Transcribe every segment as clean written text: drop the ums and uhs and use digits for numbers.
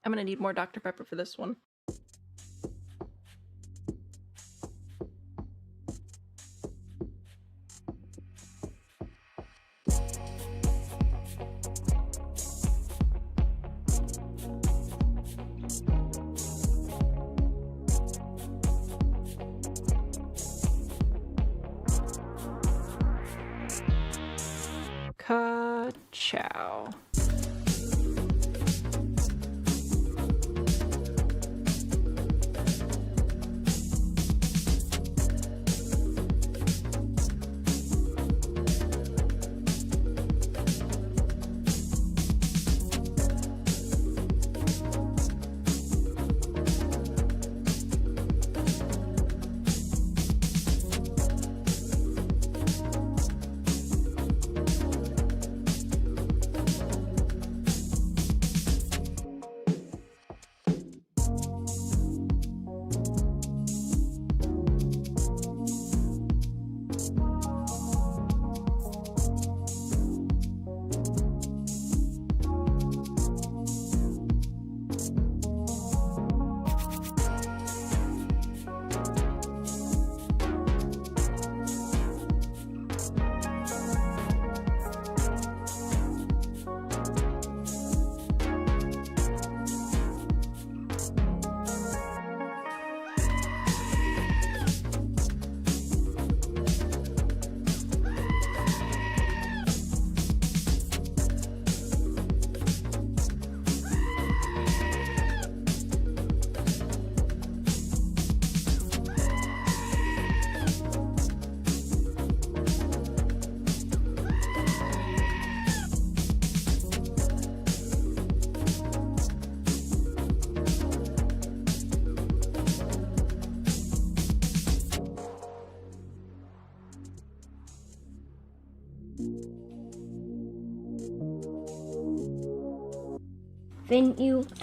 I'm gonna need more Dr. Pepper for this one. Ka-chow.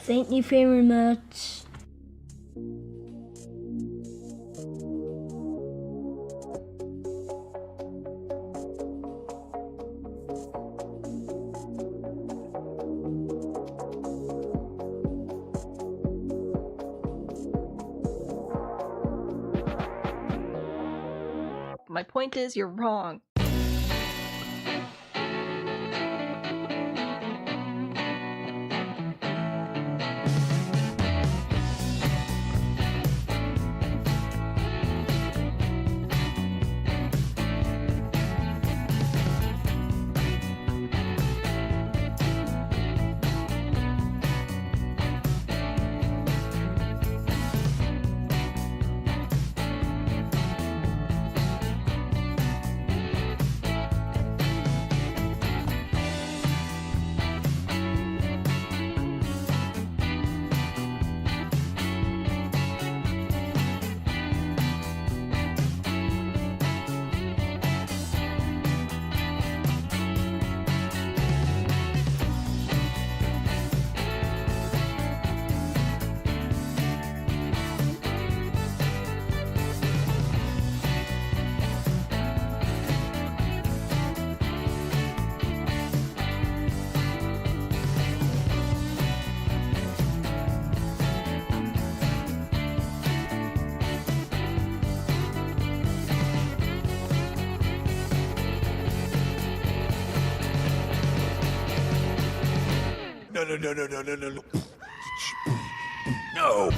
Thank you very much. My point is, you're wrong. No. No.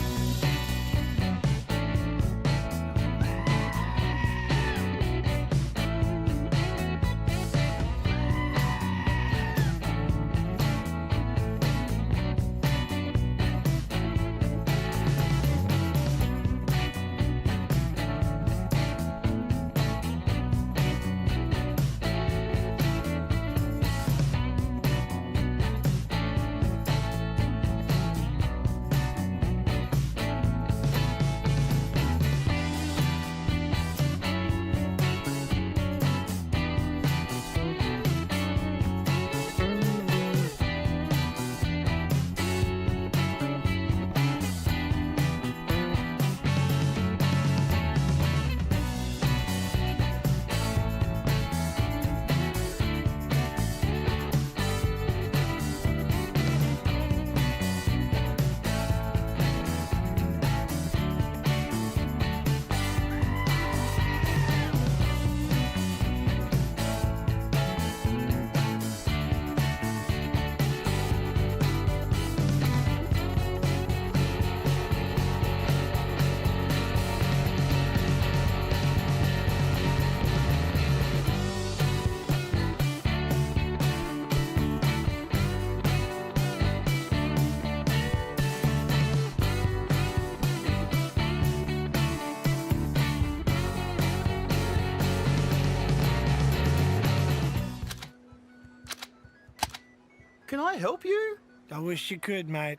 Can I help you? I wish you could, mate.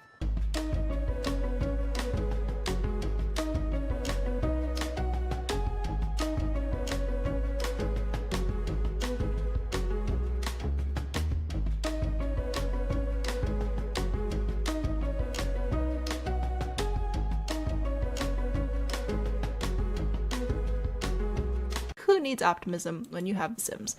Who needs optimism when you have The Sims?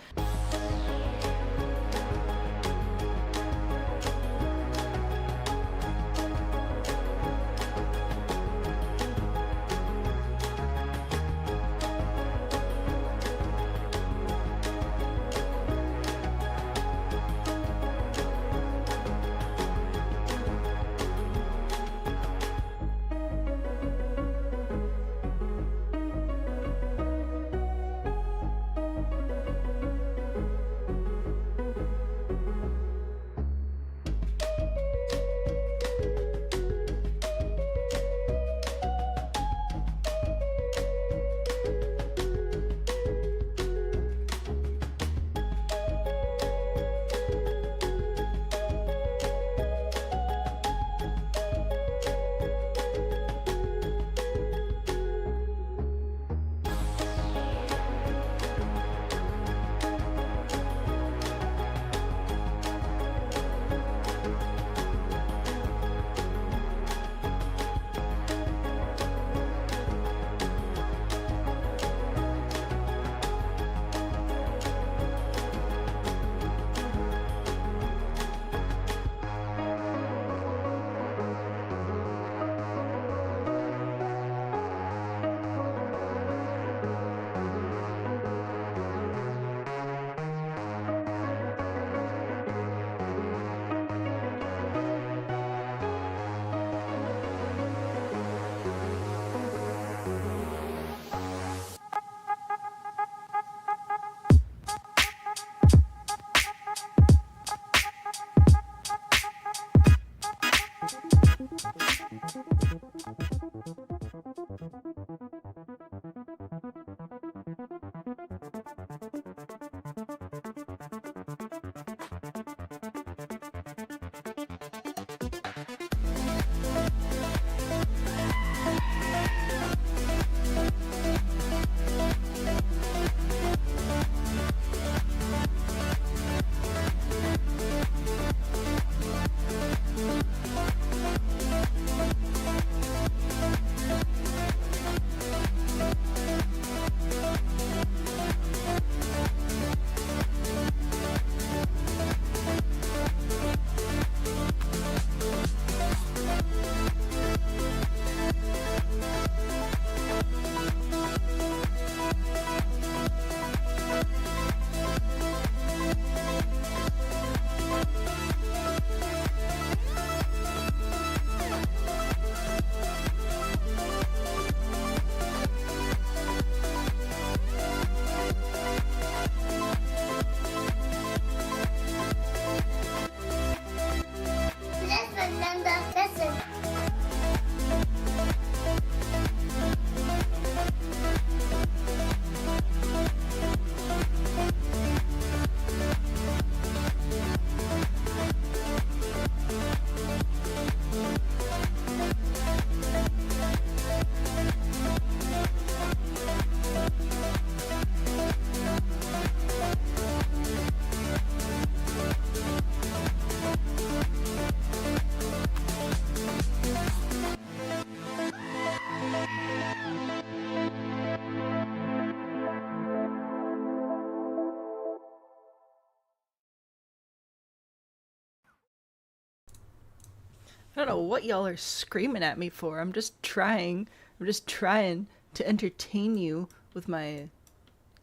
I don't know what y'all are screaming at me for. I'm just trying to entertain you with my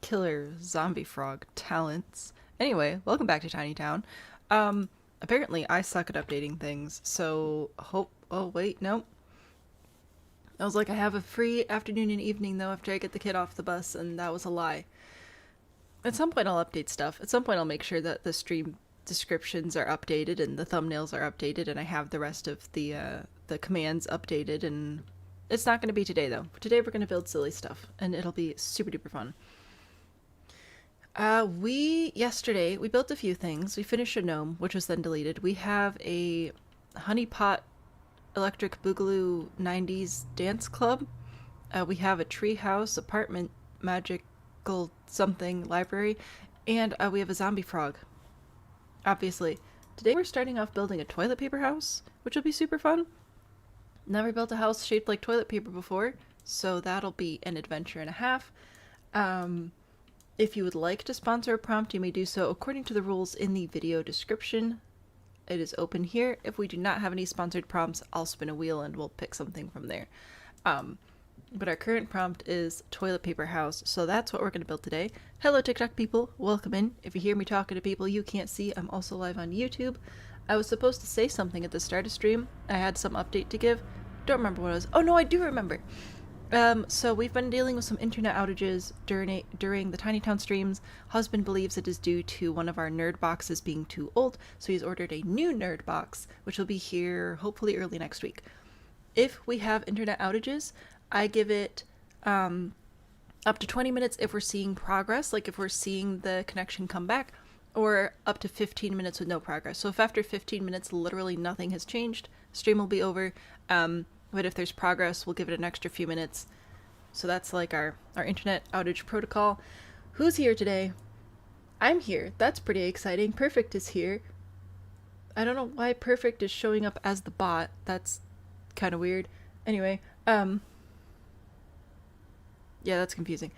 killer zombie frog talents. Anyway, welcome back to Tiny Town. Apparently I suck at updating things, so oh wait, nope. I was like, I have a free afternoon and evening though after I get the kid off the bus, and that was a lie. At some point I'll update stuff. At some point I'll make sure that the stream descriptions are updated and the thumbnails are updated and I have the rest of the commands updated, and it's not going to be today though. Today we're going to build silly stuff and it'll be super duper fun. Yesterday, we built a few things. We finished a gnome, which was then deleted. We have a honeypot electric boogaloo 90s dance club. We have a treehouse, apartment, magical something, library, and we have a zombie frog. Obviously. Today we're starting off building a toilet paper house, which will be super fun. Never built a house shaped like toilet paper before, so that'll be an adventure and a half. If you would like to sponsor a prompt, you may do so according to the rules in the video description. It is open here. If we do not have any sponsored prompts, I'll spin a wheel and we'll pick something from there. But our current prompt is toilet paper house, so that's what we're going to build today. Hello TikTok people, welcome in. If you hear me talking to people you can't see, I'm also live on YouTube. I was supposed to say something at the start of stream. I had some update to give. Don't remember what it was. Oh no, I do remember. So we've been dealing with some internet outages during the Tiny Town streams. Husband believes it is due to one of our nerd boxes being too old, so he's ordered a new nerd box, which will be here hopefully early next week. If we have internet outages, I give it up to 20 minutes if we're seeing progress, like if we're seeing the connection come back, or up to 15 minutes with no progress. So if after 15 minutes literally nothing has changed, stream will be over. But if there's progress, we'll give it an extra few minutes. So that's like our internet outage protocol. Who's here today? I'm here. That's pretty exciting. Perfect is here. I don't know why Perfect is showing up as the bot. That's kind of weird. Anyway, yeah, that's confusing.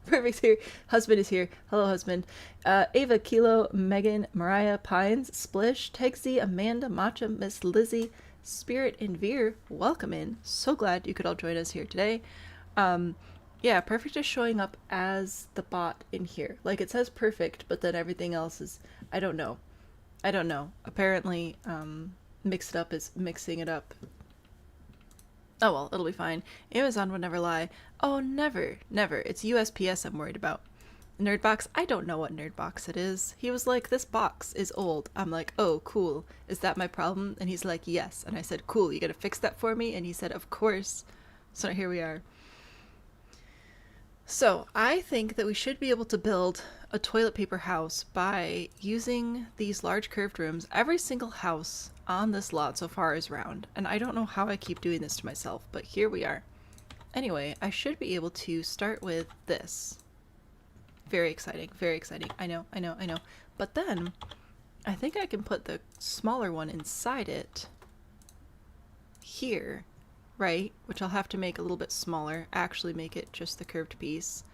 Perfect's here. Husband is here. Hello, husband. Ava, Kilo, Megan, Mariah, Pines, Splish, Tegsy, Amanda, Matcha, Miss Lizzie, Spirit, and Veer, welcome in. So glad you could all join us here today. Yeah, Perfect is showing up as the bot in here. Like, it says Perfect, but then everything else is, I don't know. Apparently, Mix It Up is mixing it up. Oh well, it'll be fine. Amazon would never lie. Oh, never. It's USPS I'm worried about. Nerdbox, I don't know what Nerdbox it is. He was like, this box is old. I'm like, oh, cool. Is that my problem? And he's like, yes. And I said, cool, you gotta fix that for me? And he said, of course. So here we are. So I think that we should be able to build a toilet paper house by using these large curved rooms. Every single house on this lot so far is round. And I don't know how I keep doing this to myself, but here we are. Anyway, I should be able to start with this. Very exciting, very exciting. I know. But then, I think I can put the smaller one inside it. Here, right? Which I'll have to make a little bit smaller. Actually make it just the curved piece.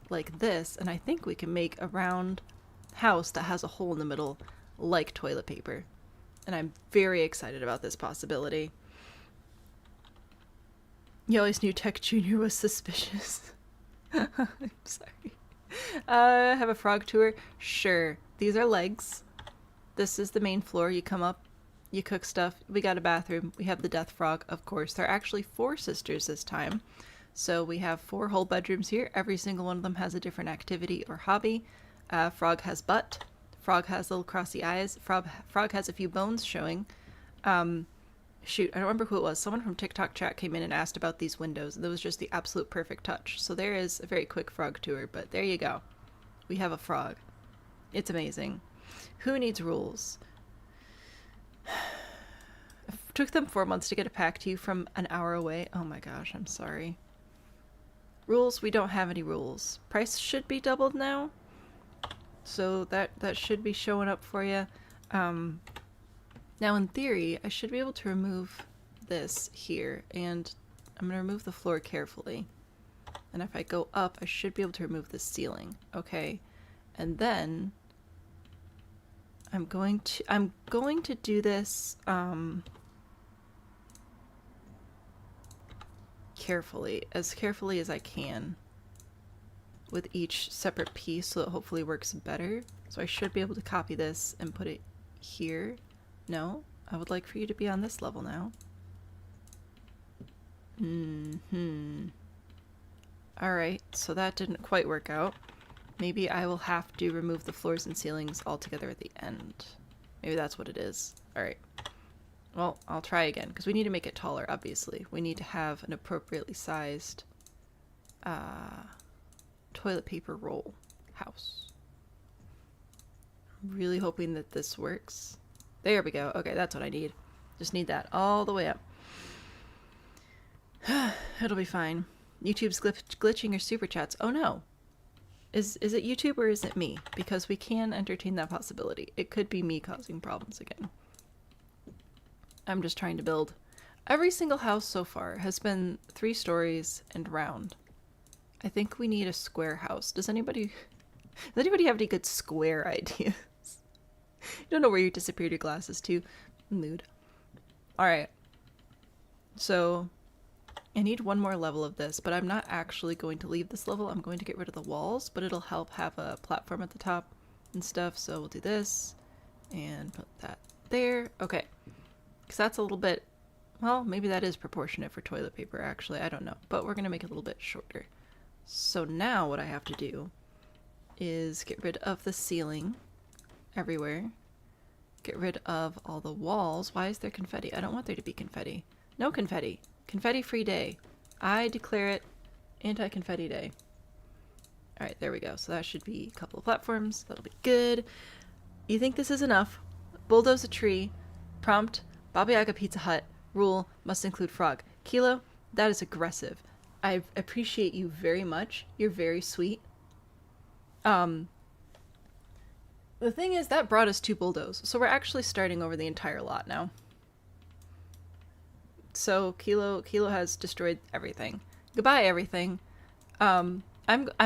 Like this. And I think we can make a round house that has a hole in the middle, like toilet paper. And I'm very excited about this possibility. You always knew Tech Junior was suspicious. I'm sorry. Have a frog tour? Sure. These are legs. This is the main floor. You come up, you cook stuff. We got a bathroom. We have the death frog, of course. There are actually 4 sisters this time. So we have 4 whole bedrooms here. Every single one of them has a different activity or hobby. Frog has butt. Frog has little crossy eyes. Frog has a few bones showing. Shoot, I don't remember who it was. Someone from TikTok chat came in and asked about these windows. That was just the absolute perfect touch. So there is a very quick frog tour, but there you go. We have a frog. It's amazing. Who needs rules? It took them 4 months to get a pack to you from an hour away. Oh my gosh, I'm sorry. Rules, we don't have any rules. Price should be doubled now. So that should be showing up for you. Now in theory, I should be able to remove this here, and I'm going to remove the floor carefully. And if I go up, I should be able to remove the ceiling. Okay. And then I'm going to do this carefully as I can with each separate piece, so it hopefully works better. So I should be able to copy this and put it here. No, I would like for you to be on this level now. Alright, so that didn't quite work out. Maybe I will have to remove the floors and ceilings altogether at the end. Maybe that's what it is. Alright. Well, I'll try again, because we need to make it taller, obviously. We need to have an appropriately sized toilet paper roll. house. I'm really hoping that this works. There we go. Okay, that's what I need. Just need that all the way up. It'll be fine. YouTube's glitching your super chats. Oh no. Is it YouTube or is it me? Because we can entertain that possibility. It could be me causing problems again. I'm just trying to build. Every single house so far has been 3 stories and round. I think we need a square house. Does anybody have any good square ideas? You don't know where you disappeared your glasses to. Mood. Alright. So I need one more level of this, but I'm not actually going to leave this level. I'm going to get rid of the walls, but it'll help have a platform at the top and stuff. So we'll do this and put that there. Okay. Because that's a little bit, well, maybe that is proportionate for toilet paper, actually. I don't know. But we're going to make it a little bit shorter. So now what I have to do is get rid of the ceiling everywhere. Get rid of all the walls. Why is there confetti? I don't want there to be confetti. No confetti. Confetti-free day. I declare it anti-confetti day. Alright, there we go. So that should be a couple of platforms. That'll be good. You think this is enough? Bulldoze a tree. Prompt. Baba Yaga Pizza Hut. Rule. Must include frog. Kilo. That is aggressive. I appreciate you very much. You're very sweet. The thing is, that brought us 2 bulldoze. So we're actually starting over the entire lot now. So Kilo has destroyed everything. Goodbye, everything. I'm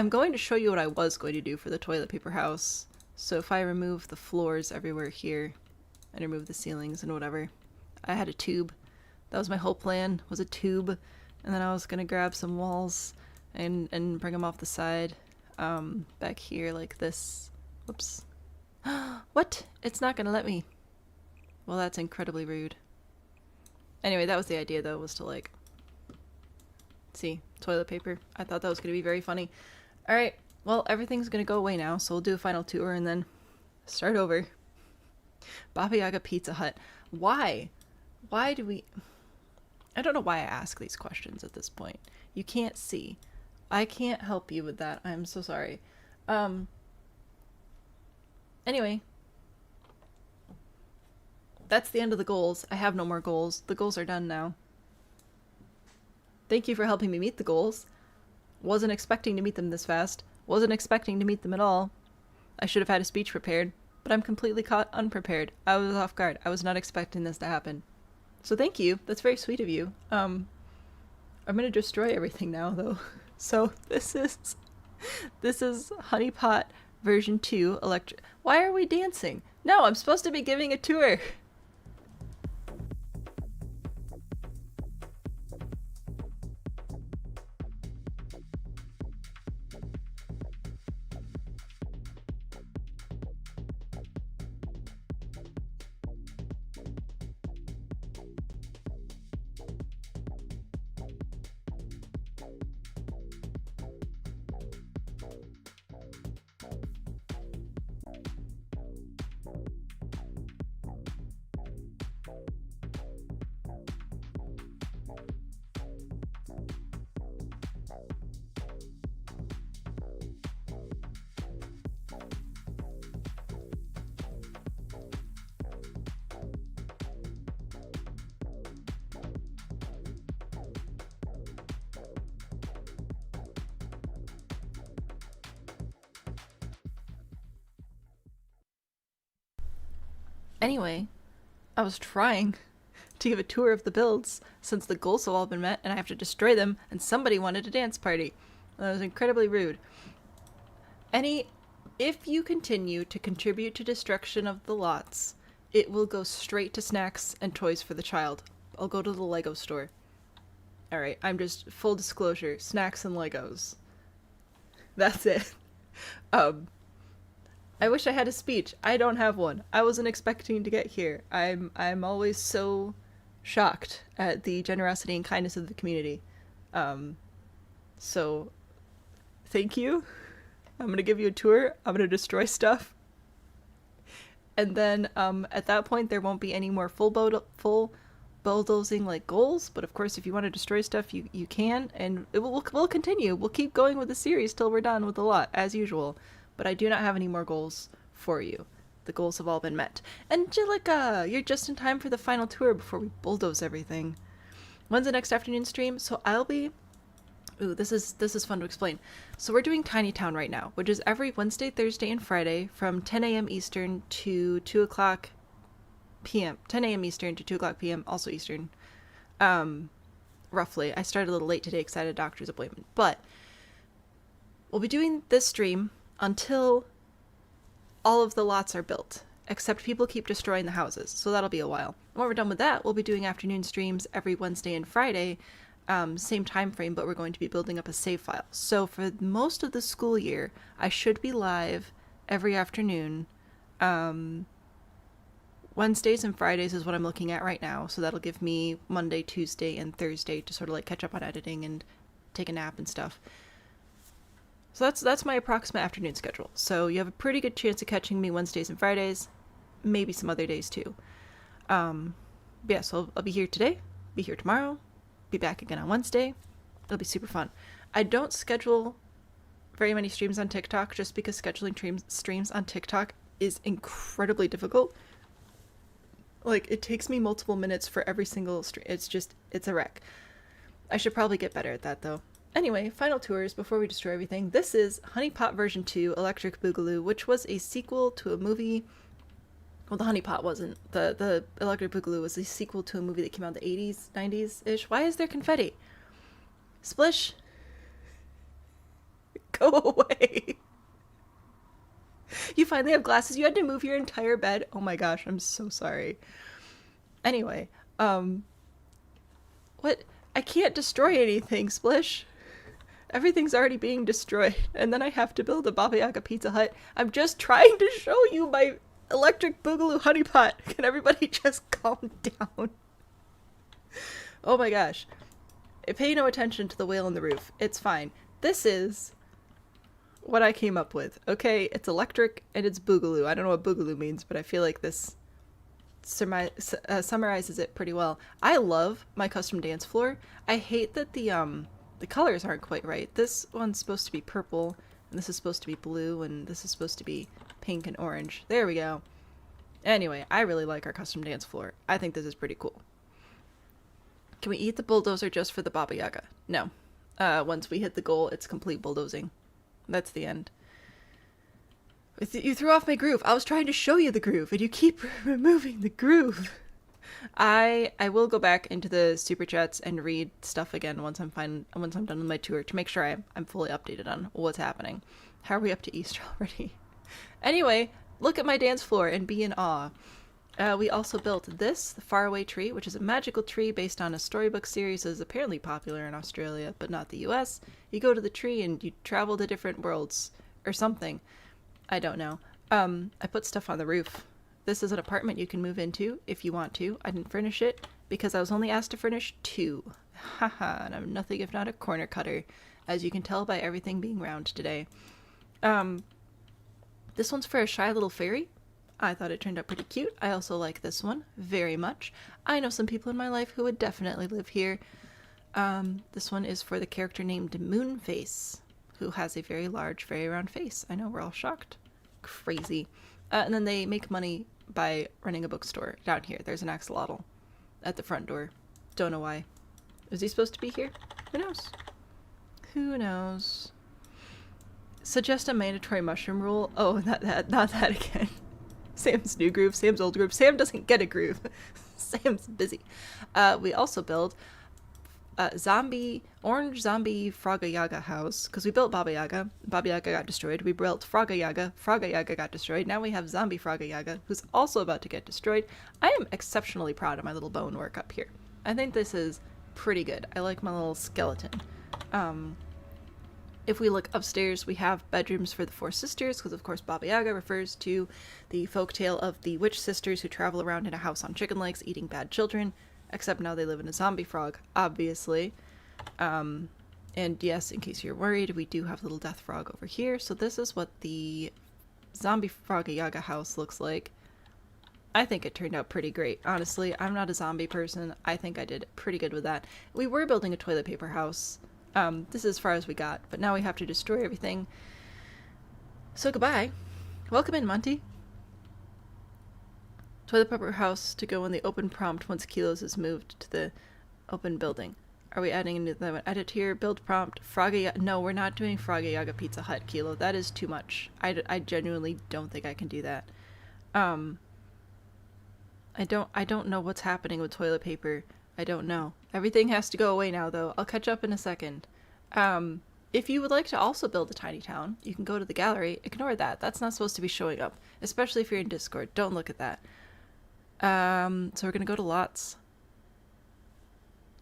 going to show you what I was going to do for the toilet paper house. So if I remove the floors everywhere here and remove the ceilings and whatever, I had a tube. That was my whole plan, was a tube. And then I was gonna grab some walls and bring them off the side, back here like this. Whoops. What? It's not gonna let me. Well, that's incredibly rude. Anyway, that was the idea, though, was to, like, see, toilet paper. I thought that was going to be very funny. Alright, well, everything's going to go away now, so we'll do a final tour and then start over. Baba Yaga Pizza Hut. Why? Why do we... I don't know why I ask these questions at this point. You can't see. I can't help you with that. I'm so sorry. Anyway... That's the end of the goals. I have no more goals. The goals are done now. Thank you for helping me meet the goals. Wasn't expecting to meet them this fast. Wasn't expecting to meet them at all. I should have had a speech prepared, but I'm completely caught unprepared. I was off guard. I was not expecting this to happen. So thank you. That's very sweet of you. I'm gonna destroy everything now, though. So this is Honeypot version 2 electric. Why are we dancing? No, I'm supposed to be giving a tour. Anyway, I was trying to give a tour of the builds since the goals have all been met and I have to destroy them and somebody wanted a dance party. That was incredibly rude. If you continue to contribute to destruction of the lots, it will go straight to snacks and toys for the child. I'll go to the Lego store. Alright, I'm just, full disclosure, snacks and Legos. That's it. I wish I had a speech. I don't have one. I wasn't expecting to get here. I'm always so shocked at the generosity and kindness of the community. So thank you. I'm gonna give you a tour. I'm gonna destroy stuff. And then at that point there won't be any more full bulldozing like goals, but of course if you want to destroy stuff you can, and we'll continue. We'll keep going with the series till we're done with the lot as usual. but I do not have any more goals for you. The goals have all been met. Angelica, you're just in time for the final tour before we bulldoze everything. When's the next afternoon stream? So I'll be... Ooh, this is fun to explain. So we're doing Tiny Town right now, which is every Wednesday, Thursday, and Friday from 10 a.m. Eastern to 2 o'clock p.m. 10 a.m. Eastern to 2 o'clock p.m. also Eastern. Roughly. I started a little late today because I had a doctor's appointment. But we'll be doing this stream until all of the lots are built, except people keep destroying the houses, so that'll be a while. And when we're done with that, we'll be doing afternoon streams every Wednesday and Friday, same time frame, but we're going to be building up a save file. So for most of the school year, I should be live every afternoon. Wednesdays and Fridays is what I'm looking at right now, so that'll give me Monday, Tuesday, and Thursday to sort of like catch up on editing and take a nap and stuff. So that's my approximate afternoon schedule. So you have a pretty good chance of catching me Wednesdays and Fridays, maybe some other days too. Yeah, so I'll be here today, be here tomorrow, be back again on Wednesday. It'll be super fun. I don't schedule very many streams on TikTok just because scheduling streams on TikTok is incredibly difficult. Like, it takes me multiple minutes for every single stream. It's a wreck. I should probably get better at that though. Anyway, final tours before we destroy everything. This is Honey Pot version 2, Electric Boogaloo, which was a sequel to a movie. Well, the Honey Pot wasn't. The Electric Boogaloo was a sequel to a movie that came out in the 80s, 90s-ish. Why is there confetti? Splish? Go away. You finally have glasses. You had to move your entire bed. Oh my gosh, I'm so sorry. Anyway, what? I can't destroy anything, Splish. Everything's already being destroyed, and then I have to build a Baba Yaga Pizza Hut. I'm just trying to show you my Electric Boogaloo Honey Pot. Can everybody just calm down? Oh my gosh. Pay no attention to the whale on the roof. It's fine. This is what I came up with, okay? It's electric and it's Boogaloo. I don't know what Boogaloo means, but I feel like this summarizes it pretty well. I love my custom dance floor. I hate that the colors aren't quite right. This one's supposed to be purple, and this is supposed to be blue, and this is supposed to be pink and orange. There we go. Anyway, I really like our custom dance floor. I think this is pretty cool. Can we eat the bulldozer just for the Baba Yaga? No. Once we hit the goal, it's complete bulldozing. That's the end. You threw off my groove. I was trying to show you the groove, and you keep removing the groove. I will go back into the super chats and read stuff again once I'm done with my tour to make sure I'm fully updated on what's happening. How are we up to Easter already? Anyway, look at my dance floor and be in awe. We also built this, the Faraway Tree, which is a magical tree based on a storybook series that is apparently popular in Australia, but not the US. You go to the tree and you travel to different worlds, or something. I don't know. I put stuff on the roof. This is an apartment you can move into if you want to. I didn't furnish it because I was only asked to furnish 2. Haha, and I'm nothing if not a corner cutter, as you can tell by everything being round today. This one's for a shy little fairy. I thought it turned out pretty cute. I also like this one very much. I know some people in my life who would definitely live here. This one is for the character named Moonface, who has a very large, very round face. I know, we're all shocked. Crazy. And then they make money by running a bookstore down here. There's an axolotl at the front door. Don't know why. Is he supposed to be here? Who knows? Who knows? Suggest a mandatory mushroom rule. Oh, not that again. Sam's new groove, Sam's old groove. Sam doesn't get a groove. Sam's busy. We also build orange zombie Fraga Yaga house, because we built Baba Yaga. Baba Yaga got destroyed. We built Fraga Yaga got destroyed. Now we have zombie Fraga Yaga, who's also about to get destroyed. I am exceptionally proud of my little bone work up here. I think this is pretty good. I like my little skeleton. If we look upstairs, we have bedrooms for the 4 sisters, because of course Baba Yaga refers to the folktale of the witch sisters who travel around in a house on chicken legs eating bad children. Except now they live in a zombie frog, obviously. And yes, in case you're worried, we do have little death frog over here. So this is what the zombie Fraga Yaga house looks like. I think it turned out pretty great. Honestly, I'm not a zombie person. I think I did pretty good with that. We were building a toilet paper house. This is as far as we got, but now we have to destroy everything. So goodbye. Welcome in, Monty. Toilet paper house to go in the open prompt once Kilos is moved to the open building. Are we adding a new edit here? Build prompt. Froggy. No, we're not doing Froggy Yaga Pizza Hut, Kilo. That is too much. I genuinely don't think I can do that. I don't know what's happening with toilet paper. I don't know. Everything has to go away now, though. I'll catch up in a second. If you would like to also build a tiny town, you can go to the gallery. Ignore that. That's not supposed to be showing up, especially if you're in Discord. Don't look at that. So we're going to go to lots.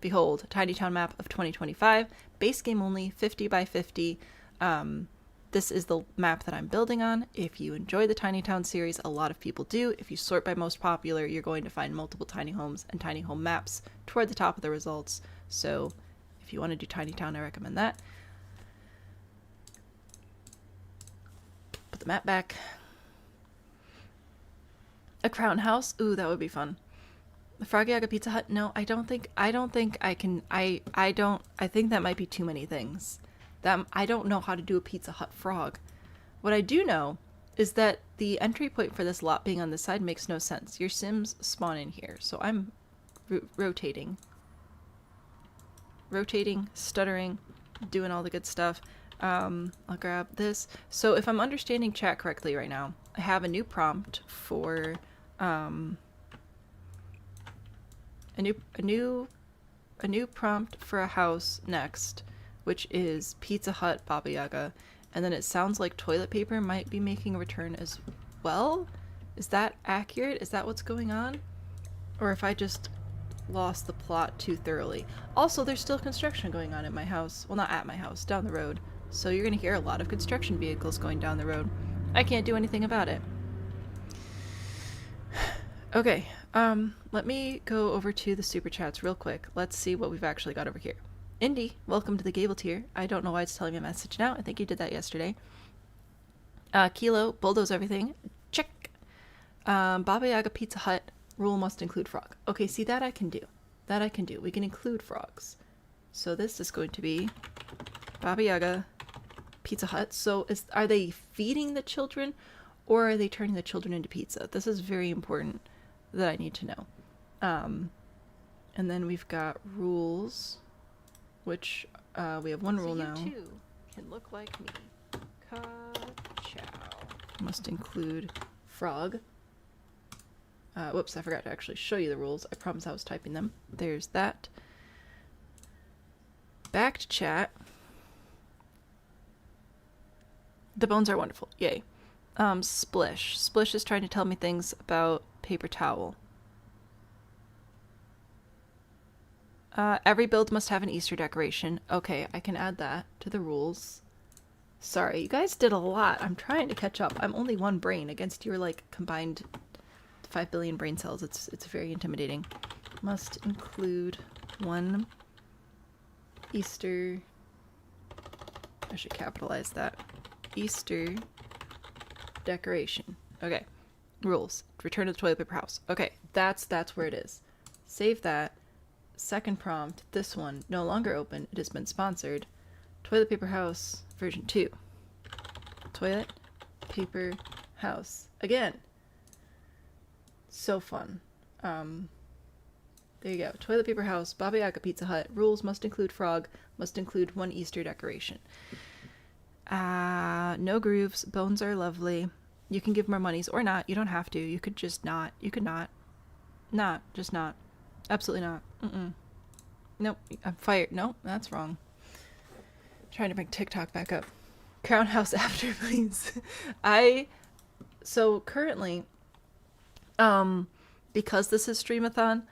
Behold, tiny town map of 2025. Base game only, 50 by 50. This is the map that I'm building on. If you enjoy the Tiny Town series, a lot of people do. If you sort by most popular, you're going to find multiple tiny homes and tiny home maps toward the top of the results. So if you want to do Tiny Town, I recommend that. Put the map back. A crown house? Ooh, that would be fun. The Froggy Yaga Pizza Hut? No, I think I can. I think that might be too many things. I don't know how to do a Pizza Hut frog. What I do know is that the entry point for this lot being on this side makes no sense. Your Sims spawn in here, so I'm rotating, stuttering, doing all the good stuff. I'll grab this. So if I'm understanding chat correctly right now, I have a new prompt for a new prompt for a house next, which is Pizza Hut Baba Yaga, and then it sounds like toilet paper might be making a return as well. Is that accurate? Is that what's going on? Or if I just lost the plot too thoroughly. Also, there's still construction going on at my house. Well, not at my house, down the road. So you're gonna hear a lot of construction vehicles going down the road. I can't do anything about it. Okay, let me go over to the super chats real quick. Let's see what we've actually got over here. Indy, welcome to the Gable tier. I don't know why it's telling me a message now. I think you did that yesterday. Kilo, bulldoze everything. Check. Baba Yaga Pizza Hut, rule must include frog. Okay, see, that I can do. That I can do. We can include frogs. So this is going to be Baba Yaga Pizza Hut. So are they feeding the children, or are they turning the children into pizza? This is very important that I need to know. And then we've got rules, which we have one rule now. You too can look like me. Ka-chow. Must include frog. Whoops, I forgot to actually show you the rules. I promise I was typing them. There's that. Back to chat. The bones are wonderful. Yay. Splish. Splish is trying to tell me things about paper towel. Every build must have an Easter decoration. Okay, I can add that to the rules. Sorry, you guys did a lot. I'm trying to catch up. I'm only one brain against your, like, combined 5 billion brain cells. It's very intimidating. Must include one Easter... I should capitalize that. Easter decoration. Okay. Rules. Return to the toilet paper house. Okay, that's where it is. Save that. Second prompt, this one, no longer open. It has been sponsored. Toilet paper house version 2. Toilet paper house. Again. So fun. There you go. Toilet paper house, Baba Yaga Pizza Hut. Rules must include frog, must include one Easter decoration. No grooves. Bones are lovely. You can give more monies or not. You don't have to. You could just not. You could not. Not. Just not. Absolutely not. Nope. I'm fired. Nope. That's wrong. Trying to bring TikTok back up. Crown house after, please. So currently, because this is Streamathon,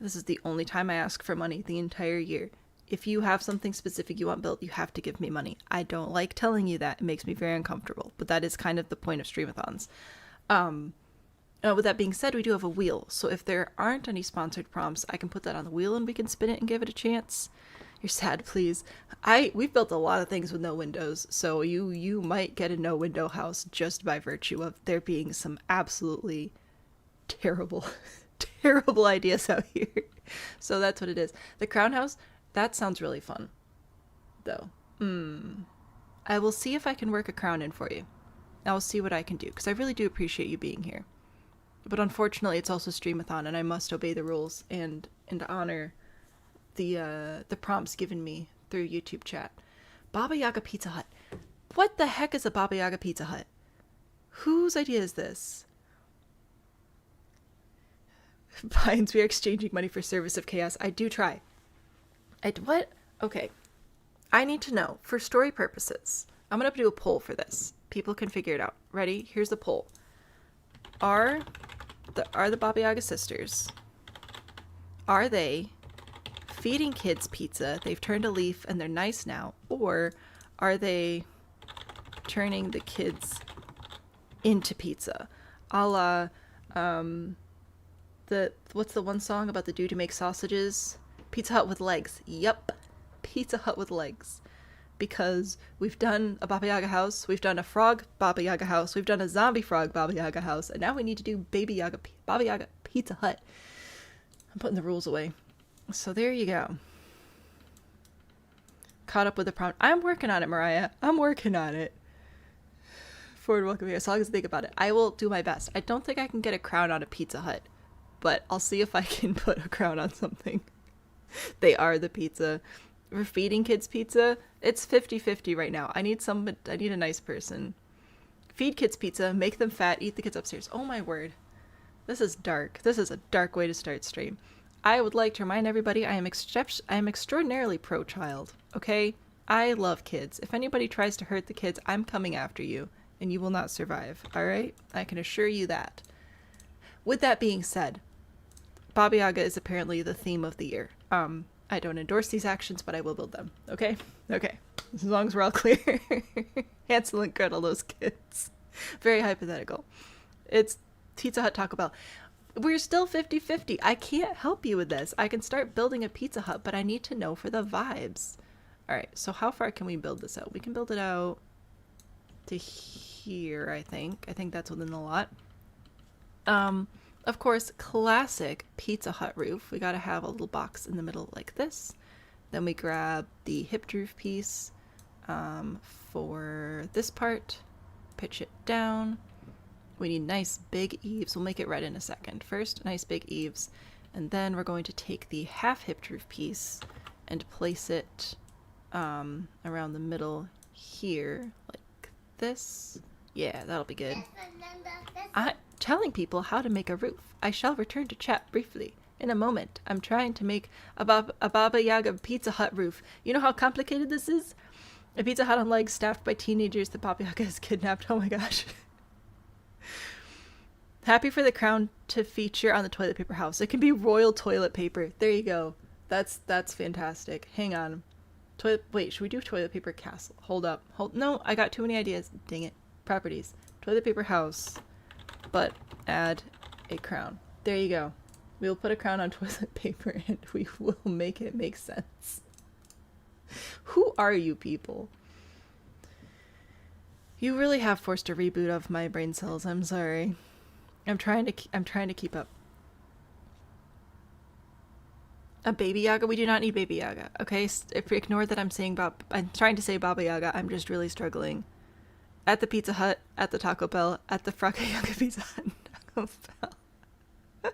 this is the only time I ask for money the entire year. If you have something specific you want built, you have to give me money. I don't like telling you that. It makes me very uncomfortable, but that is kind of the point of Streamathons. With that being said, we do have a wheel, so if there aren't any sponsored prompts, I can put that on the wheel and we can spin it and give it a chance. You're sad, please. We've built a lot of things with no windows, so you might get a no window house just by virtue of there being some absolutely terrible, terrible ideas out here. So that's what it is. The crown house, that sounds really fun, though. I will see if I can work a crown in for you. I'll see what I can do, because I really do appreciate you being here. But unfortunately, it's also Streamathon, and I must obey the rules and honor the prompts given me through YouTube chat. Baba Yaga Pizza Hut. What the heck is a Baba Yaga Pizza Hut? Whose idea is this? Pines, we are exchanging money for service of chaos. I do try. What? Okay. I need to know, for story purposes, I'm going to do a poll for this. People can figure it out. Ready? Here's the poll. Are the Baba Yaga sisters, are they feeding kids pizza? They've turned a leaf and they're nice now. Or are they turning the kids into pizza? A la, what's the one song about the dude who makes sausages? Pizza Hut with legs. Yup. Pizza Hut with legs. Because we've done a Baba Yaga house, we've done a frog Baba Yaga house, we've done a zombie frog Baba Yaga house, and now we need to do Baba Yaga Pizza Hut. I'm putting the rules away. So there you go. Caught up with the prompt. I'm working on it, Mariah. I'm working on it. Forward welcome here. As long as I think about it, I will do my best. I don't think I can get a crown on a Pizza Hut, but I'll see if I can put a crown on something. They are the pizza. We're feeding kids pizza. It's 50-50 right now. I need a nice person. Feed kids pizza, make them fat, eat the kids upstairs. Oh my word. This is dark. This is a dark way to start stream. I would like to remind everybody I am extraordinarily pro-child, okay? I love kids. If anybody tries to hurt the kids, I'm coming after you, and you will not survive, alright? I can assure you that. With that being said, Baba Yaga is apparently the theme of the year. I don't endorse these actions, but I will build them. Okay? Okay. As long as we're all clear. Hansel and Gretel, those kids. Very hypothetical. It's Pizza Hut, Taco Bell. We're still 50-50. I can't help you with this. I can start building a Pizza Hut, but I need to know for the vibes. Alright, so how far can we build this out? We can build it out to here, I think. I think that's within the lot. Of course, classic Pizza Hut roof. We gotta have a little box in the middle like this. Then we grab the hipped roof piece for this part. Pitch it down. We need nice big eaves. We'll make it red in a second. First, nice big eaves. And then we're going to take the half hipped roof piece and place it around the middle here, like this. Yeah, that'll be good. I'm telling people how to make a roof. I shall return to chat briefly. In a moment, I'm trying to make a Baba Yaga Pizza Hut roof. You know how complicated this is? A Pizza Hut on legs staffed by teenagers that Baba Yaga has kidnapped. Oh my gosh. Happy for the crown to feature on the toilet paper house. It can be royal toilet paper. There you go. That's fantastic. Hang on. Wait, should we do toilet paper castle? Hold up. No, I got too many ideas. Dang it. Properties. Toilet paper house. But add a crown. There you go. We will put a crown on toilet paper and we will make it make sense. Who are you people? You really have forced a reboot of my brain cells. I'm sorry. I'm trying to keep up. A Baby Yaga? We do not need Baby Yaga. Okay, if we ignore that I'm trying to say Baba Yaga, I'm just really struggling. At the Pizza Hut, at the Taco Bell, at the Fraka Yaga Pizza Hut and Taco Bell.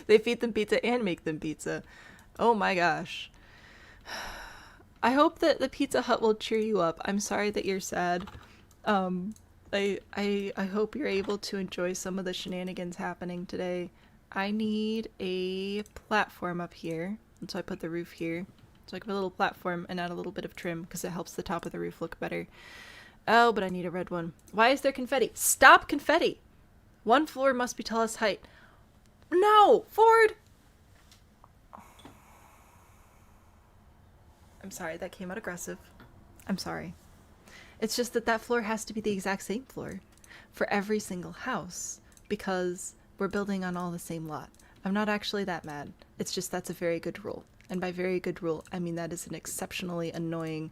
They feed them pizza and make them pizza. Oh my gosh. I hope that the Pizza Hut will cheer you up. I'm sorry that you're sad. I hope you're able to enjoy some of the shenanigans happening today. I need a platform up here. And so I put the roof here. So I can put a little platform and add a little bit of trim because it helps the top of the roof look better. Oh, but I need a red one. Why is there confetti? Stop confetti! One floor must be tallest height. No! Ford! I'm sorry, that came out aggressive. I'm sorry. It's just that floor has to be the exact same floor for every single house because we're building on all the same lot. I'm not actually that mad. It's just that's a very good rule. And by very good rule, I mean that is an exceptionally annoying,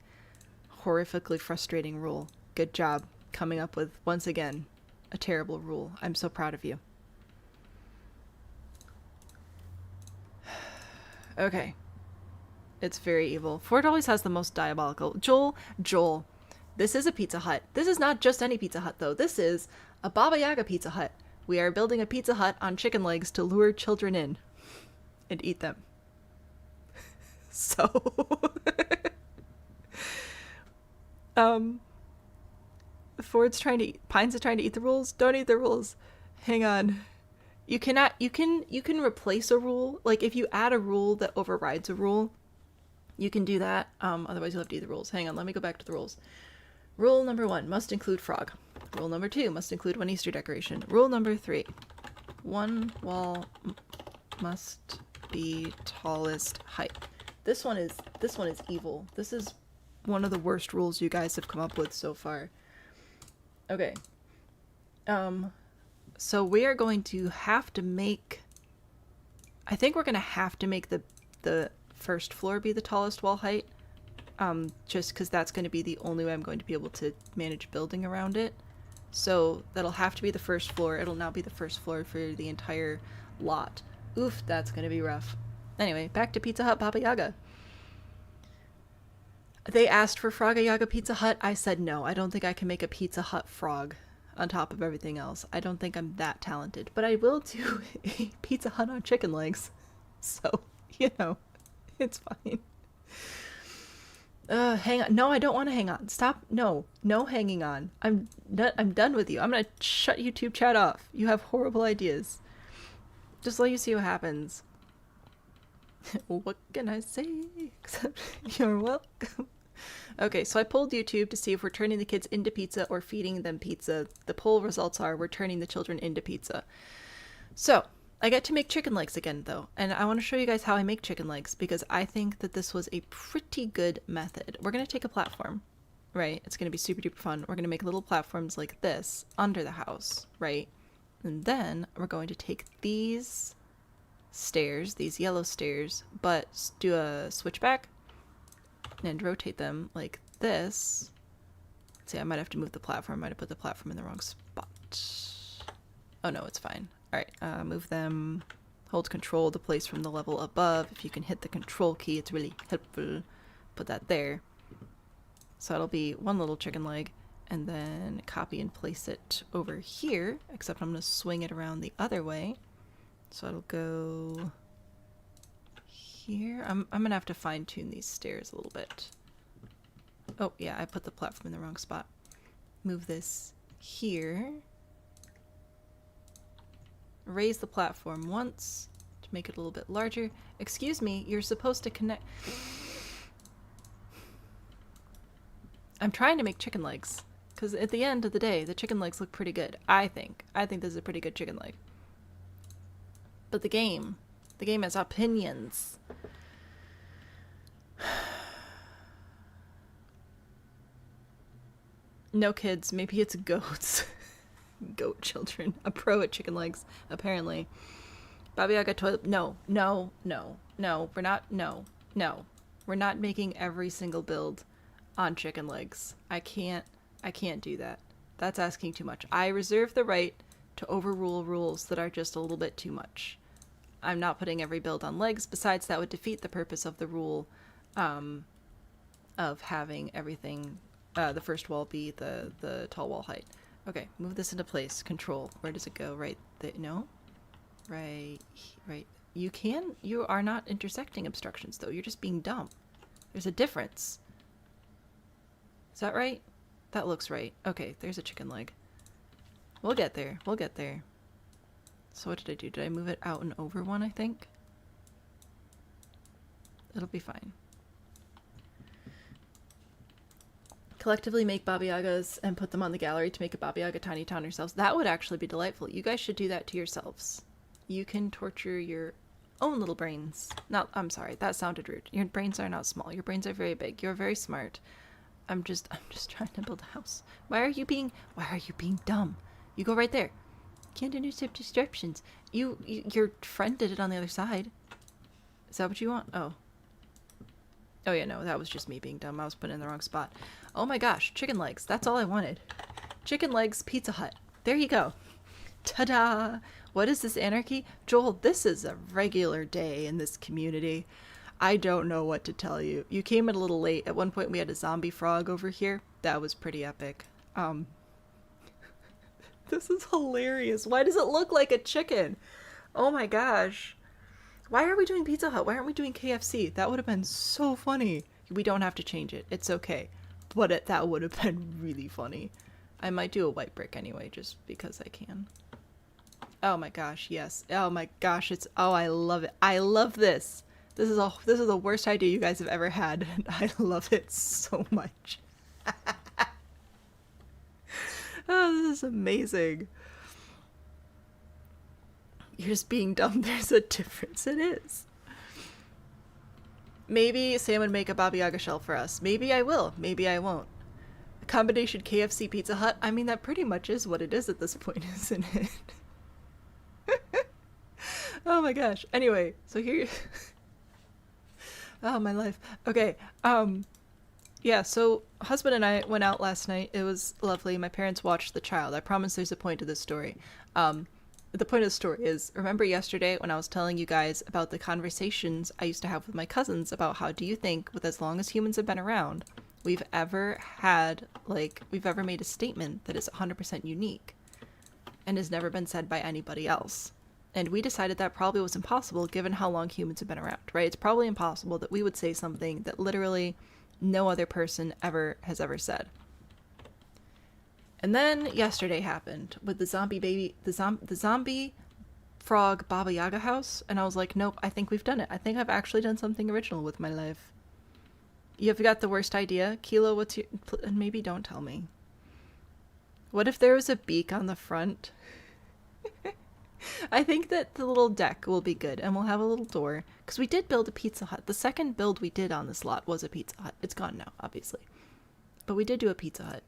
horrifically frustrating rule. Good job coming up with, once again, a terrible rule. I'm so proud of you. Okay. It's very evil. Ford always has the most diabolical. Joel. This is a Pizza Hut. This is not just any Pizza Hut, though. This is a Baba Yaga Pizza Hut. We are building a Pizza Hut on chicken legs to lure children in and eat them. So, Pines is trying to eat the rules. Don't eat the rules. Hang on. You can replace a rule. Like, if you add a rule that overrides a rule, you can do that. Otherwise you'll have to eat the rules. Hang on, let me go back to the rules. Rule number 1, must include frog. Rule number 2, must include one Easter decoration. Rule number 3, one wall must be tallest height. This one is evil. This is one of the worst rules you guys have come up with so far. Okay. So we are going to have to make, I think we're going to have to make the first floor be the tallest wall height. Just because that's going to be the only way I'm going to be able to manage building around it. So that'll have to be the first floor. It'll now be the first floor for the entire lot. Oof, that's going to be rough. Anyway, back to Pizza Hut Baba Yaga. They asked for Frog Yaga Pizza Hut. I said no. I don't think I can make a Pizza Hut frog on top of everything else. I don't think I'm that talented. But I will do a Pizza Hut on chicken legs. So, you know, it's fine. Hang on. No, I don't want to hang on. Stop. No hanging on. I'm done with you. I'm gonna shut YouTube chat off. You have horrible ideas. Just let you see what happens. What can I say? Except you're welcome. Okay, so I polled YouTube to see if we're turning the kids into pizza or feeding them pizza. The poll results are we're turning the children into pizza. So, I get to make chicken legs again, though, and I want to show you guys how I make chicken legs, because I think that this was a pretty good method. We're going to take a platform, right? It's going to be super duper fun. We're going to make little platforms like this under the house, right? And then we're going to take these stairs, these yellow stairs, but do a switchback and rotate them like this. See, I might have to move the platform. I might have put the platform in the wrong spot. Oh no, it's fine. Alright, move them. Hold control to place from the level above. If you can hit the control key, it's really helpful. Put that there. So it'll be one little chicken leg, and then copy and place it over here, except I'm going to swing it around the other way. So it'll go here. I'm going to have to fine tune these stairs a little bit. Oh yeah, I put the platform in the wrong spot. Move this here. Raise the platform once to make it a little bit larger. Excuse me, you're supposed to connect. I'm trying to make chicken legs, because at the end of the day, the chicken legs look pretty good. I think this is a pretty good chicken leg. But the game has opinions. No kids, maybe it's goats. Goat children. A pro at chicken legs, apparently. Baba Yaga toilet. No. We're not making every single build on chicken legs. I can't do that. That's asking too much. I reserve the right to overrule rules that are just a little bit too much. I'm not putting every build on legs. Besides, that would defeat the purpose of the rule of having everything, the first wall be the tall wall height. Okay, move this into place. Control. Where does it go? Right there. No? Right. You are not intersecting obstructions, though. You're just being dumb. There's a difference. Is that right? That looks right. Okay, there's a chicken leg. We'll get there. So what did I do? Did I move it out and over one, I think? It'll be fine. Collectively make Baba Yagas and put them on the gallery to make a Baba Yaga tiny town yourselves. That would actually be delightful. You guys should do that to yourselves. You can torture your own little brains. I'm sorry, that sounded rude. Your brains are not small. Your brains are very big. You're very smart. I'm just trying to build a house. Why are you being dumb? You go right there. Can't intercept descriptions. Your friend did it on the other side. Is that what you want? Oh yeah, no, that was just me being dumb. I was put in the wrong spot. Oh my gosh, chicken legs. That's all I wanted. Chicken legs Pizza Hut. There you go. Ta-da! What is this anarchy? Joel, this is a regular day in this community. I don't know what to tell you. You came in a little late. At one point we had a zombie frog over here. that was pretty epic. This is hilarious. Why does it look like a chicken? Oh my gosh. Why are we doing Pizza Hut? Why aren't we doing KFC? That would have been so funny. We don't have to change it. It's okay. But that would have been really funny. I might do a white brick anyway, just because I can. Oh my gosh, yes. Oh my gosh, oh, I love it. I love this. This is the worst idea you guys have ever had, and I love it so much. Oh, this is amazing. You're just being dumb. There's a difference. It is. Maybe Sam would make a Baba Yaga shell for us. Maybe I will. Maybe I won't. A combination KFC Pizza Hut. I mean, that pretty much is what it is at this point, isn't it? Oh my gosh. Anyway, so here... Oh, my life. Okay. Yeah, so husband and I went out last night. It was lovely. My parents watched The Child. I promise there's a point to this story. The point of the story is, remember yesterday when I was telling you guys about the conversations I used to have with my cousins about how do you think, with as long as humans have been around, we've ever made a statement that is 100% unique and has never been said by anybody else. And we decided that probably was impossible given how long humans have been around, right? It's probably impossible that we would say something that literally no other person has ever said. And then yesterday happened with the zombie frog Baba Yaga house, and I was like, nope, I think we've done it. I think I've actually done something original with my life. You've got the worst idea. Kilo, maybe don't tell me. What if there was a beak on the front? I think that the little deck will be good, and we'll have a little door, because we did build a Pizza Hut. The second build we did on this lot was a Pizza Hut. It's gone now, obviously. But we did do a Pizza Hut.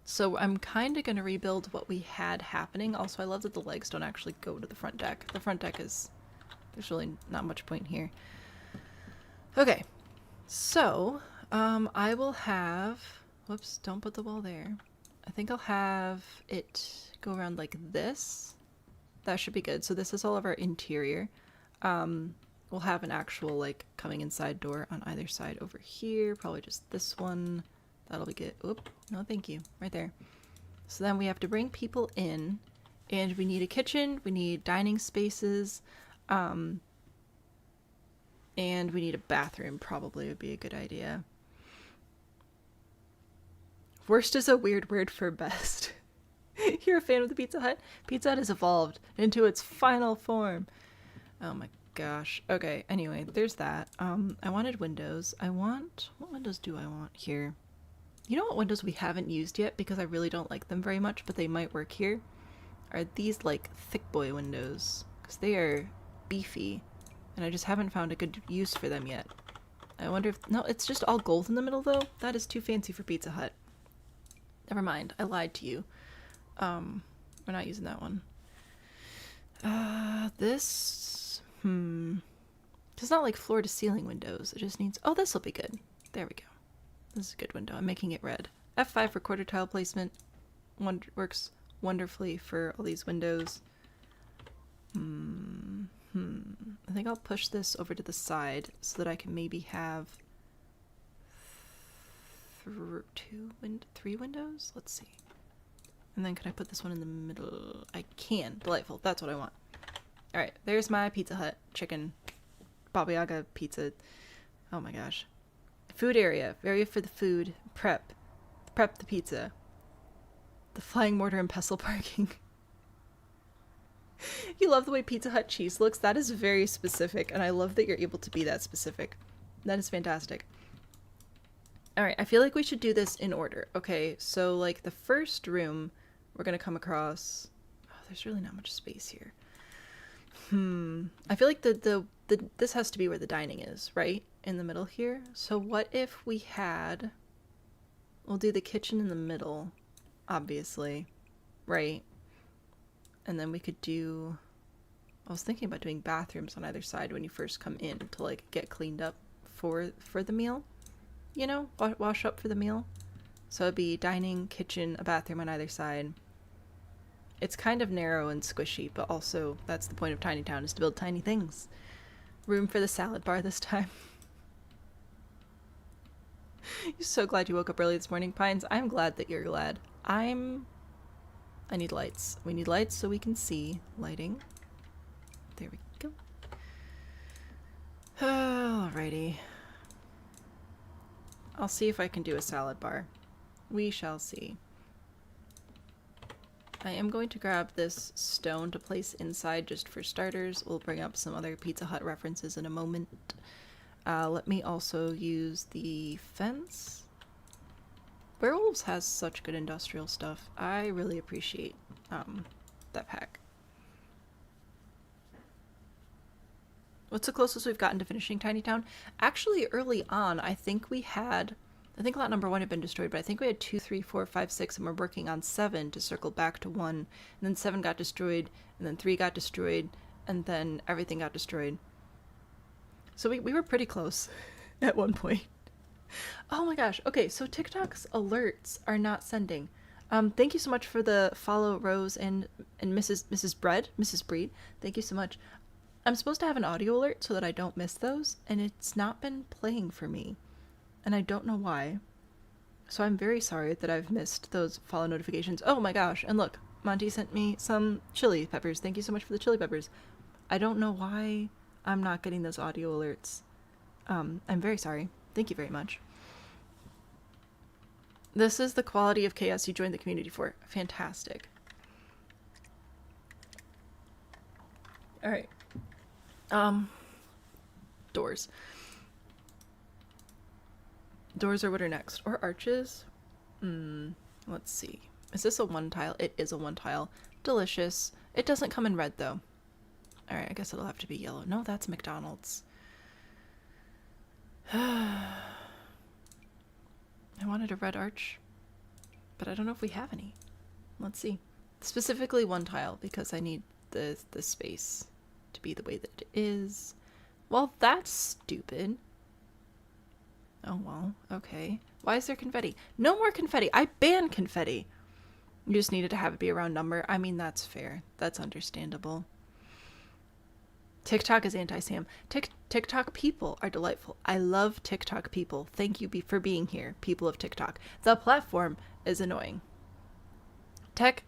So I'm kind of going to rebuild what we had happening. Also, I love that the legs don't actually go to the front deck. The front deck there's really not much point here. Okay, so I will have, whoops, don't put the wall there. I think I'll have it go around like this. That should be good. So this is all of our interior. We'll have an actual like coming inside door on either side over here. Probably just this one. That'll be good. Oop, no thank you. Right there. So then we have to bring people in, and we need a kitchen, we need dining spaces, and we need a bathroom probably would be a good idea. Worst is a weird word for best. You're a fan of the Pizza Hut? Pizza Hut has evolved into its final form. Oh my gosh. Okay, anyway, there's that. I wanted windows. What windows do I want here? You know what windows we haven't used yet because I really don't like them very much, but they might work here? Are these like thick boy windows, because they are beefy, and I just haven't found a good use for them yet. I wonder if... No, it's just all gold in the middle though? That is too fancy for Pizza Hut. Never mind, I lied to you. We're not using that one. This... It's not like floor to ceiling windows. It just needs... Oh, this will be good. There we go. This is a good window. I'm making it red. F5 for quarter tile placement. Works wonderfully for all these windows. I think I'll push this over to the side so that I can maybe have three windows? Let's see. And then can I put this one in the middle? I can. Delightful. That's what I want. Alright, there's my Pizza Hut chicken Baba Yaga pizza. Oh my gosh. Food area for the food. Prep the pizza. The flying mortar and pestle parking. You love the way Pizza Hut cheese looks? That is very specific, and I love that you're able to be that specific. That is fantastic. Alright, I feel like we should do this in order. Okay, so like the first room we're gonna come across... Oh, there's really not much space here. I feel like this has to be where the dining is, right? In the middle here. So what if we had... We'll do the kitchen in the middle, obviously, right? And then we could do... I was thinking about doing bathrooms on either side when you first come in to like get cleaned up for the meal. You know, wash up for the meal. So it'd be dining, kitchen, a bathroom on either side. It's kind of narrow and squishy, but also that's the point of Tiny Town, is to build tiny things. Room for the salad bar this time. You're so glad you woke up early this morning, Pines. I'm glad that you're glad. I need lights. We need lights so we can see. Lighting. There we go. Alrighty. I'll see if I can do a salad bar. We shall see. I am going to grab this stone to place inside just for starters. We'll bring up some other Pizza Hut references in a moment. Let me also use the fence. Werewolves has such good industrial stuff. I really appreciate that pack. What's the closest we've gotten to finishing Tiny Town? Actually, early on, I think lot number 1 had been destroyed, but I think we had 2, 3, 4, 5, 6, and we're working on 7 to circle back to 1. And then 7 got destroyed, and then 3 got destroyed, and then everything got destroyed. So we were pretty close at one point. Oh my gosh. Okay, so TikTok's alerts are not sending. Thank you so much for the follow, Rose and Mrs. Breed. Thank you so much. I'm supposed to have an audio alert so that I don't miss those, and it's not been playing for me. And I don't know why. So I'm very sorry that I've missed those follow notifications. Oh my gosh, and look, Monty sent me some chili peppers. Thank you so much for the chili peppers. I don't know why I'm not getting those audio alerts. I'm very sorry. Thank you very much. This is the quality of chaos you joined the community for. Fantastic. Alright. Doors. Doors are what are next. Or arches? Let's see. Is this a 1 tile? It is a 1 tile. Delicious. It doesn't come in red though. Alright, I guess it'll have to be yellow. No, that's McDonald's. I wanted a red arch, but I don't know if we have any. Let's see. Specifically 1 tile, because I need the space to be the way that it is. Well, that's stupid. Oh, well, okay. Why is there confetti? No more confetti. I banned confetti. You just needed to have it be a round number. I mean, that's fair. That's understandable. TikTok is anti-Sam. TikTok people are delightful. I love TikTok people. Thank you for being here, people of TikTok. The platform is annoying. Tech,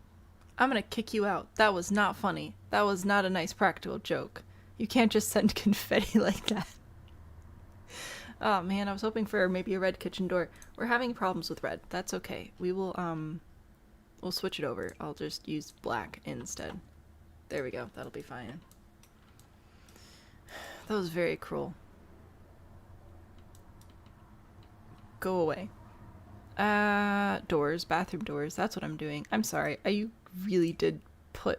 I'm gonna kick you out. That was not funny. That was not a nice practical joke. You can't just send confetti like that. Oh man, I was hoping for maybe a red kitchen door. We're having problems with red. That's okay. We will, we'll switch it over. I'll just use black instead. There we go. That'll be fine. That was very cruel. Go away. Doors, bathroom doors. That's what I'm doing. I'm sorry. You really did put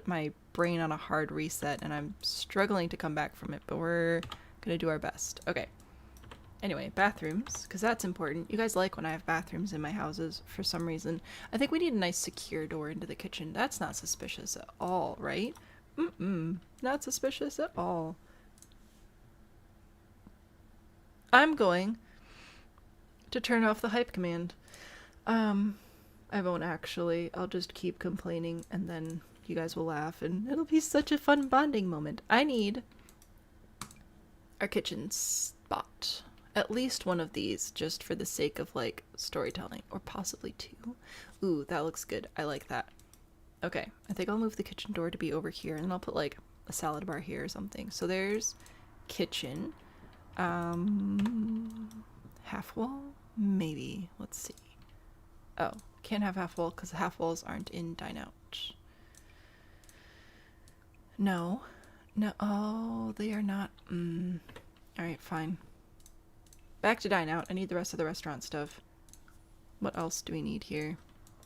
my brain on a hard reset, and I'm struggling to come back from it, but we're gonna do our best. Okay. Anyway, bathrooms, because that's important. You guys like when I have bathrooms in my houses for some reason. I think we need a nice secure door into the kitchen. That's not suspicious at all, right? Not suspicious at all. I'm going to turn off the hype command. I won't actually. I'll just keep complaining, and then you guys will laugh, and it'll be such a fun bonding moment. I need our kitchen spot. At least one of these, just for the sake of, like, storytelling. Or possibly 2. Ooh, that looks good. I like that. Okay, I think I'll move the kitchen door to be over here, and then I'll put, like, a salad bar here or something. So there's kitchen. Half wall? Maybe. Let's see. Oh, can't have half wall because half walls aren't in Dine Out. No. No. Oh, they are not. Alright, fine. Back to Dine Out. I need the rest of the restaurant stuff. What else do we need here?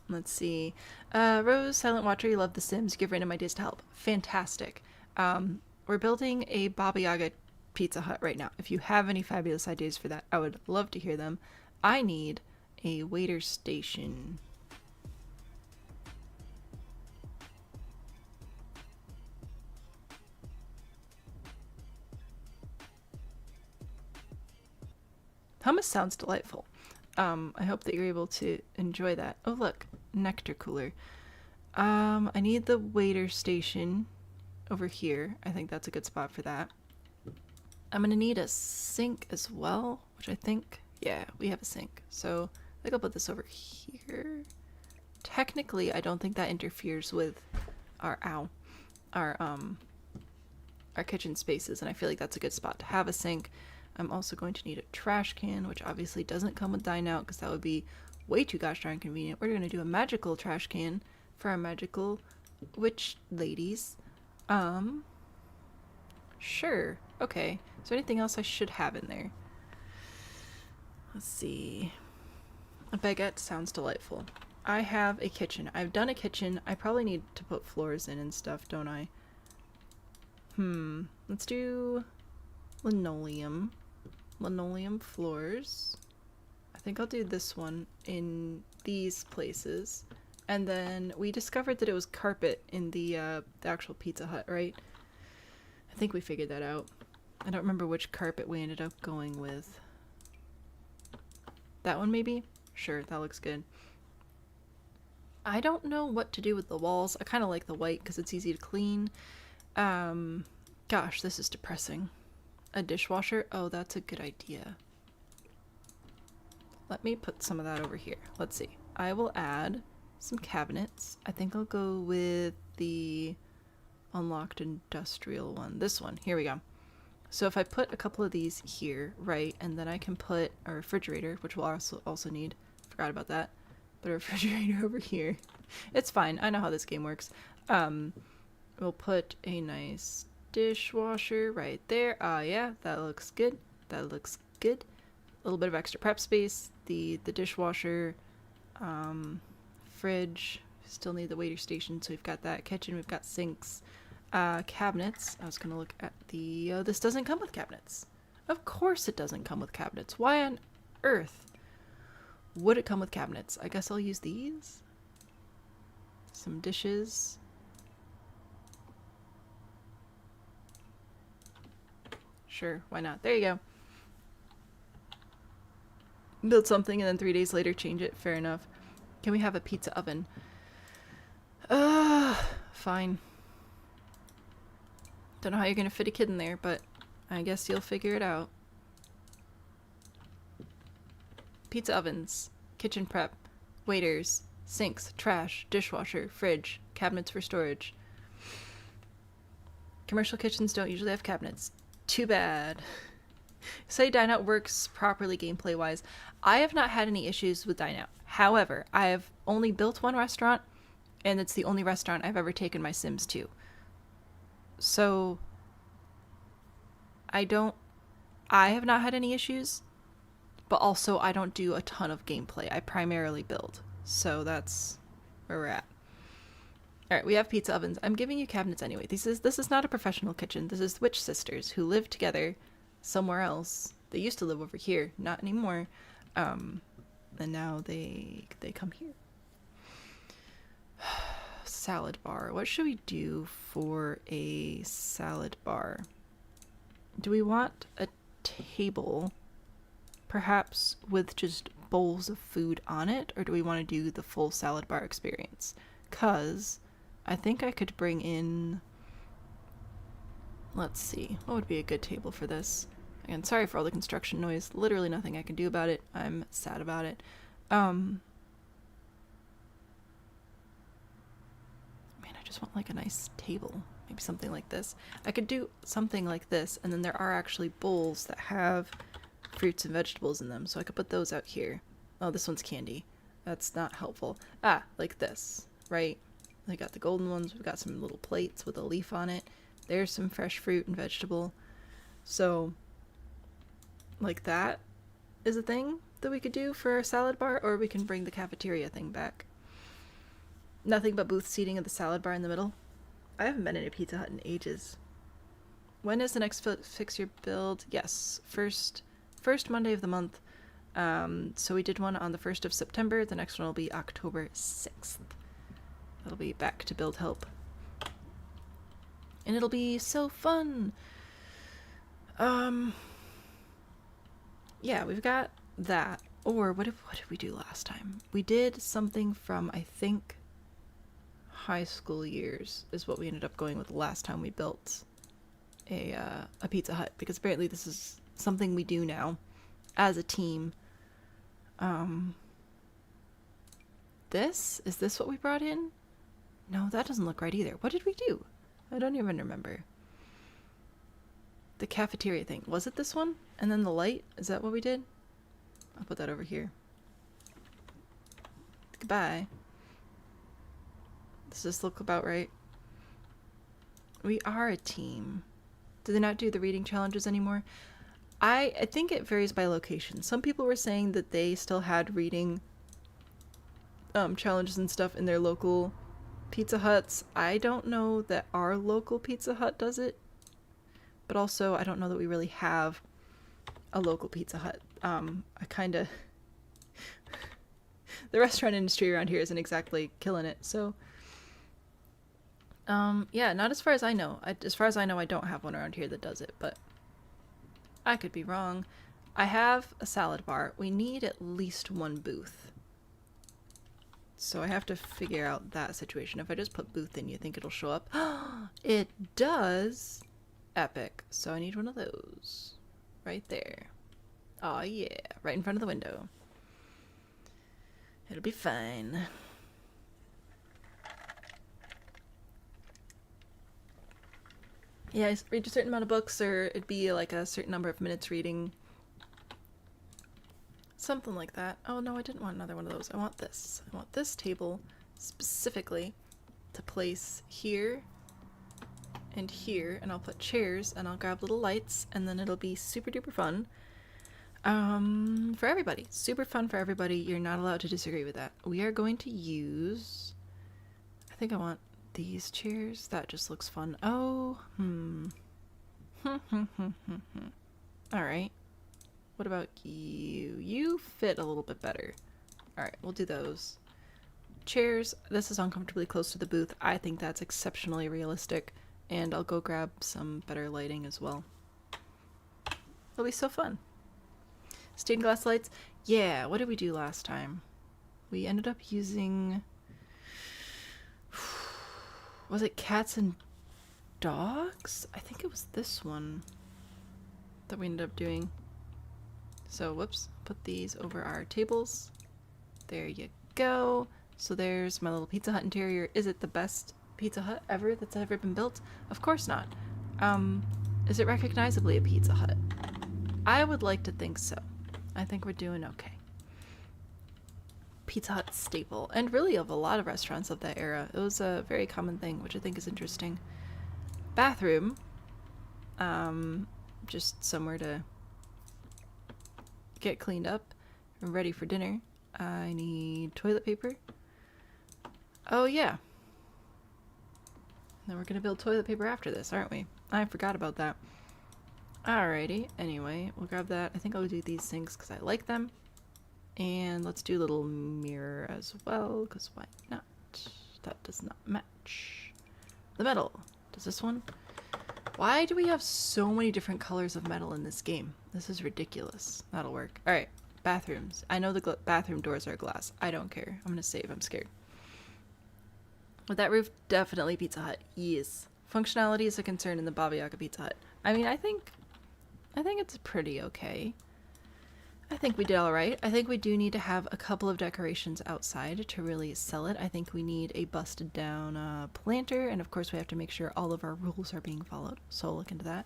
Let's see. Rose, Silent Watcher, you love The Sims. Give random ideas to help. Fantastic. We're building a Baba Yaga Pizza Hut right now. If you have any fabulous ideas for that, I would love to hear them. I need a waiter station. Hummus sounds delightful. I hope that you're able to enjoy that. Oh look, nectar cooler. I need the waiter station over here. I think that's a good spot for that. I'm gonna need a sink as well, which I think Yeah, we have a sink. So I think I'll put this over here. Technically, I don't think that interferes with our our kitchen spaces, and I feel like that's a good spot to have a sink. I'm also going to need a trash can, which obviously doesn't come with dine out because that would be way too gosh darn convenient. We're going to do a magical trash can for our magical witch ladies. Sure. Okay. Is there anything else I should have in there? Let's see. A baguette sounds delightful. I have a kitchen. I've done a kitchen. I probably need to put floors in and stuff, don't I? Let's do linoleum. Linoleum floors. I think I'll do this one in these places. And then we discovered that it was carpet in the actual Pizza Hut, right? I think we figured that out. I don't remember which carpet we ended up going with. That one maybe? Sure, that looks good. I don't know what to do with the walls. I kind of like the white because it's easy to clean. Gosh, this is depressing. A dishwasher? Oh, that's a good idea. Let me put some of that over here. Let's see. I will add some cabinets. I think I'll go with the unlocked industrial one. This one. Here we go. So if I put a couple of these here, right, and then I can put a refrigerator, which we'll also need. Forgot about that. Put a refrigerator over here. It's fine. I know how this game works. We'll put a nice dishwasher right there. Yeah, that looks good. That looks good. A little bit of extra prep space. The dishwasher, fridge. Still need the waiter station, so we've got that. Kitchen, we've got sinks. Cabinets. I was gonna look at the... this doesn't come with cabinets. Of course it doesn't come with cabinets. Why on earth would it come with cabinets? I guess I'll use these. Some dishes. Sure, why not? There you go. Build something and then 3 days later change it. Fair enough. Can we have a pizza oven? Fine. Don't know how you're gonna fit a kid in there, but I guess you'll figure it out. Pizza ovens, kitchen prep, waiters, sinks, trash, dishwasher, fridge, cabinets for storage. Commercial kitchens don't usually have cabinets. Too bad. Say Dine Out works properly gameplay wise. I have not had any issues with Dine Out. However, I have only built one restaurant, and it's the only restaurant I've ever taken my Sims to. So I have not had any issues, but also I don't do a ton of gameplay. I primarily build. So that's where we're at. All right, we have pizza ovens. I'm giving you cabinets anyway. This is not a professional kitchen. This is witch sisters who live together somewhere else. They used to live over here, not anymore. And now they come here. Salad bar. What should we do for a salad bar? Do we want a table, perhaps with just bowls of food on it, or do we want to do the full salad bar experience? Because I think I could bring in... Let's see. What would be a good table for this? Again, sorry for all the construction noise. Literally nothing I can do about it. I'm sad about it. Man, I just want like a nice table. Maybe something like this. I could do something like this, and then there are actually bowls that have fruits and vegetables in them, so I could put those out here. Oh, this one's candy. That's not helpful. Like this, right? I got the golden ones. We've got some little plates with a leaf on it. There's some fresh fruit and vegetable. So, like that is a thing that we could do for a salad bar, or we can bring the cafeteria thing back. Nothing but booth seating of the salad bar in the middle. I haven't been in a Pizza Hut in ages. When is the next Fix Your Build? Yes, first Monday of the month. So we did one on the 1st of September. The next one will be October 6th. That'll be back to build help. And it'll be so fun. Yeah, we've got that. Or what did we do last time? We did something from, I think, high school years is what we ended up going with the last time we built a Pizza Hut, because apparently this is something we do now as a team This? Is this what we brought in? No, that doesn't look right either. What did we do? I don't even remember. The cafeteria thing. Was it this one? And then the light? Is that what we did? I'll put that over here. Goodbye. Does this look about right? We are a team. Do they not do the reading challenges anymore? I think it varies by location. Some people were saying that they still had reading challenges and stuff in their local Pizza Huts. I don't know that our local Pizza Hut does it, but also I don't know that we really have a local Pizza Hut. I kind of the restaurant industry around here isn't exactly killing it, so yeah, not as far as I know. As far as I know, I don't have one around here that does it, but I could be wrong. I have a salad bar. We need at least one booth. So I have to figure out that situation. If I just put booth in, you think it'll show up? It does! Epic. So I need one of those. Right there. Oh yeah, right in front of the window. It'll be fine. Yeah, I read a certain amount of books, or it'd be like a certain number of minutes reading. Something like that. Oh no, I didn't want another one of those. I want this. I want this table specifically to place here and here, and I'll put chairs and I'll grab little lights, and then it'll be super duper fun. For everybody. Super fun for everybody. You're not allowed to disagree with that. We are going to use, I think I want these chairs. That just looks fun. Oh, Alright. What about you? You fit a little bit better. Alright, we'll do those. Chairs. This is uncomfortably close to the booth. I think that's exceptionally realistic. And I'll go grab some better lighting as well. It'll be so fun. Stained glass lights. Yeah, what did we do last time? We ended up using... Was it cats and dogs? I think it was this one that we ended up doing. So, whoops. Put these over our tables. There you go. So there's my little Pizza Hut interior. Is it the best Pizza Hut ever that's ever been built? Of course not. Is it recognizably a Pizza Hut? I would like to think so. I think we're doing okay. Pizza Hut staple, and really of a lot of restaurants of that era. It was a very common thing, which I think is interesting. Bathroom. Just somewhere to get cleaned up and ready for dinner. I need toilet paper. Oh yeah. Then we're gonna build toilet paper after this, aren't we? I forgot about that. Alrighty, anyway, we'll grab that. I think I'll do these things because I like them. And let's do a little mirror as well, because why not? That does not match. The metal. Does this one? Why do we have so many different colors of metal in this game? This is ridiculous. That'll work. Alright, bathrooms. I know the bathroom doors are glass. I don't care. I'm gonna save. I'm scared. With that roof, definitely Pizza Hut. Yes. Functionality is a concern in the Baba Yaga Pizza Hut. I mean, I think it's pretty okay. I think we did alright. I think we do need to have a couple of decorations outside to really sell it. I think we need a busted down planter, and of course we have to make sure all of our rules are being followed. So I'll look into that.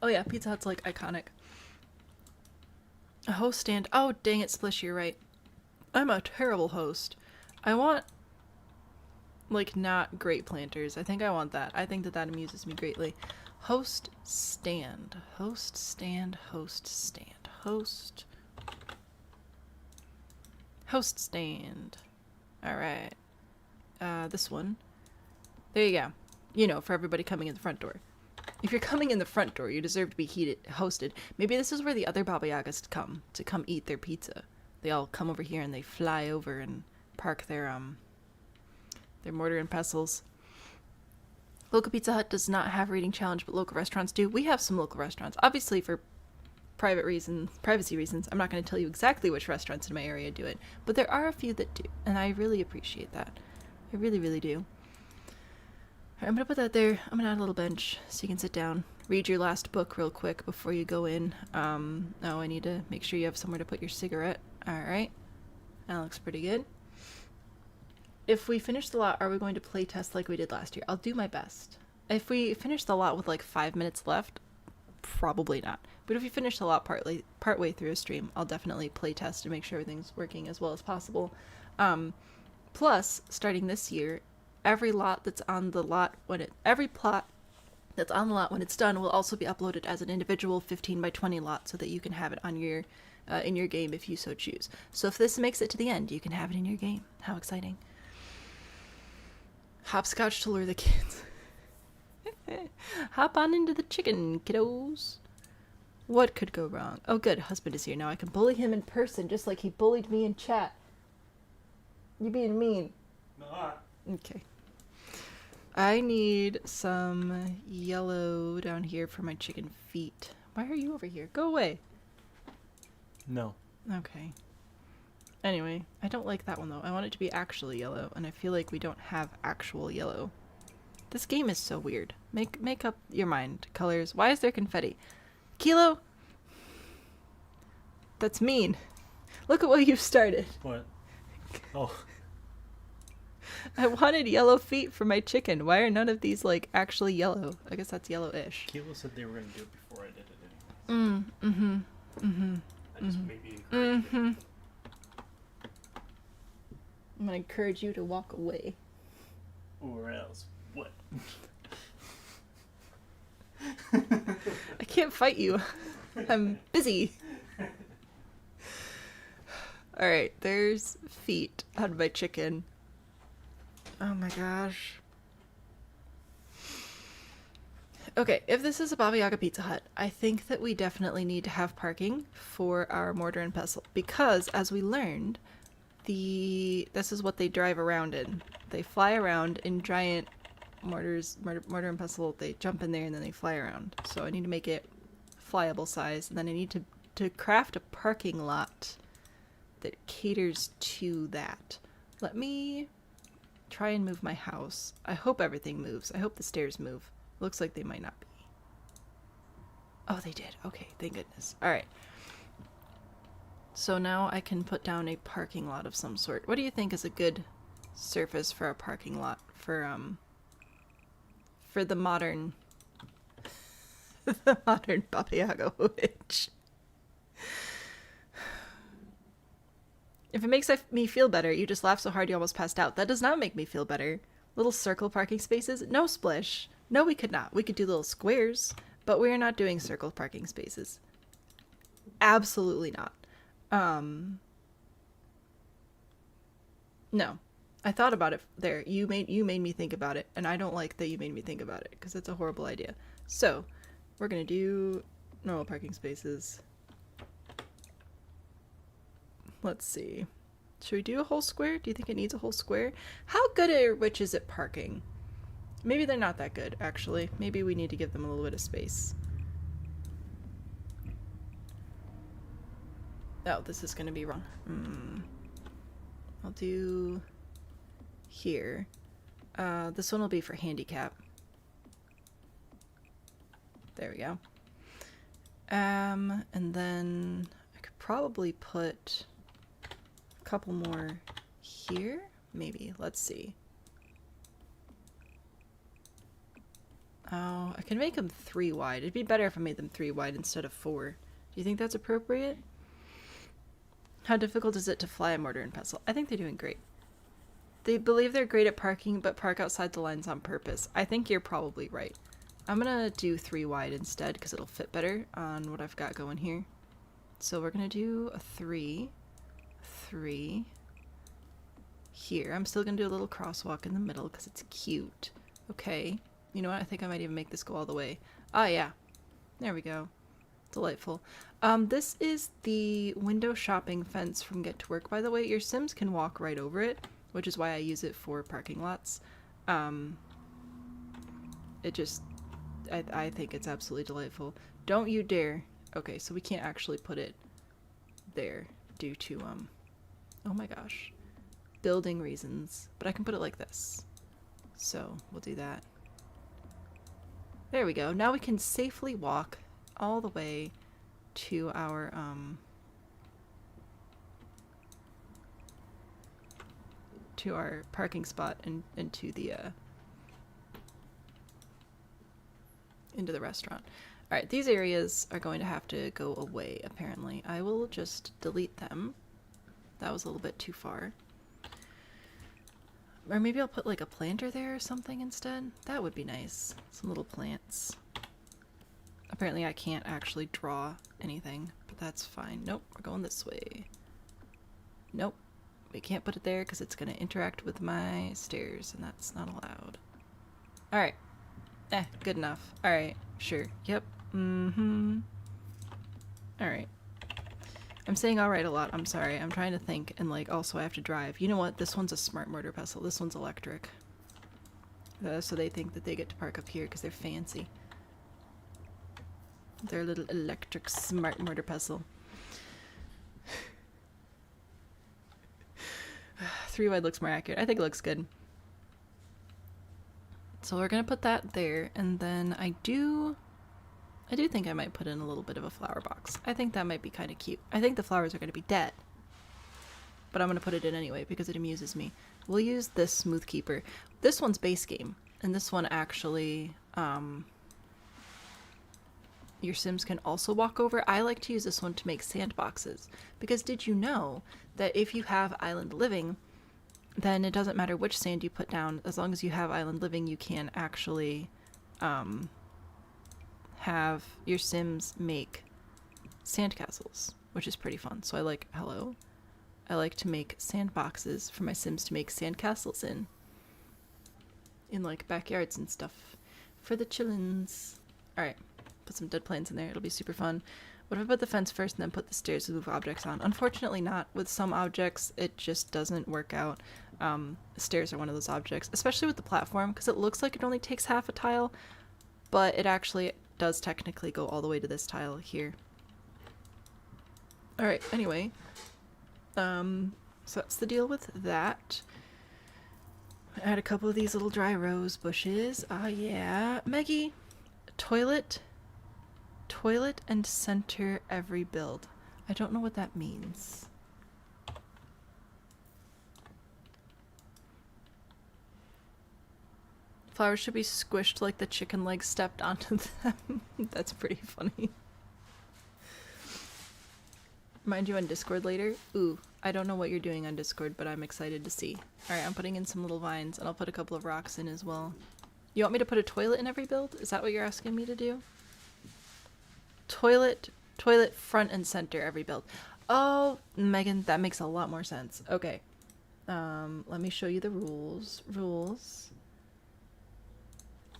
Oh yeah, Pizza Hut's like iconic. A host stand. Oh dang it, Splish, you're right. I'm a terrible host. I want like not great planters. I think I want that. I think that amuses me greatly. Host stand. Host stand. Host stand. Host. Host stand. Alright. This one. There you go. You know, for everybody coming in the front door. If you're coming in the front door, you deserve to be hosted. Maybe this is where the other Baba Yagas come to come eat their pizza. They all come over here and they fly over and park their mortar and pestles. Local Pizza Hut does not have reading challenge, but local restaurants do. We have some local restaurants. Obviously for privacy reasons, I'm not going to tell you exactly which restaurants in my area do it, but there are a few that do, and I really appreciate that. I really, really do. Alright, I'm going to put that there. I'm going to add a little bench so you can sit down, read your last book real quick before you go in. Oh, I need to make sure you have somewhere to put your cigarette. Alright. That looks pretty good. If we finish the lot, are we going to play test like we did last year? I'll do my best. If we finish the lot with like 5 minutes left, probably not. But if we finish the lot partway through a stream, I'll definitely play test to make sure everything's working as well as possible. Plus, starting this year, every lot that's on the lot every plot that's on the lot when it's done will also be uploaded as an individual 15 by 20 lot so that you can have it on your in your game if you so choose. So if this makes it to the end, you can have it in your game. How exciting. Hopscotch to lure the kids. Hop on into the chicken, kiddos. What could go wrong? Oh good, husband is here. Now I can bully him in person just like he bullied me in chat. You're being mean. Not. Okay. I need some yellow down here for my chicken feet. Why are you over here? Go away. No. Okay. Anyway, I don't like that one though. I want it to be actually yellow, and I feel like we don't have actual yellow. This game is so weird. Make up your mind. Colors. Why is there confetti? Kilo? That's mean. Look at what you've started. What? Oh. I wanted yellow feet for my chicken. Why are none of these, like, actually yellow? I guess that's yellow-ish. Kilo said they were going to do it before I did it anyways. I just maybe encouraged it. I'm gonna encourage you to walk away. Or else. What? I can't fight you. I'm busy. Alright, there's feet on my chicken. Oh my gosh. Okay, if this is a Baba Yaga Pizza Hut, I think that we definitely need to have parking for our mortar and pestle. Because, as we learned, this is what they drive around in. They fly around in giant mortar and pestle. They jump in there and then they fly around. So I need to make it flyable size. And then I need to craft a parking lot that caters to that. Let me try and move my house. I hope everything moves. I hope the stairs move. Looks like they might not be. Oh, they did. Okay, thank goodness. Alright. So now I can put down a parking lot of some sort. What do you think is a good surface for a parking lot for the modern the modern Baba Yaga witch? If it makes me feel better, you just laughed so hard you almost passed out. That does not make me feel better. Little circle parking spaces? No, Splish. No, we could not. We could do little squares, but we are not doing circle parking spaces. Absolutely not. No. I thought about it there. You made me think about it, and I don't like that you made me think about it, because it's a horrible idea. So, we're gonna do normal parking spaces. Let's see. Should we do a whole square? Do you think it needs a whole square? How good are witches at parking? Maybe they're not that good, actually. Maybe we need to give them a little bit of space. Oh, this is gonna be wrong. I'll do here. This one will be for handicap. There we go. And then I could probably put a couple more here, maybe. Let's see. Oh, I can make them 3 wide. It'd be better if I made them 3 wide instead of 4. Do you think that's appropriate? How difficult is it to fly a mortar and pestle? I think they're doing great. They believe they're great at parking, but park outside the lines on purpose. I think you're probably right. I'm gonna do 3 wide instead, because it'll fit better on what I've got going here. So we're gonna do a 3. 3. Here. I'm still gonna do a little crosswalk in the middle, because it's cute. Okay. You know what? I think I might even make this go all the way. Ah, yeah. There we go. Delightful. This is the window shopping fence from Get to Work, by the way. Your Sims can walk right over it, which is why I use it for parking lots. It just... I think it's absolutely delightful. Don't you dare. Okay, so we can't actually put it there due to, oh my gosh. Building reasons. But I can put it like this. So, we'll do that. There we go. Now we can safely walk all the way to our parking spot and into the restaurant. All right, these areas are going to have to go away apparently. I will just delete them. That was a little bit too far. Or maybe I'll put like a planter there or something instead. That would be nice. Some little plants. Apparently I can't actually draw anything, but that's fine. Nope, we're going this way. Nope, we can't put it there because it's going to interact with my stairs, and that's not allowed. Alright. Good enough. Alright, sure. Yep. Alright. I'm saying alright a lot. I'm sorry. I'm trying to think, and like also I have to drive. You know what? This one's a smart mortar pestle. This one's electric. So they think that they get to park up here because they're fancy. They're a little electric smart mortar pestle. 3 wide looks more accurate. I think it looks good. So we're gonna put that there, and then I do think I might put in a little bit of a flower box. I think that might be kind of cute. I think the flowers are gonna be dead, but I'm gonna put it in anyway because it amuses me. We'll use this Smooth Keeper. This one's base game, and this one actually, your Sims can also walk over. I like to use this one to make sandboxes, because did you know that if you have island living, then it doesn't matter which sand you put down, as long as you have island living, you can actually have your Sims make sandcastles, which is pretty fun. So I like to make sandboxes for my Sims to make sandcastles in like backyards and stuff for the chillins. All right, put some dead plants in there. It'll be super fun. What if I put the fence first and then put the stairs to move objects on? Unfortunately not. With some objects, it just doesn't work out. Stairs are one of those objects, especially with the platform, because it looks like it only takes half a tile, but it actually does technically go all the way to this tile here. Alright, anyway. So that's the deal with that. Add a couple of these little dry rose bushes. Yeah. Maggie, toilet and center every build. I don't know what that means. Flowers should be squished like the chicken legs stepped onto them. That's pretty funny. Mind you on Discord later? Ooh, I don't know what you're doing on Discord, but I'm excited to see. Alright, I'm putting in some little vines, and I'll put a couple of rocks in as well. You want me to put a toilet in every build? Is that what you're asking me to do? Toilet front and center every build. Oh, Megan, that makes a lot more sense. Okay. Let me show you the rules.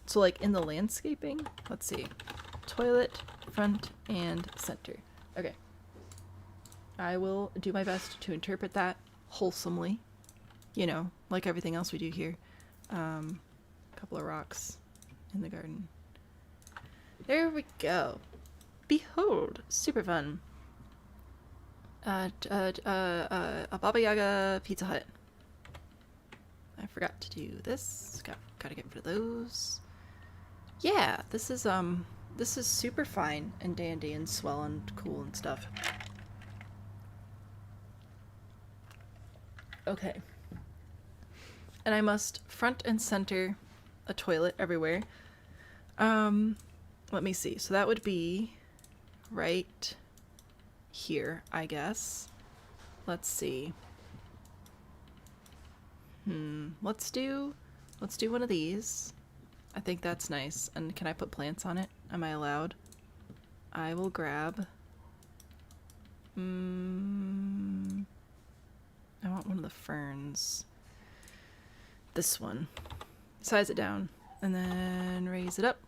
So like in the landscaping, let's see. Toilet, front, and center. Okay. I will do my best to interpret that wholesomely. You know, like everything else we do here. A couple of rocks in the garden. There we go. Behold, super fun. A Baba Yaga Pizza Hut. I forgot to do this. Gotta get rid of those. Yeah, this is super fine and dandy and swell and cool and stuff. Okay. And I must front and center a toilet everywhere. Let me see. So that would be right here, I guess. Let's see. Let's do one of these. I think that's nice. And can I put plants on it? Am I allowed? I will grab. I want one of the ferns. This one. Size it down. And then raise it up.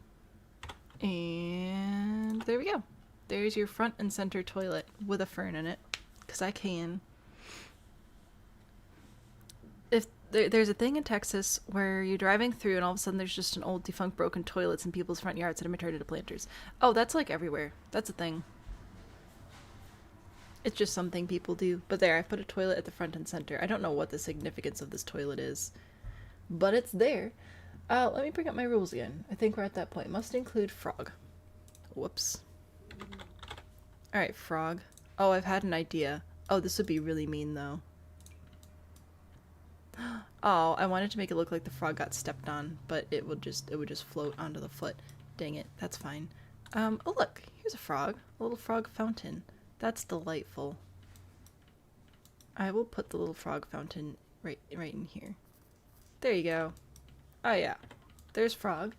And there we go. There's your front and center toilet with a fern in it. Because I can. If there's a thing in Texas where you're driving through and all of a sudden there's just an old defunct broken toilets in people's front yards that have been turned into planters. Oh, that's like everywhere. That's a thing. It's just something people do. But there, I've put a toilet at the front and center. I don't know what the significance of this toilet is, but it's there. Let me bring up my rules again. I think we're at that point. Must include frog. Whoops. Alright, frog. Oh, I've had an idea. Oh, this would be really mean, though. Oh, I wanted to make it look like the frog got stepped on, but it would just float onto the foot. Dang it, that's fine. Oh look, here's a frog. A little frog fountain. That's delightful. I will put the little frog fountain right in here. There you go. Oh yeah, there's frog.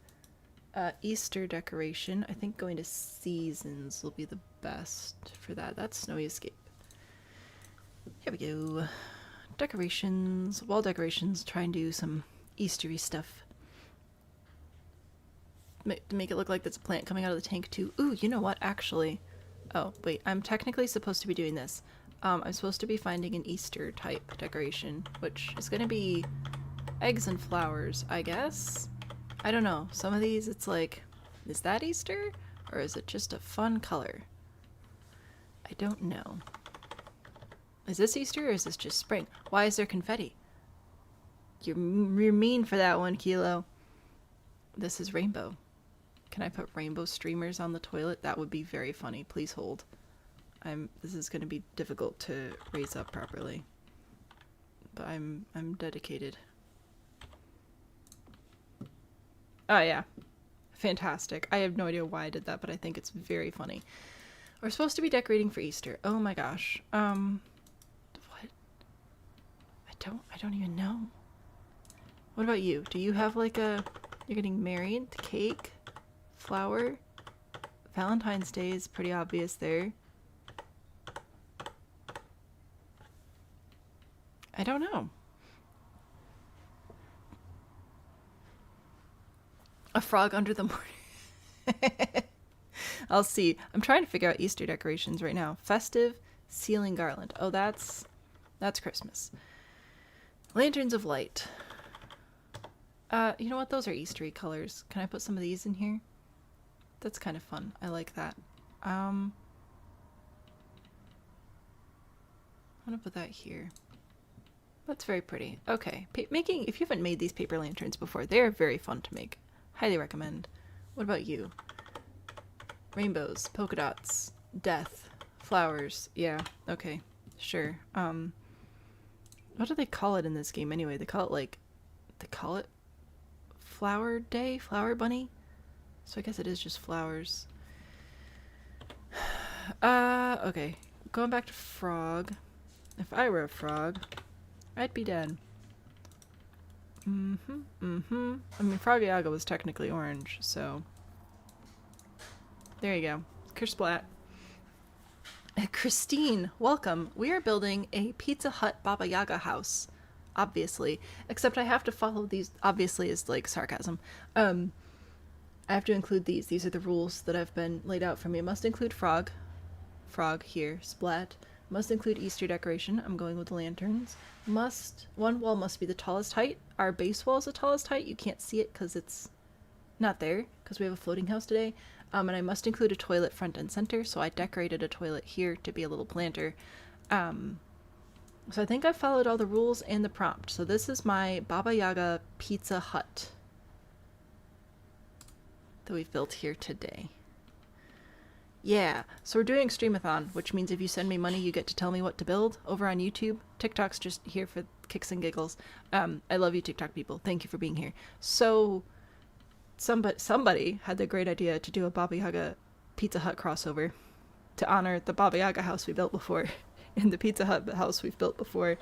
Easter decoration. I think going to seasons will be the best for that. That's snowy escape. Here we go. Decorations, wall decorations. Try and do some Eastery stuff. Make it look like there's a plant coming out of the tank too. Ooh, you know what? Actually, oh wait, I'm technically supposed to be doing this. I'm supposed to be finding an Easter type decoration, which is gonna be eggs and flowers, I guess. I don't know. Some of these, it's like, is that Easter? Or is it just a fun color? I don't know. Is this Easter or is this just spring? Why is there confetti? You're mean for that one, Kilo. This is rainbow. Can I put rainbow streamers on the toilet? That would be very funny. Please hold. This is going to be difficult to raise up properly. But I'm dedicated. Oh yeah. Fantastic. I have no idea why I did that, but I think it's very funny. We're supposed to be decorating for Easter. Oh my gosh. What? I don't even know. What about you? Do you have like you're getting married? Cake? Flower? Valentine's Day is pretty obvious there. I don't know. A frog under the morning. I'll see. I'm trying to figure out Easter decorations right now. Festive ceiling garland. Oh, that's Christmas. Lanterns of light. You know what? Those are Eastery colors. Can I put some of these in here? That's kind of fun. I like that. I'm gonna put that here. That's very pretty. Okay. If you haven't made these paper lanterns before, they're very fun to make. Highly recommend. What about you? Rainbows, polka dots, death, flowers. Yeah, okay. Sure. What do they call it in this game anyway? They call it Flower Day? Flower Bunny? So I guess it is just flowers. Okay. Going back to frog. If I were a frog, I'd be dead. I mean, Frog Yaga was technically orange, so... There you go. Kersplat. Christine, welcome. We are building a Pizza Hut Baba Yaga house. Obviously. Except I have to follow these... Obviously is like sarcasm. I have to include these. These are the rules that have been laid out for me. It must include frog. Frog here. Splat. Must include Easter decoration. I'm going with the lanterns. One wall must be the tallest height. Our base wall is the tallest height. You can't see it because it's not there because we have a floating house today. And I must include a toilet front and center. So I decorated a toilet here to be a little planter. So I think I followed all the rules and the prompt. So this is my Baba Yaga Pizza Hut that we've built here today. Yeah, so we're doing Streamathon, which means if you send me money, you get to tell me what to build over on YouTube. TikTok's just here for kicks and giggles. I love you, TikTok people. Thank you for being here. So, somebody had the great idea to do a Baba Yaga Pizza Hut crossover to honor the Baba Yaga house we built before and the Pizza Hut house we've built before.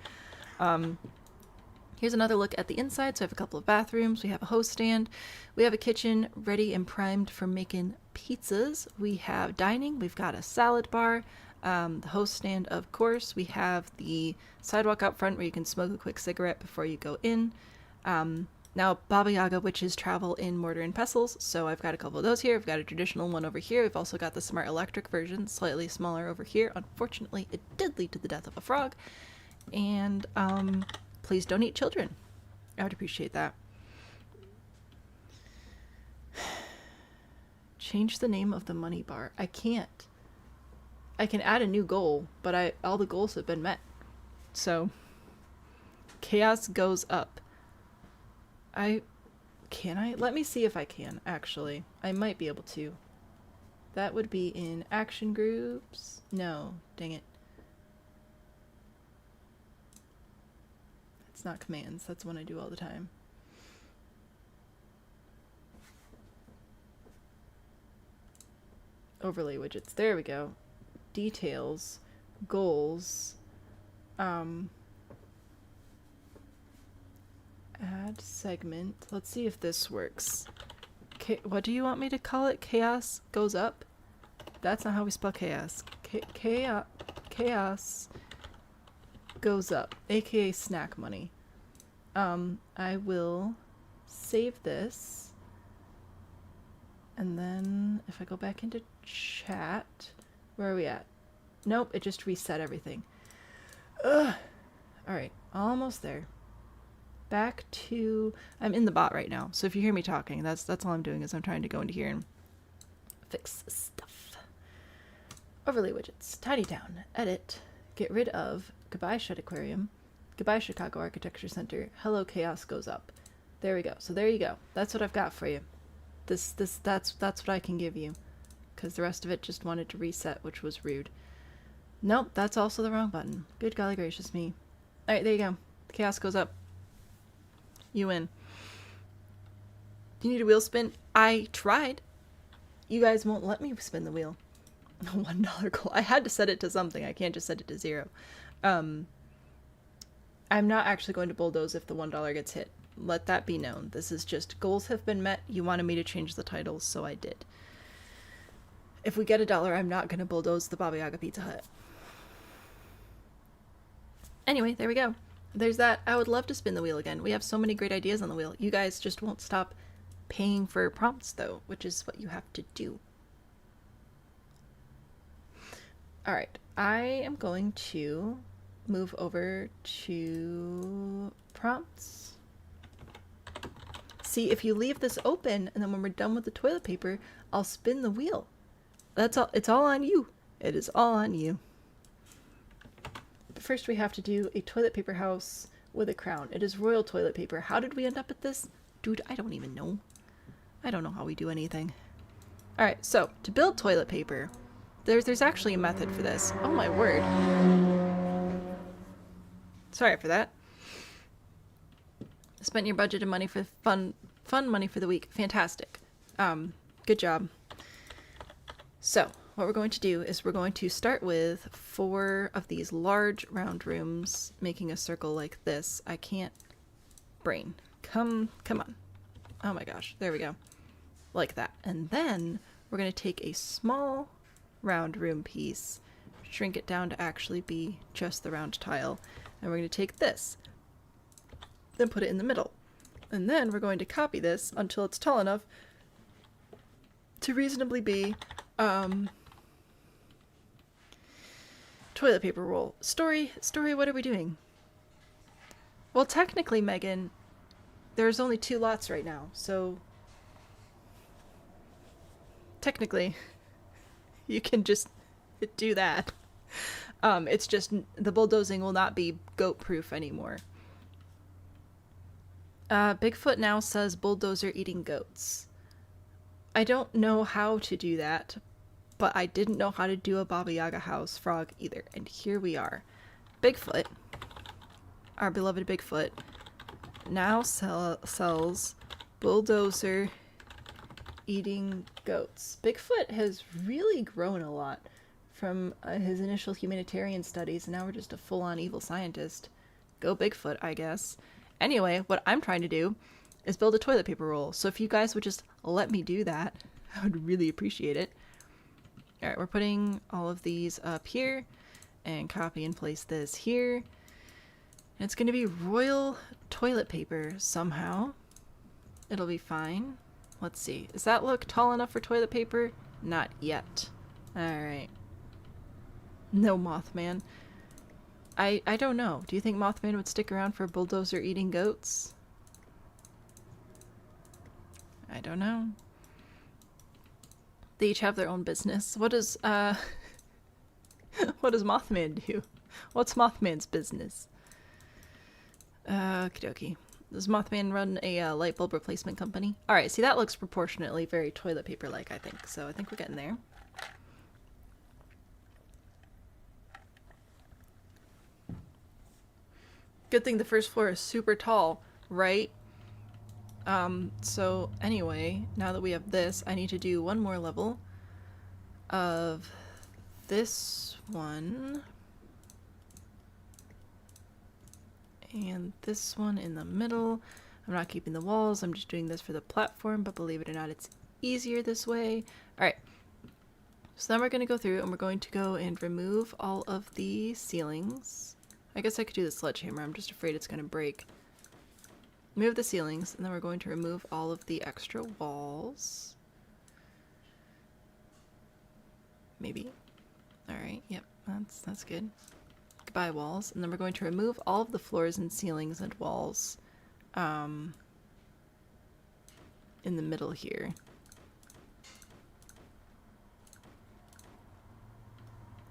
Here's another look at the inside. So I have a couple of bathrooms. We have a hose stand. We have a kitchen ready and primed for making pizzas. We have dining. We've got a salad bar. The hose stand, of course. We have the sidewalk out front where you can smoke a quick cigarette before you go in. Now, Baba Yaga witches travel in mortar and pestles, so I've got a couple of those here. I've got a traditional one over here. We've also got the smart electric version, slightly smaller over here. Unfortunately, it did lead to the death of a frog. And, please don't eat children. I would appreciate that. Change the name of the money bar. I can't. I can add a new goal, but all the goals have been met. So, chaos goes up. can I? Let me see if I can, actually. I might be able to. That would be in action groups. No, dang it. It's not commands. That's one I do all the time. Overlay widgets. There we go. Details. Goals. Add segment. Let's see if this works. What do you want me to call it? Chaos goes up? That's not how we spell chaos. Chaos goes up, aka snack money. I will save this, and then if I go back into chat, where are we at? Nope, it just reset everything. Ugh. Alright, almost there. Back to... I'm in the bot right now, so if you hear me talking, that's all I'm doing is I'm trying to go into here and fix stuff. Overlay widgets. Tidy down. Edit. Get rid of. Goodbye, Shed Aquarium. Goodbye, Chicago Architecture Center. Hello, Chaos goes up. There we go. So there you go. That's what I've got for you. That's what I can give you. Because the rest of it just wanted to reset, which was rude. Nope, that's also the wrong button. Good golly gracious me. Alright, there you go. Chaos goes up. You win. Do you need a wheel spin? I tried. You guys won't let me spin the wheel. $1 goal. I had to set it to something. I can't just set it to 0. I'm not actually going to bulldoze if the $1 gets hit. Let that be known. This is just goals have been met. You wanted me to change the titles, so I did. If we get $1, I'm not going to bulldoze the Baba Yaga Pizza Hut. Anyway, there we go. There's that. I would love to spin the wheel again. We have so many great ideas on the wheel. You guys just won't stop paying for prompts, though, which is what you have to do. Alright, I am going to move over to prompts. See, if you leave this open, and then when we're done with the toilet paper, I'll spin the wheel. That's all. It's all on you. It is all on you. But first we have to do a toilet paper house with a crown. It is royal toilet paper. How did we end up at this? Dude, I don't even know. I don't know how we do anything. Alright, so, to build toilet paper, there's actually a method for this. Oh my word. Sorry for that. Spent your budget and money for fun money for the week. Fantastic. Good job. So, what we're going to do is we're going to start with 4 of these large round rooms, making a circle like this. I can't... Brain. Come on. Oh my gosh. There we go. Like that. And then we're going to take a small round room piece, shrink it down to actually be just the round tile, and we're going to take this, then put it in the middle. And then we're going to copy this until it's tall enough to reasonably be toilet paper roll. Story, what are we doing? Well, technically, Megan, there's only 2 lots right now, so technically you can just do that. It's just the bulldozing will not be goat proof anymore. Bigfoot now says bulldozer eating goats. I don't know how to do that, but I didn't know how to do a Baba Yaga house frog either. And here we are. Bigfoot, our beloved Bigfoot, now sells bulldozer eating goats. Bigfoot has really grown a lot from his initial humanitarian studies, and now we're just a full-on evil scientist. Go Bigfoot, I guess. Anyway, what I'm trying to do is build a toilet paper roll. So if you guys would just let me do that, I would really appreciate it. Alright, we're putting all of these up here, and copy and place this here. And it's going to be royal toilet paper somehow. It'll be fine. Let's see. Does that look tall enough for toilet paper? Not yet. Alright. No Mothman. I don't know. Do you think Mothman would stick around for bulldozer eating goats? I don't know. They each have their own business. What does what does Mothman do? What's Mothman's business? Okie dokie. Does Mothman run a light bulb replacement company? Alright, see that looks proportionately very toilet paper-like, I think. So I think we're getting there. Good thing the first floor is super tall, right? So anyway, now that we have this, I need to do one more level of this one. And this one in the middle. I'm not keeping the walls, I'm just doing this for the platform, but believe it or not, it's easier this way. Alright, so then we're going to go through and we're going to go and remove all of the ceilings. I guess I could do the sledgehammer, I'm just afraid it's going to break. Remove the ceilings, and then we're going to remove all of the extra walls. Maybe. Alright, yep, that's good. Goodbye walls, and then we're going to remove all of the floors and ceilings and walls in the middle here.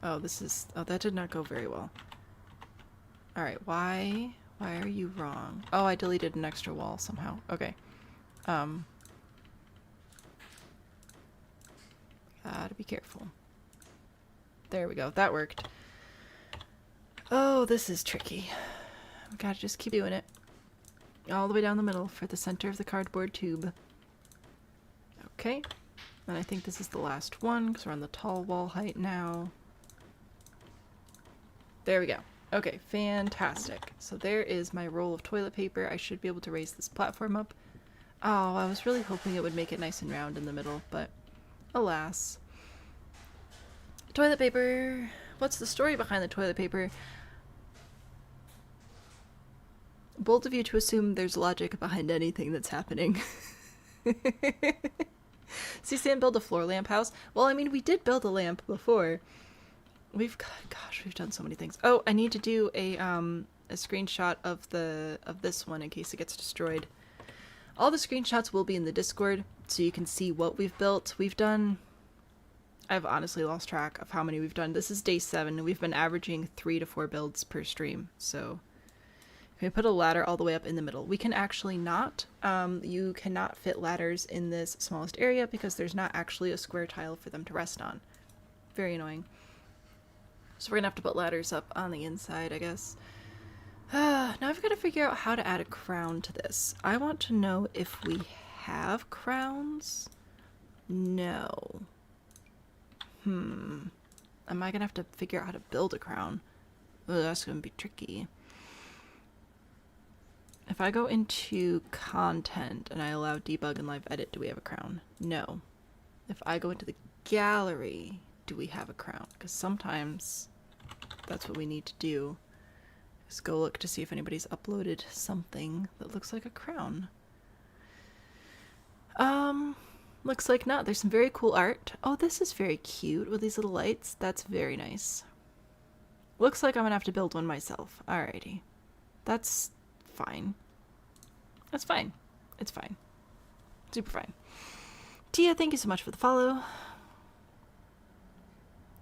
Oh, that did not go very well. Alright, why are you wrong? Oh, I deleted an extra wall somehow. Okay. Gotta be careful. There we go, that worked. Oh, this is tricky. We gotta just keep doing it. All the way down the middle for the center of the cardboard tube. Okay. And I think this is the last one because we're on the tall wall height now. There we go. Okay, fantastic. So there is my roll of toilet paper. I should be able to raise this platform up. Oh, I was really hoping it would make it nice and round in the middle, but alas. Toilet paper. What's the story behind the toilet paper? Bold of you to assume there's logic behind anything that's happening. See Sam build a floor lamp house? Well, I mean, we did build a lamp before. Gosh, we've done so many things. Oh, I need to do a screenshot of this one in case it gets destroyed. All the screenshots will be in the Discord, so you can see what we've built. I've honestly lost track of how many we've done. This is day 7, and we've been averaging 3 to 4 builds per stream, so... We put a ladder all the way up in the middle. We can actually not. You cannot fit ladders in this smallest area because there's not actually a square tile for them to rest on. Very annoying. So we're gonna have to put ladders up on the inside, I guess. Now I've got to figure out how to add a crown to this. I want to know if we have crowns. No. Am I gonna have to figure out how to build a crown? Ugh, that's gonna be tricky. If I go into content and I allow debug and live edit, do we have a crown? No. If I go into the gallery, do we have a crown? Because sometimes that's what we need to do. Is go look to see if anybody's uploaded something that looks like a crown. Looks like not. There's some very cool art. Oh, this is very cute with these little lights. That's very nice. Looks like I'm gonna have to build one myself. Alrighty. That's fine. That's fine. It's fine. Super fine. Tia, thank you so much for the follow.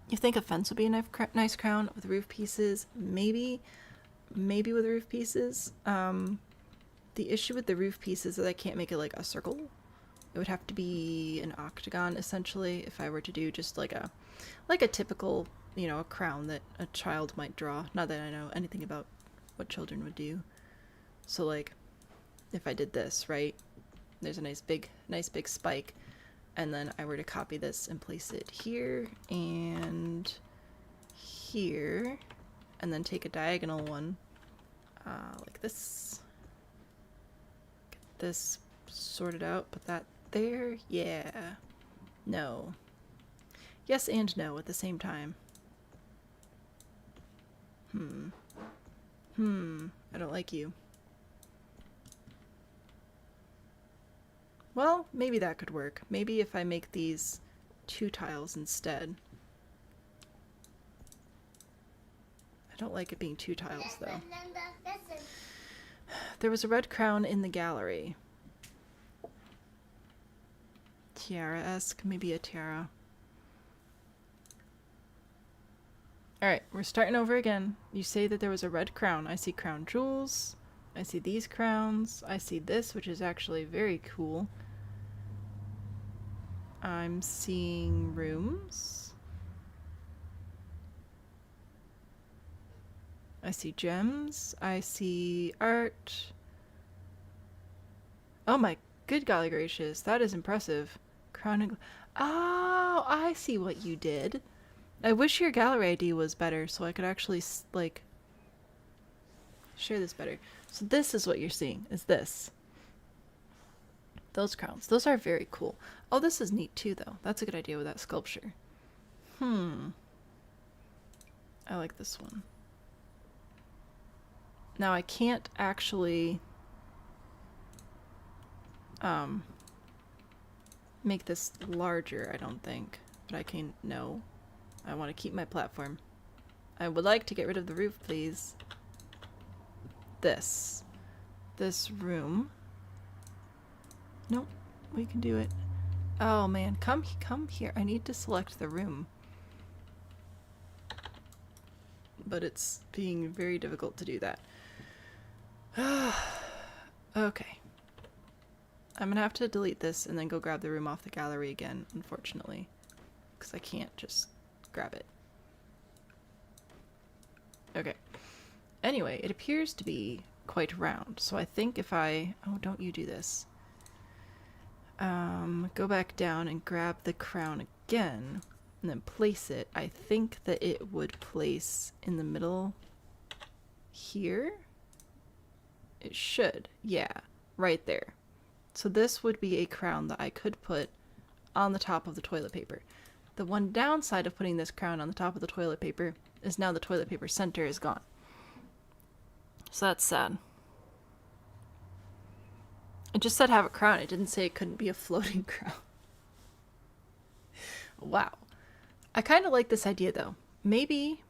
You think a fence would be a nice crown with roof pieces? Maybe with roof pieces. The issue with the roof pieces is I can't make it like a circle. It would have to be an octagon essentially if I were to do just like a typical, you know, a crown that a child might draw. Not that I know anything about what children would do. So like if I did this, right? There's a nice big spike, and then I were to copy this and place it here and here, and then take a diagonal one like this. Get this sorted out, put that there. Yeah. No. Yes and no at the same time. I don't like you. Well, maybe that could work. Maybe if I make these 2 tiles instead. I don't like it being 2 tiles, though. There was a red crown in the gallery. Tiara-esque, maybe a tiara. Alright, we're starting over again. You say that there was a red crown. I see crown jewels. I see these crowns. I see this, which is actually very cool. I'm seeing rooms. I see gems. I see art. Oh my good golly gracious, that is impressive. Crowning. Oh, I see what you did. I wish your gallery ID was better so I could actually, like, share this better. So this is what you're seeing, is this. Those crowns. Those are very cool. Oh, this is neat too, though. That's a good idea with that sculpture. I like this one. Now I can't actually make this larger, I don't think. But I can, no. I want to keep my platform. I would like to get rid of the roof, please. This room. Nope, we can do it. Oh man, come here. I need to select the room. But it's being very difficult to do that. Okay. I'm gonna have to delete this and then go grab the room off the gallery again, unfortunately. Because I can't just grab it. Okay. Anyway, it appears to be quite round. So I think if I... Oh, don't you do this. Go back down and grab the crown again. And then place it. I think that it would place in the middle here. It should. Yeah. Right there. So this would be a crown that I could put on the top of the toilet paper. The one downside of putting this crown on the top of the toilet paper is now the toilet paper center is gone. So that's sad. It just said have a crown. It didn't say it couldn't be a floating crown. Wow. I kind of like this idea though. Maybe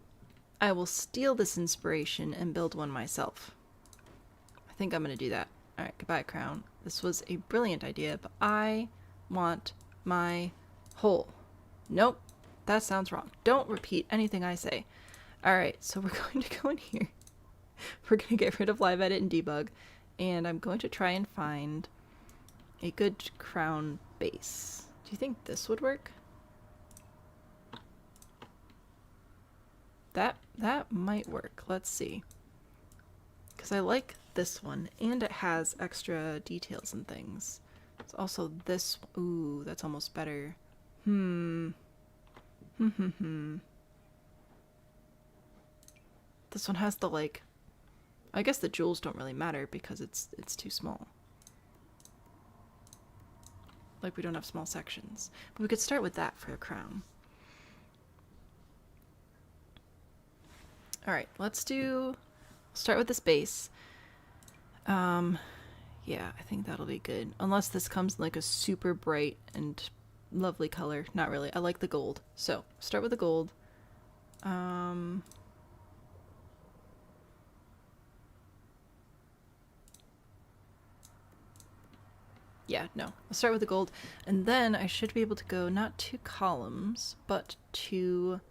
I will steal this inspiration and build one myself. I think I'm going to do that. Alright, goodbye crown. This was a brilliant idea, but I want my hole. Nope, that sounds wrong. Don't repeat anything I say. Alright, so we're going to go in here. We're going to get rid of live edit and debug, and I'm going to try and find a good crown base. Do you think this would work? That might work. Let's see. Because I like this one, and it has extra details and things. It's also this. Ooh, that's almost better. This one has the, like, I guess the jewels don't really matter because it's too small. Like, we don't have small sections. But we could start with that for a crown. Alright, let's start with this base. Yeah, I think that'll be good. Unless this comes in like a super bright and lovely color. Not really. I like the gold. So, start with the gold. Yeah, no. I'll start with the gold. And then I should be able to go not 2 columns, but 2...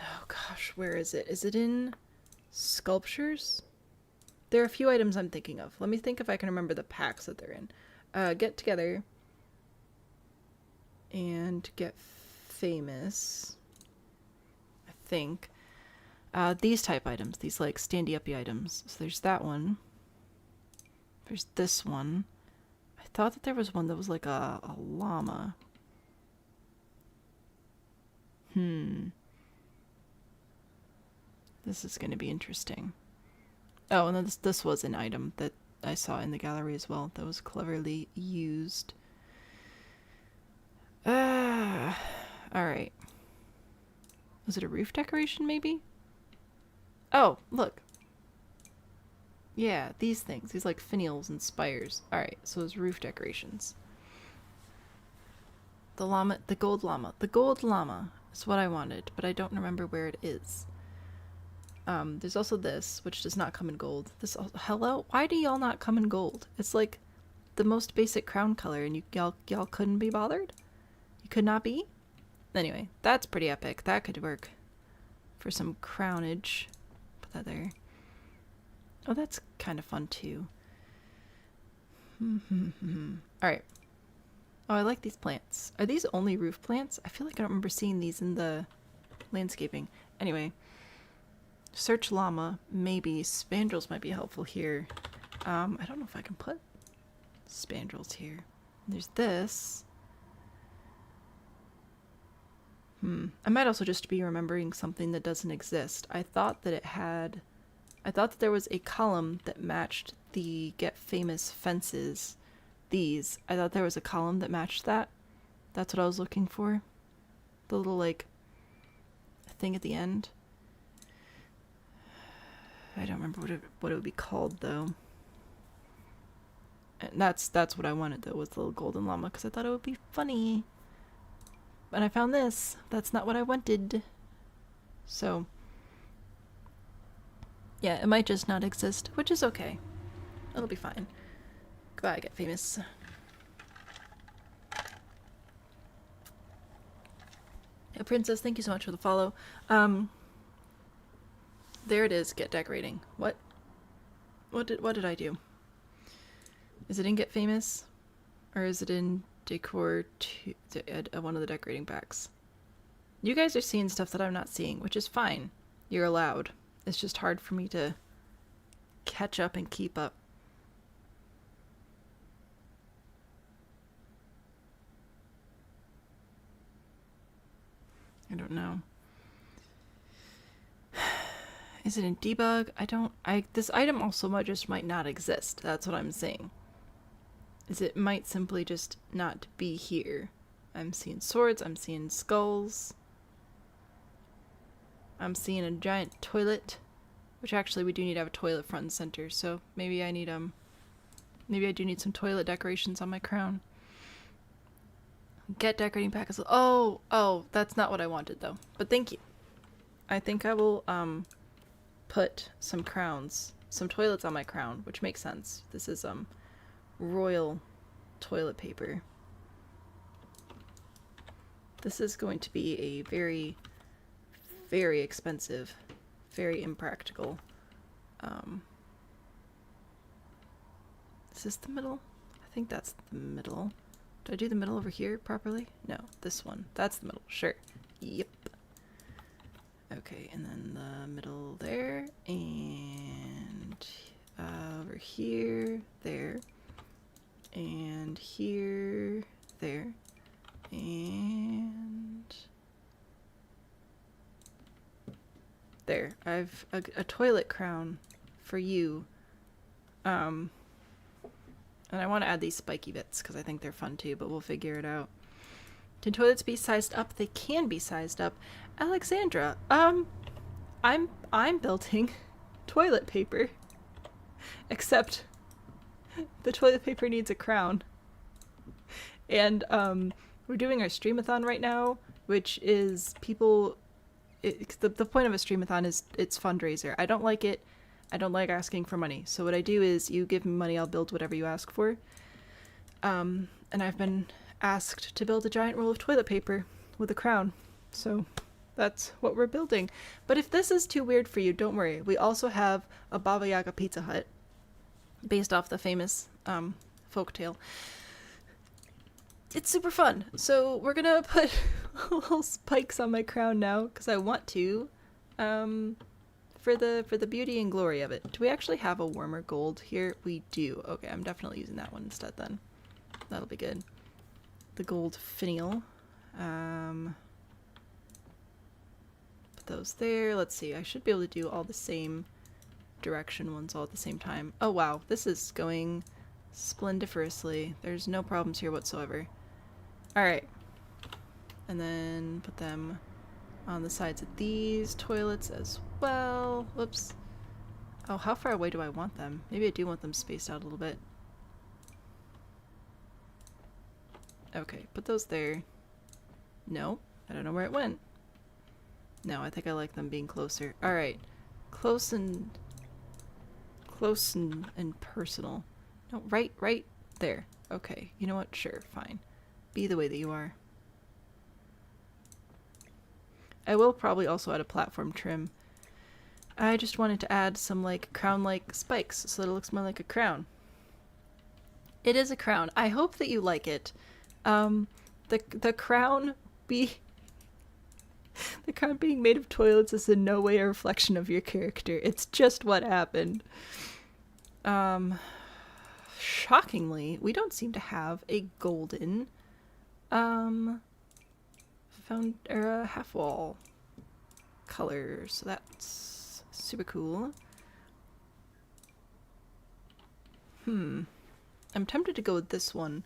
Oh gosh, where is it? Is it in sculptures? There are a few items I'm thinking of. Let me think if I can remember the packs that they're in. Get together. And get famous. I think. These type items. These like standy-uppy items. So there's that one. There's this one. I thought that there was one that was like a llama. This is going to be interesting. Oh, and then this was an item that I saw in the gallery as well that was cleverly used. Alright. Was it a roof decoration, maybe? Oh, look. Yeah, these things. These, like, finials and spires. Alright, so it's roof decorations. The llama, the gold llama. The gold llama is what I wanted, but I don't remember where it is. There's also this, which does not come in gold. This, hello? Why do y'all not come in gold? It's like the most basic crown color, and y'all couldn't be bothered? You could not be? Anyway, that's pretty epic. That could work for some crownage. Put that there. Oh, that's kind of fun too. Alright. Oh, I like these plants. Are these only roof plants? I feel like I don't remember seeing these in the landscaping. Anyway. Search llama. Maybe. Spandrels might be helpful here. I don't know if I can put spandrels here. There's this. I might also just be remembering something that doesn't exist. I thought that there was a column that matched the Get Famous fences. These. I thought there was a column that matched that. That's what I was looking for. The little, like, thing at the end. I don't remember what it would be called, though. And that's what I wanted, though, was the little golden llama, because I thought it would be funny. And I found this. That's not what I wanted. So, yeah, it might just not exist, which is okay. It'll be fine. Goodbye, Get Famous. Yeah, Princess, thank you so much for the follow. There it is, Get Decorating. What did I do? Is it in Get Famous? Or is it in Decor one of the decorating packs? You guys are seeing stuff that I'm not seeing, which is fine. You're allowed. It's just hard for me to catch up and keep up. I don't know. Is it in debug? This item also might not exist. That's what I'm saying. It might simply just not be here. I'm seeing swords, I'm seeing skulls. I'm seeing a giant toilet, which actually we do need to have a toilet front and center, so maybe I do need some toilet decorations on my crown. Get decorating pack as well. Oh, that's not what I wanted though. But thank you. I think I will put some toilets on my crown, which makes sense. This is royal toilet paper. This is going to be a very, very expensive, very impractical. Is this the middle? I think that's the middle. Did I do the middle over here properly? No, this one. That's the middle. Sure. Yep. Okay, and then the middle there, and over here, there, and here, there, and there. I've a toilet crown for you. And I want to add these spiky bits because I think they're fun too, but we'll figure it out. Can toilets be sized up? They can be sized up. Alexandra, I'm building toilet paper. Except the toilet paper needs a crown. And we're doing our Streamathon right now, which is the point of a Streamathon is it's fundraiser. I don't like it. I don't like asking for money. So what I do is you give me money, I'll build whatever you ask for. And I've been asked to build a giant roll of toilet paper with a crown. So that's what we're building. But if this is too weird for you, don't worry. We also have a Baba Yaga Pizza Hut based off the famous folktale. It's super fun. So we're gonna put little spikes on my crown now because I want to. For the beauty and glory of it. Do we actually have a warmer gold here? We do. Okay, I'm definitely using that one instead then. That'll be good. The gold finial. Put those there. Let's see. I should be able to do all the same direction ones all at the same time. Oh wow, this is going splendiferously. There's no problems here whatsoever. Alright. And then put them on the sides of these toilets as well. Whoops. Oh, how far away do I want them? Maybe I do want them spaced out a little bit. Okay, put those there. No, I don't know where it went. No, I think I like them being closer. Alright. Close and personal. No, right there. Okay, you know what? Sure, fine. Be the way that you are. I will probably also add a platform trim. I just wanted to add some like crown-like spikes so that it looks more like a crown. It is a crown. I hope that you like it. The crown be the crown being made of toilets is in no way a reflection of your character. It's just what happened. Shockingly, we don't seem to have a golden half wall color, so that's super cool. I'm tempted to go with this one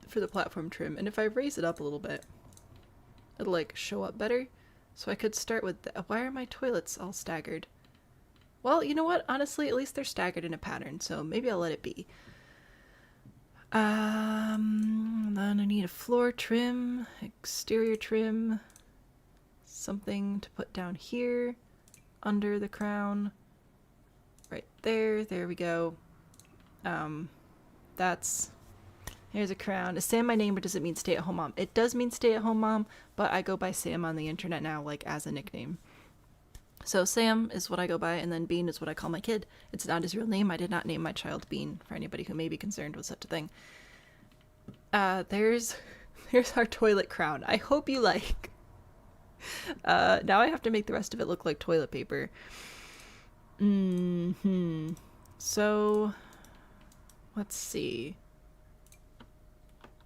for the platform trim, and if I raise it up a little bit, it'll like show up better. So I could start with why are my toilets all staggered? Well, you know what? Honestly, at least they're staggered in a pattern, so maybe I'll let it be. Then I need a floor trim, exterior trim, something to put down here, under the crown, right there. There we go. Here's a crown. Is Sam my name or does it mean stay-at-home mom? It does mean stay-at-home mom, but I go by Sam on the internet now, like as a nickname. So Sam is what I go by, and then Bean is what I call my kid. It's not his real name. I did not name my child Bean, for anybody who may be concerned with such a thing. There's our toilet crown. I hope you like. Now I have to make the rest of it look like toilet paper. So, let's see.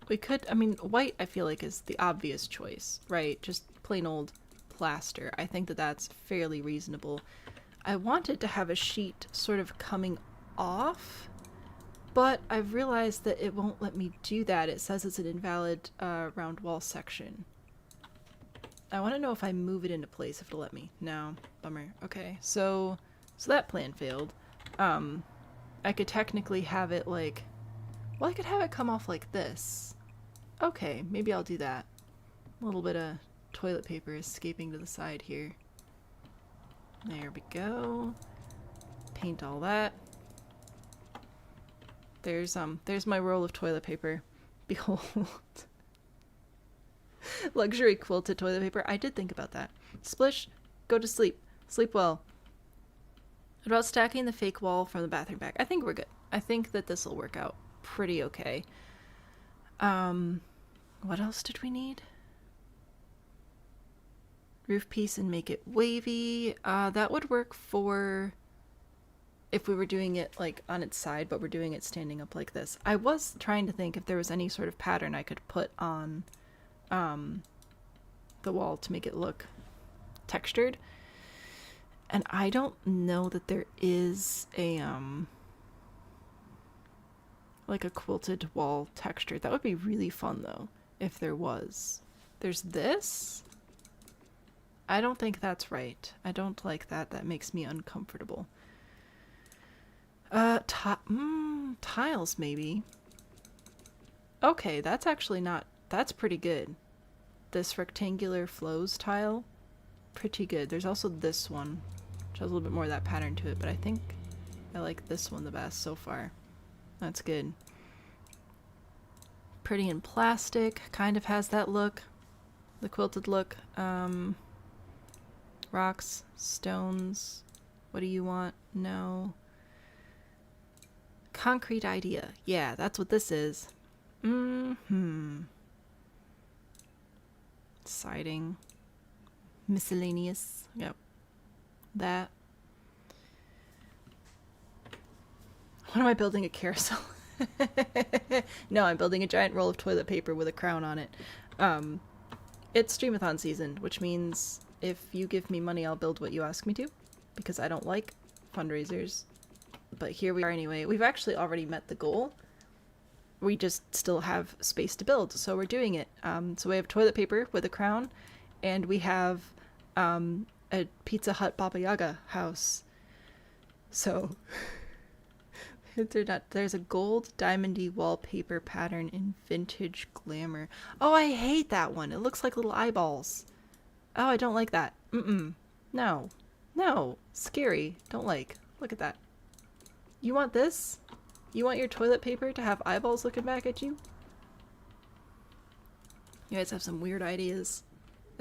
We could, I mean, white I feel like is the obvious choice, right? Just plain old plaster. I think that that's fairly reasonable. I wanted to have a sheet sort of coming off, but I've realized that it won't let me do that. It says it's an invalid round wall section. I want to know if I move it into place if it'll let me. No, bummer. Okay, so that plan failed. I could technically have it like, well, I could have it come off like this. Okay, maybe I'll do that. A little bit of toilet paper escaping to the side here. There we go. Paint all that. There's my roll of toilet paper. Behold. Luxury quilted toilet paper. I did think about that. Splish, go to sleep. Sleep well. What about stacking the fake wall from the bathroom back? I think we're good. I think that this will work out pretty okay. What else did we need? Roof piece and make it wavy. That would work for if we were doing it like on its side, but we're doing it standing up like this. I was trying to think if there was any sort of pattern I could put on the wall to make it look textured. And I don't know that there is a like a quilted wall texture. That would be really fun though, if there was. There's this. I don't think that's right. I don't like that. That makes me uncomfortable. Tiles maybe. Okay, that's actually not, that's pretty good. This rectangular flows tile, pretty good. There's also this one, which has a little bit more of that pattern to it, but I think I like this one the best so far. That's good. Pretty in plastic, kind of has that look, the quilted look. Rocks, stones, what do you want? No. Concrete idea. Yeah, that's what this is. Siding. Miscellaneous. Yep. That. What am I building? A carousel? No, I'm building a giant roll of toilet paper with a crown on it. It's Streamathon season, which means if you give me money, I'll build what you ask me to, because I don't like fundraisers. But here we are anyway. We've actually already met the goal. We just still have space to build, so we're doing it. So we have toilet paper with a crown, and we have a Pizza Hut Baba Yaga house. So there's a gold diamondy wallpaper pattern in vintage glamour. Oh, I hate that one. It looks like little eyeballs. Oh, I don't like that. No. No. Scary. Don't like. Look at that. You want this? You want your toilet paper to have eyeballs looking back at you? You guys have some weird ideas.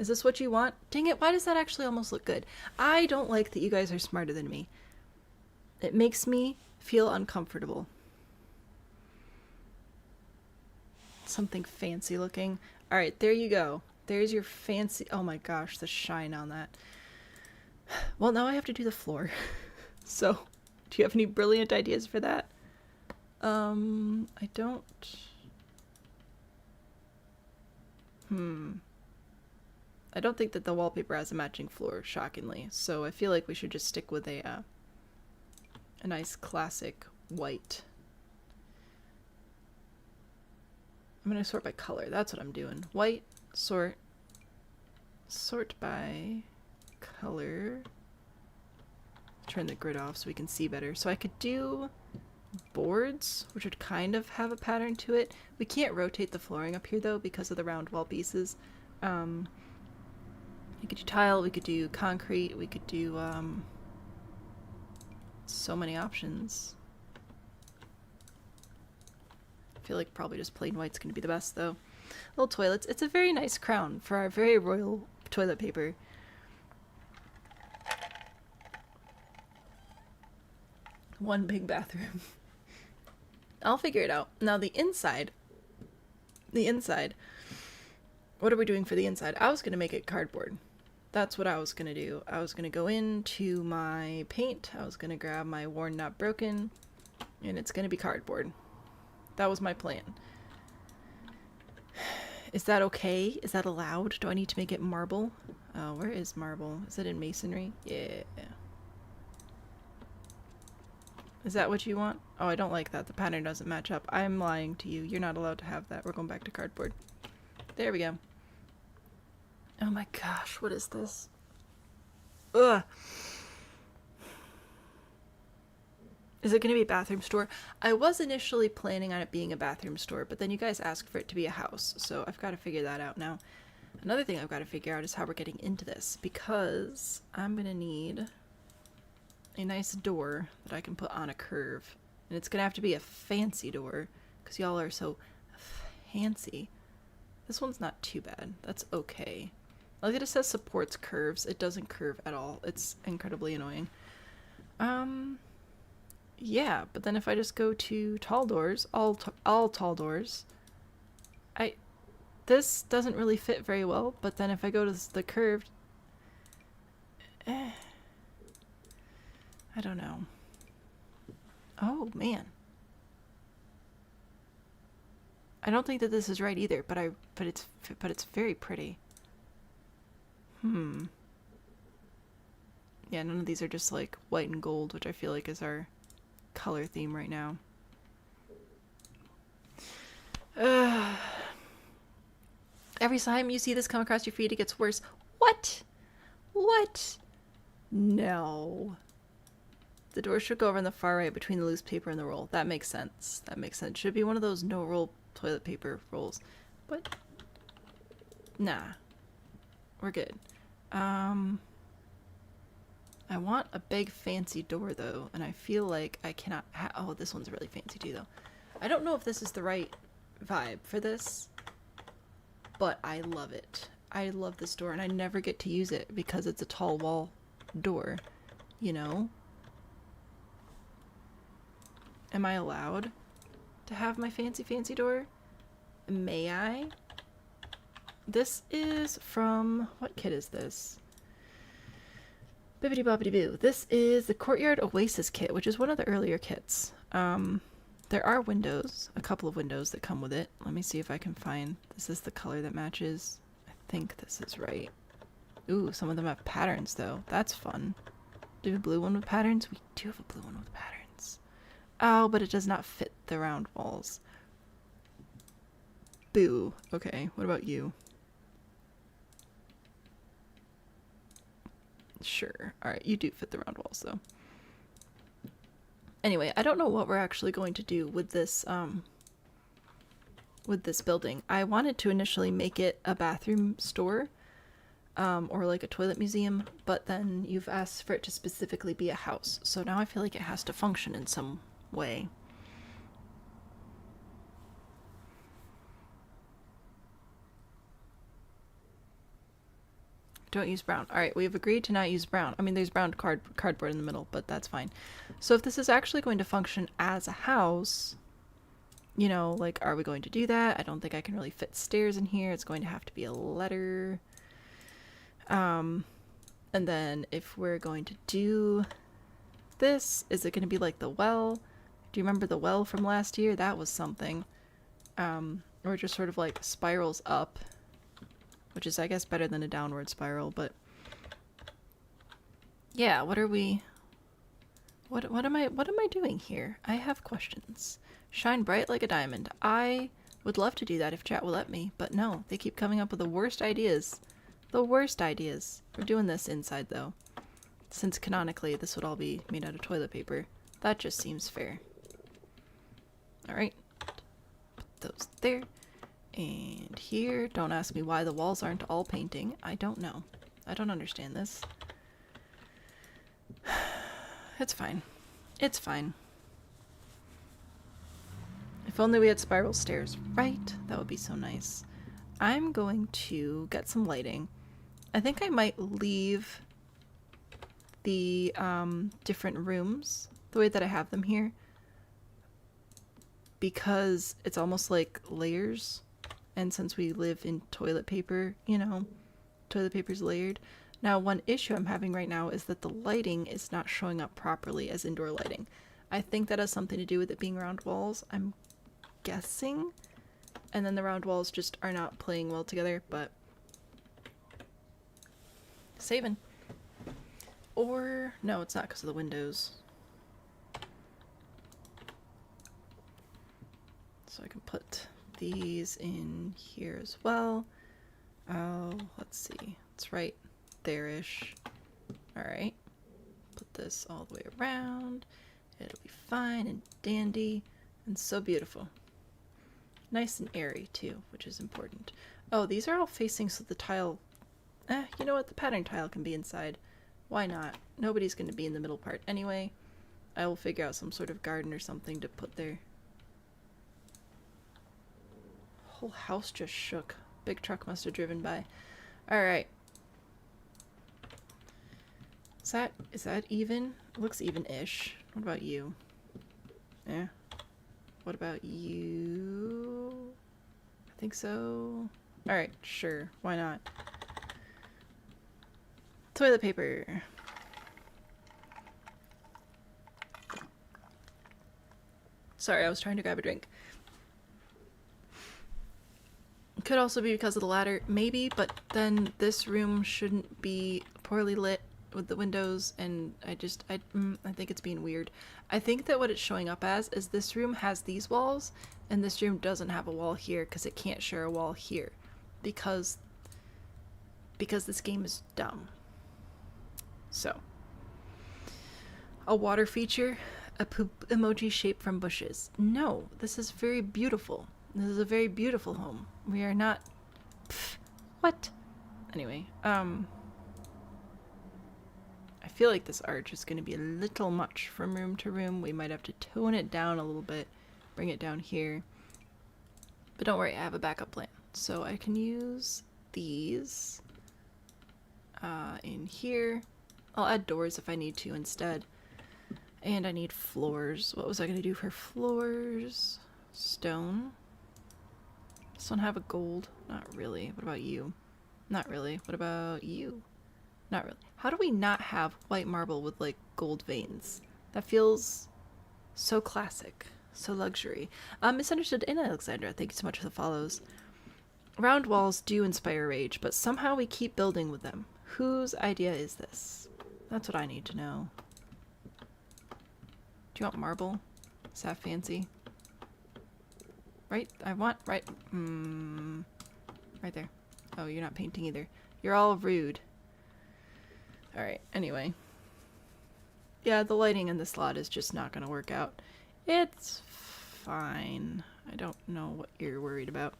Is this what you want? Dang it, why does that actually almost look good? I don't like that you guys are smarter than me. It makes me feel uncomfortable. Something fancy looking. Alright, there you go. There's your fancy... Oh my gosh, the shine on that. Well, now I have to do the floor. So, do you have any brilliant ideas for that? I don't... I don't think that the wallpaper has a matching floor, shockingly. So I feel like we should just stick with a nice classic white. I'm going to sort by color. That's what I'm doing. White, sort by color. Turn the grid off so we can see better. So I could do boards, which would kind of have a pattern to it. We can't rotate the flooring up here though because of the round wall pieces. We could do tile, we could do concrete, we could do so many options. I feel like probably just plain white's gonna be the best though. Little toilets. It's a very nice crown for our very royal toilet paper. One big bathroom. I'll figure it out. Now the inside. What are we doing for the inside? I was going to make it cardboard. That's what I was going to do. I was going to go into my paint. I was going to grab my worn not broken. And it's going to be cardboard. That was my plan. Is that okay? Is that allowed? Do I need to make it marble? Where is marble? Is it in masonry? Yeah. Is that what you want? Oh, I don't like that. The pattern doesn't match up. I'm lying to you. You're not allowed to have that. We're going back to cardboard. There we go. Oh my gosh, what is this? Ugh. Is it going to be a bathroom store? I was initially planning on it being a bathroom store, but then you guys asked for it to be a house, so I've got to figure that out now. Another thing I've got to figure out is how we're getting into this, because I'm going to need a nice door that I can put on a curve. And it's gonna have to be a fancy door, because y'all are so fancy. This one's not too bad. That's okay. Like it says supports curves. It doesn't curve at all. It's incredibly annoying. Yeah, but then if I just go to tall doors, all tall doors, this doesn't really fit very well, but then if I go to the curved, I don't know. Oh, man. I don't think that this is right either, but it's very pretty. Yeah, none of these are just like white and gold, which I feel like is our color theme right now. Every time you see this come across your feed, it gets worse. What? What? No. The door should go over on the far right between the loose paper and the roll. That makes sense. That makes sense. Should be one of those no roll toilet paper rolls. But nah. We're good. I want a big fancy door though, and I feel like I cannot oh, this one's really fancy too though. I don't know if this is the right vibe for this, but I love it. I love this door, and I never get to use it because it's a tall wall door, you know? Am I allowed to have my fancy door? May I? This is from... what kit is this? Bibbidi bobbidi boo. This is the Courtyard Oasis kit, which is one of the earlier kits. There are windows, a couple of windows that come with it. Let me see if I can find... this is the color that matches. I think this is right. Ooh, some of them have patterns though. That's fun. Do we have a blue one with patterns? We do have a blue one with patterns. Oh, but it does not fit the round walls. Boo. Okay, what about you? Sure. Alright, you do fit the round walls though. Anyway, I don't know what we're actually going to do with this building. I wanted to initially make it a bathroom store, or like a toilet museum, but then you've asked for it to specifically be a house. So now I feel like it has to function in some way. Don't use brown. Alright, we've agreed to not use brown. I mean, there's brown cardboard in the middle, but that's fine. So if this is actually going to function as a house, you know, like, are we going to do that? I don't think I can really fit stairs in here. It's going to have to be a letter. And then if we're going to do this, is it going to be like the well? Do you remember the well from last year? That was something. Or just sort of like spirals up, which is, I guess, better than a downward spiral, but yeah, what are we, what am I doing here? I have questions. Shine bright like a diamond. I would love to do that if chat will let me, but no, they keep coming up with the worst ideas. The worst ideas. We're doing this inside though, since canonically this would all be made out of toilet paper. That just seems fair. Alright, put those there. And here, don't ask me why the walls aren't all painting. I don't know. I don't understand this. It's fine. It's fine. If only we had spiral stairs, right? That would be so nice. I'm going to get some lighting. I think I might leave the different rooms the way that I have them here, because it's almost like layers. And since we live in toilet paper, you know, toilet paper's layered. Now, one issue I'm having right now is that the lighting is not showing up properly as indoor lighting. I think that has something to do with it being round walls, I'm guessing. And then the round walls just are not playing well together, but saving. Or, no, it's not because of the windows. So I can put these in here as well. Oh, let's see. It's right there-ish. Alright. Put this all the way around. It'll be fine and dandy and so beautiful. Nice and airy too, which is important. Oh, these are all facing so the tile... you know what? The pattern tile can be inside. Why not? Nobody's going to be in the middle part anyway. I will figure out some sort of garden or something to put there. Whole house just shook. Big truck must have driven by. Alright. Is that even? It looks even-ish. What about you? Yeah. What about you? I think so. Alright, sure. Why not? Toilet paper. Sorry, I was trying to grab a drink. Could also be because of the ladder, maybe, but then this room shouldn't be poorly lit with the windows, and I think it's being weird. I think that what it's showing up as is this room has these walls, and this room doesn't have a wall here because it can't share a wall here, because this game is dumb. So, a water feature, a poop emoji shaped from bushes. No, this is very beautiful. This is a very beautiful home. We are not... Pff, what? Anyway, I feel like this arch is going to be a little much from room to room. We might have to tone it down a little bit, bring it down here. But don't worry, I have a backup plan. So I can use these in here. I'll add doors if I need to instead. And I need floors. What was I going to do for floors? Stone. This one have a gold? Not really. What about you? Not really. What about you? Not really. How do we not have white marble with like gold veins? That feels so classic. So luxury. Misunderstood in Alexandra. Thank you so much for the follows. Round walls do inspire rage, but somehow we keep building with them. Whose idea is this? That's what I need to know. Do you want marble? Is that fancy? Right? I want right there. Oh, you're not painting either. You're all rude. Alright, anyway. Yeah, the lighting in this lot is just not gonna work out. It's fine. I don't know what you're worried about.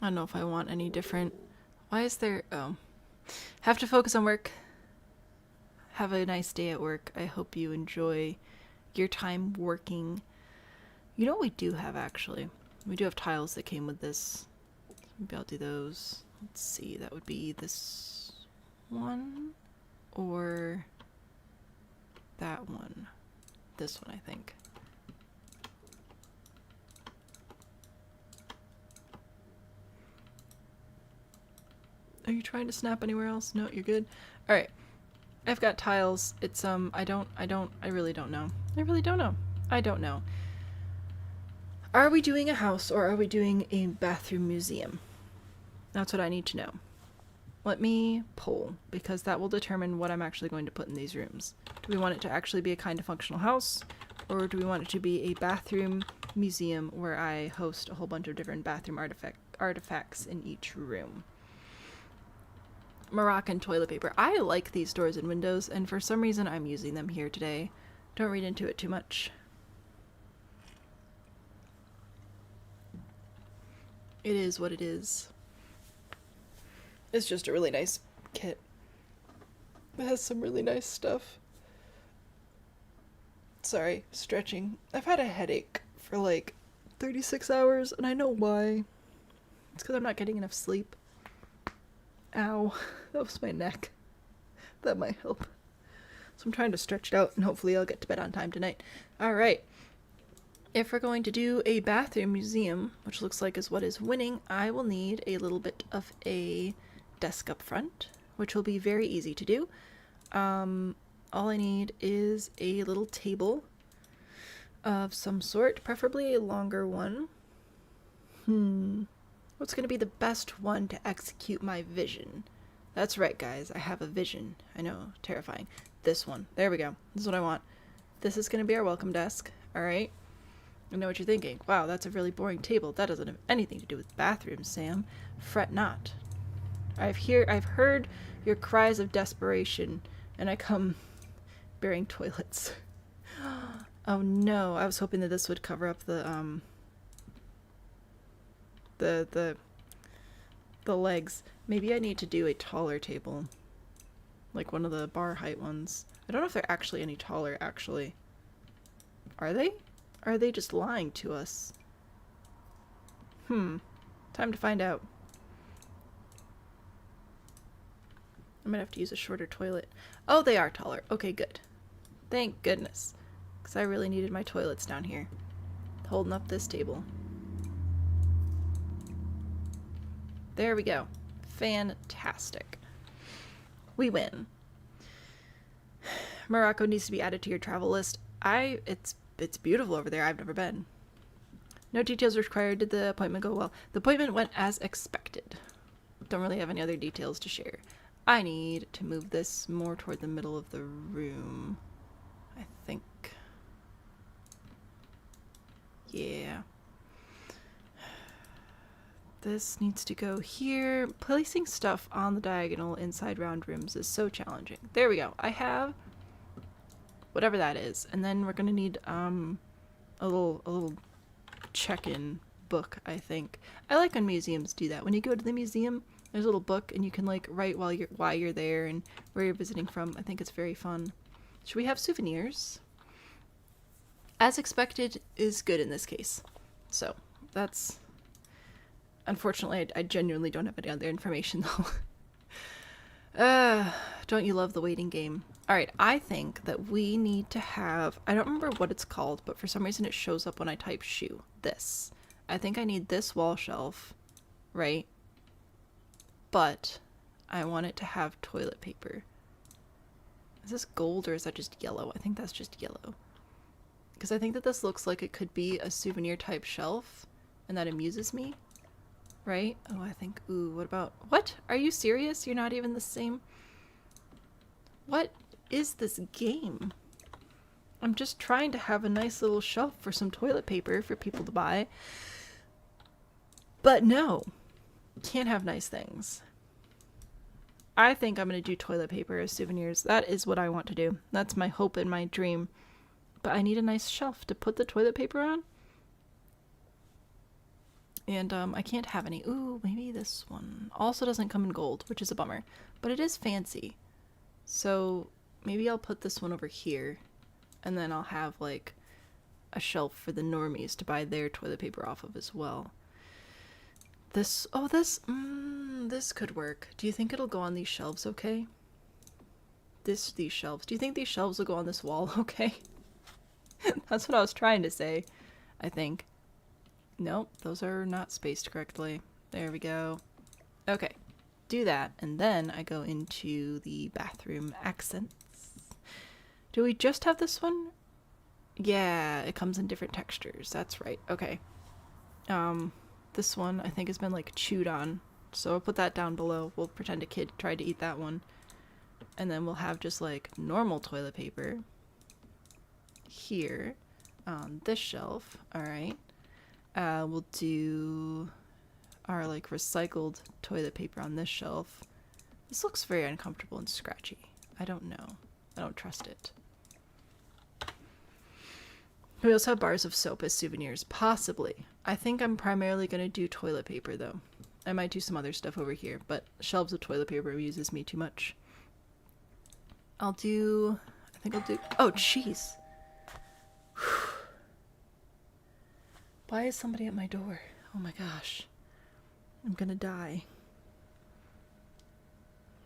I don't know if I want any different... Why is there... Oh. Have to focus on work. Have a nice day at work. I hope you enjoy your time working. You know what we do have, actually? We do have tiles that came with this. Maybe I'll do those. Let's see, that would be this one or that one. This one, I think. Are you trying to snap anywhere else? No, you're good. All right. I've got tiles. It's I really don't know. I really don't know. I don't know. Are we doing a house or are we doing a bathroom museum? That's what I need to know. Let me poll, because that will determine what I'm actually going to put in these rooms. Do we want it to actually be a kind of functional house, or do we want it to be a bathroom museum where I host a whole bunch of different bathroom artifacts in each room? Moroccan toilet paper. I like these doors and windows, and for some reason I'm using them here today. Don't read into it too much. It is what it is. It's just a really nice kit. It has some really nice stuff. Sorry, stretching. I've had a headache for like 36 hours, and I know why. It's because I'm not getting enough sleep. Ow, that was my neck. That might help. So I'm trying to stretch it out, and hopefully I'll get to bed on time tonight. Alright. If we're going to do a bathroom museum, which looks like is what is winning, I will need a little bit of a desk up front, which will be very easy to do. All I need is a little table of some sort, preferably a longer one. What's going to be the best one to execute my vision? That's right, guys. I have a vision. I know, terrifying. This one. There we go. This is what I want. This is going to be our welcome desk. All right. I know what you're thinking. Wow, that's a really boring table. That doesn't have anything to do with bathrooms, Sam. Fret not. I've heard your cries of desperation, and I come bearing toilets. Oh no, I was hoping that this would cover up the legs. Maybe I need to do a taller table. Like one of the bar height ones. I don't know if they're actually any taller, actually. Are they? Or are they just lying to us? Time to find out. I might have to use a shorter toilet. Oh, they are taller. Okay, good. Thank goodness. Because I really needed my toilets down here. Holding up this table. There we go. Fantastic. We win. Morocco needs to be added to your travel list. It's beautiful over there. I've never been. No details required. Did the appointment go well? The appointment went as expected. Don't really have any other details to share. I need to move this more toward the middle of the room, I think. Yeah. This needs to go here. Placing stuff on the diagonal inside round rooms is so challenging. There we go. I have whatever that is, and then we're gonna need a little check-in book, I think. I like when museums do that. When you go to the museum, there's a little book, and you can like write why you're there and where you're visiting from. I think it's very fun. Should we have souvenirs? As expected is good in this case. So that's unfortunately I genuinely don't have any other information though. Don't you love the waiting game? Alright, I think that we need to have, I don't remember what it's called, but for some reason it shows up when I type shoe. This. I think I need this wall shelf, right? But I want it to have toilet paper. Is this gold or is that just yellow? I think that's just yellow. Because I think that this looks like it could be a souvenir type shelf, and that amuses me. Right? Oh, I think, ooh, what about, what? Are you serious? You're not even the same? What is this game? I'm just trying to have a nice little shelf for some toilet paper for people to buy. But no, can't have nice things. I think I'm going to do toilet paper as souvenirs. That is what I want to do. That's my hope and my dream. But I need a nice shelf to put the toilet paper on. And I can't have any. Ooh, maybe this one. Also doesn't come in gold, which is a bummer. But it is fancy. So maybe I'll put this one over here. And then I'll have like a shelf for the normies to buy their toilet paper off of as well. This could work. Do you think it'll go on these shelves okay? These shelves. Do you think these shelves will go on this wall okay? That's what I was trying to say, I think. Nope, those are not spaced correctly. There we go. Okay, do that, and then I go into the bathroom accents. Do we just have this one? Yeah, it comes in different textures. That's right. Okay. This one I think has been like chewed on, so I'll put that down below. We'll pretend a kid tried to eat that one. And then we'll have just like normal toilet paper here on this shelf. Alright. We'll do our like recycled toilet paper on this shelf. This looks very uncomfortable and scratchy. I don't know. I don't trust it. We also have bars of soap as souvenirs. Possibly. I think I'm primarily going to do toilet paper though. I might do some other stuff over here, but shelves of toilet paper uses me too much. I think I'll do, oh jeez. Why is somebody at my door? Oh my gosh. I'm gonna die.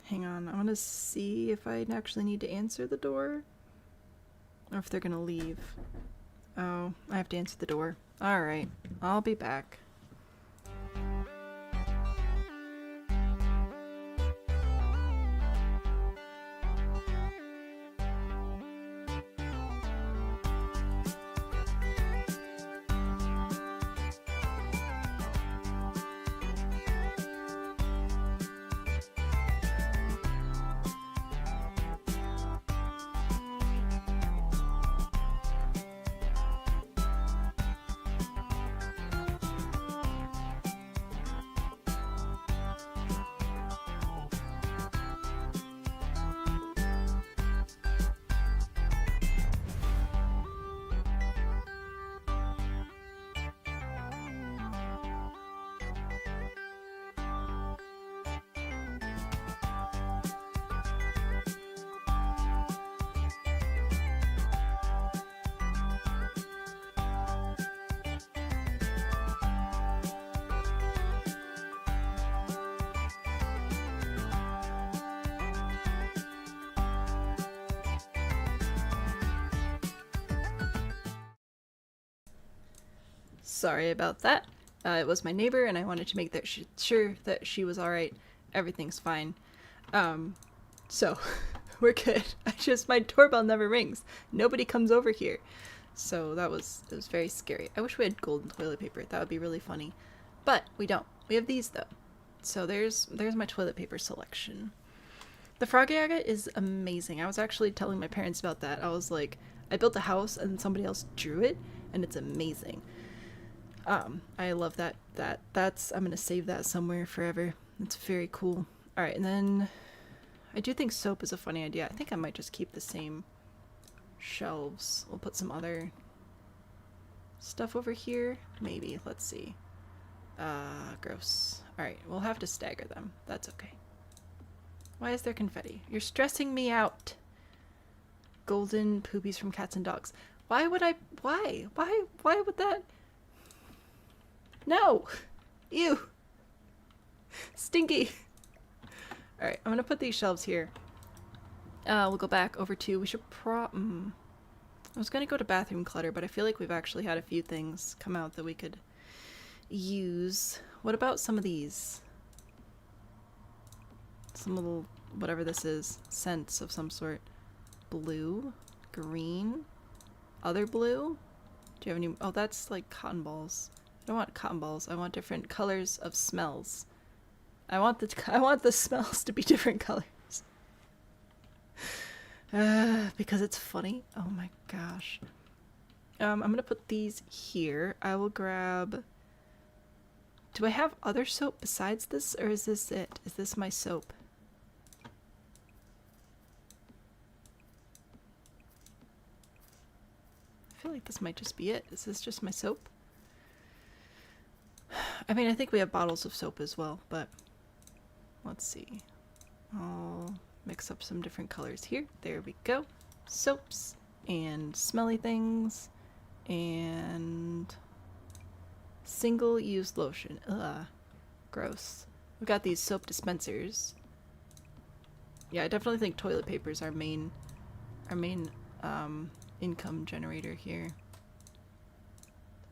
Hang on, I want to see if I actually need to answer the door. Or if they're gonna leave. Oh, I have to answer the door. Alright, I'll be back. Sorry about that. It was my neighbor, and I wanted to make that sure that she was alright. Everything's fine. So, we're good. My doorbell never rings. Nobody comes over here. So it was very scary. I wish we had golden toilet paper. That would be really funny. But we don't. We have these, though. So there's my toilet paper selection. The frog yaga is amazing. I was actually telling my parents about that. I was like, I built a house, and somebody else drew it, and it's amazing. I love that. I'm gonna save that somewhere forever. It's very cool. Alright, and then I do think soap is a funny idea. I think I might just keep the same shelves. We'll put some other stuff over here. Maybe. Let's see. Gross. Alright, we'll have to stagger them. That's okay. Why is there confetti? You're stressing me out. Golden poopies from cats and dogs. Why would that? No! Ew! Stinky! Alright, I'm gonna put these shelves here. We'll go back over to, we should I was gonna go to bathroom clutter, but I feel like we've actually had a few things come out that we could use. What about some of these? Some little, whatever this is, scents of some sort. Blue? Green? Other blue? Do you have any, oh that's like cotton balls. I don't want cotton balls. I want different colors of smells. I want the smells to be different colors. Because it's funny. Oh my gosh. I'm gonna put these here. I will grab... Do I have other soap besides this, or is this it? Is this my soap? I feel like this might just be it. Is this just my soap? I mean, I think we have bottles of soap as well, but let's see. I'll mix up some different colors here. There we go. Soaps and smelly things and single-use lotion. Ugh. Gross. We've got these soap dispensers. Yeah, I definitely think toilet paper is our main income generator here.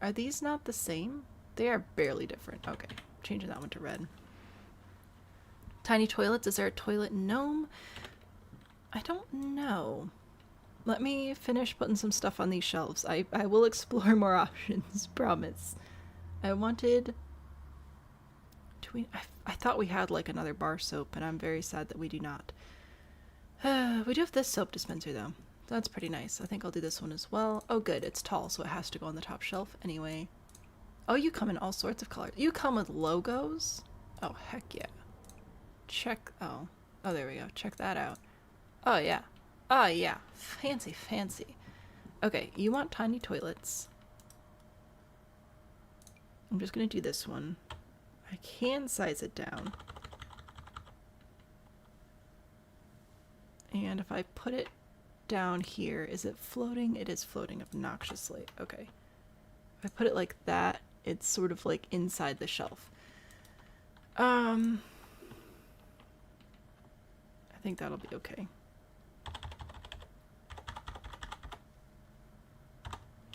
Are these not the same? They are barely different. Okay, changing that one to red. Tiny toilets. Is there a toilet gnome? I don't know. Let me finish putting some stuff on these shelves. I will explore more options, promise. I wanted... I thought we had like another bar soap, and I'm very sad that we do not. We do have this soap dispenser though. That's pretty nice. I think I'll do this one as well. Oh good, it's tall, so it has to go on the top shelf anyway. Oh, you come in all sorts of colors. You come with logos? Oh, heck yeah. Check... Oh, there we go. Check that out. Oh yeah. Oh yeah. Fancy, fancy. Okay, you want tiny toilets. I'm just gonna do this one. I can size it down. And if I put it down here, is it floating? It is floating obnoxiously. Okay. If I put it like that, it's sort of like inside the shelf. I think that'll be okay.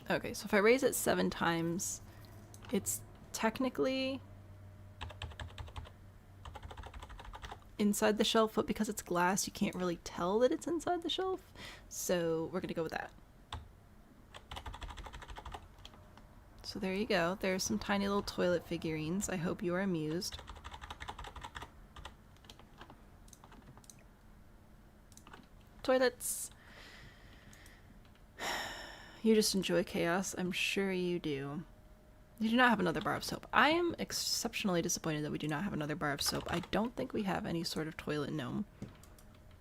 Okay, so if I raise it 7 times, it's technically inside the shelf, but because it's glass, you can't really tell that it's inside the shelf. So we're gonna go with that. So there you go. There's some tiny little toilet figurines. I hope you are amused. Toilets. You just enjoy chaos. I'm sure you do. You do not have another bar of soap. I am exceptionally disappointed that we do not have another bar of soap. I don't think we have any sort of toilet gnome.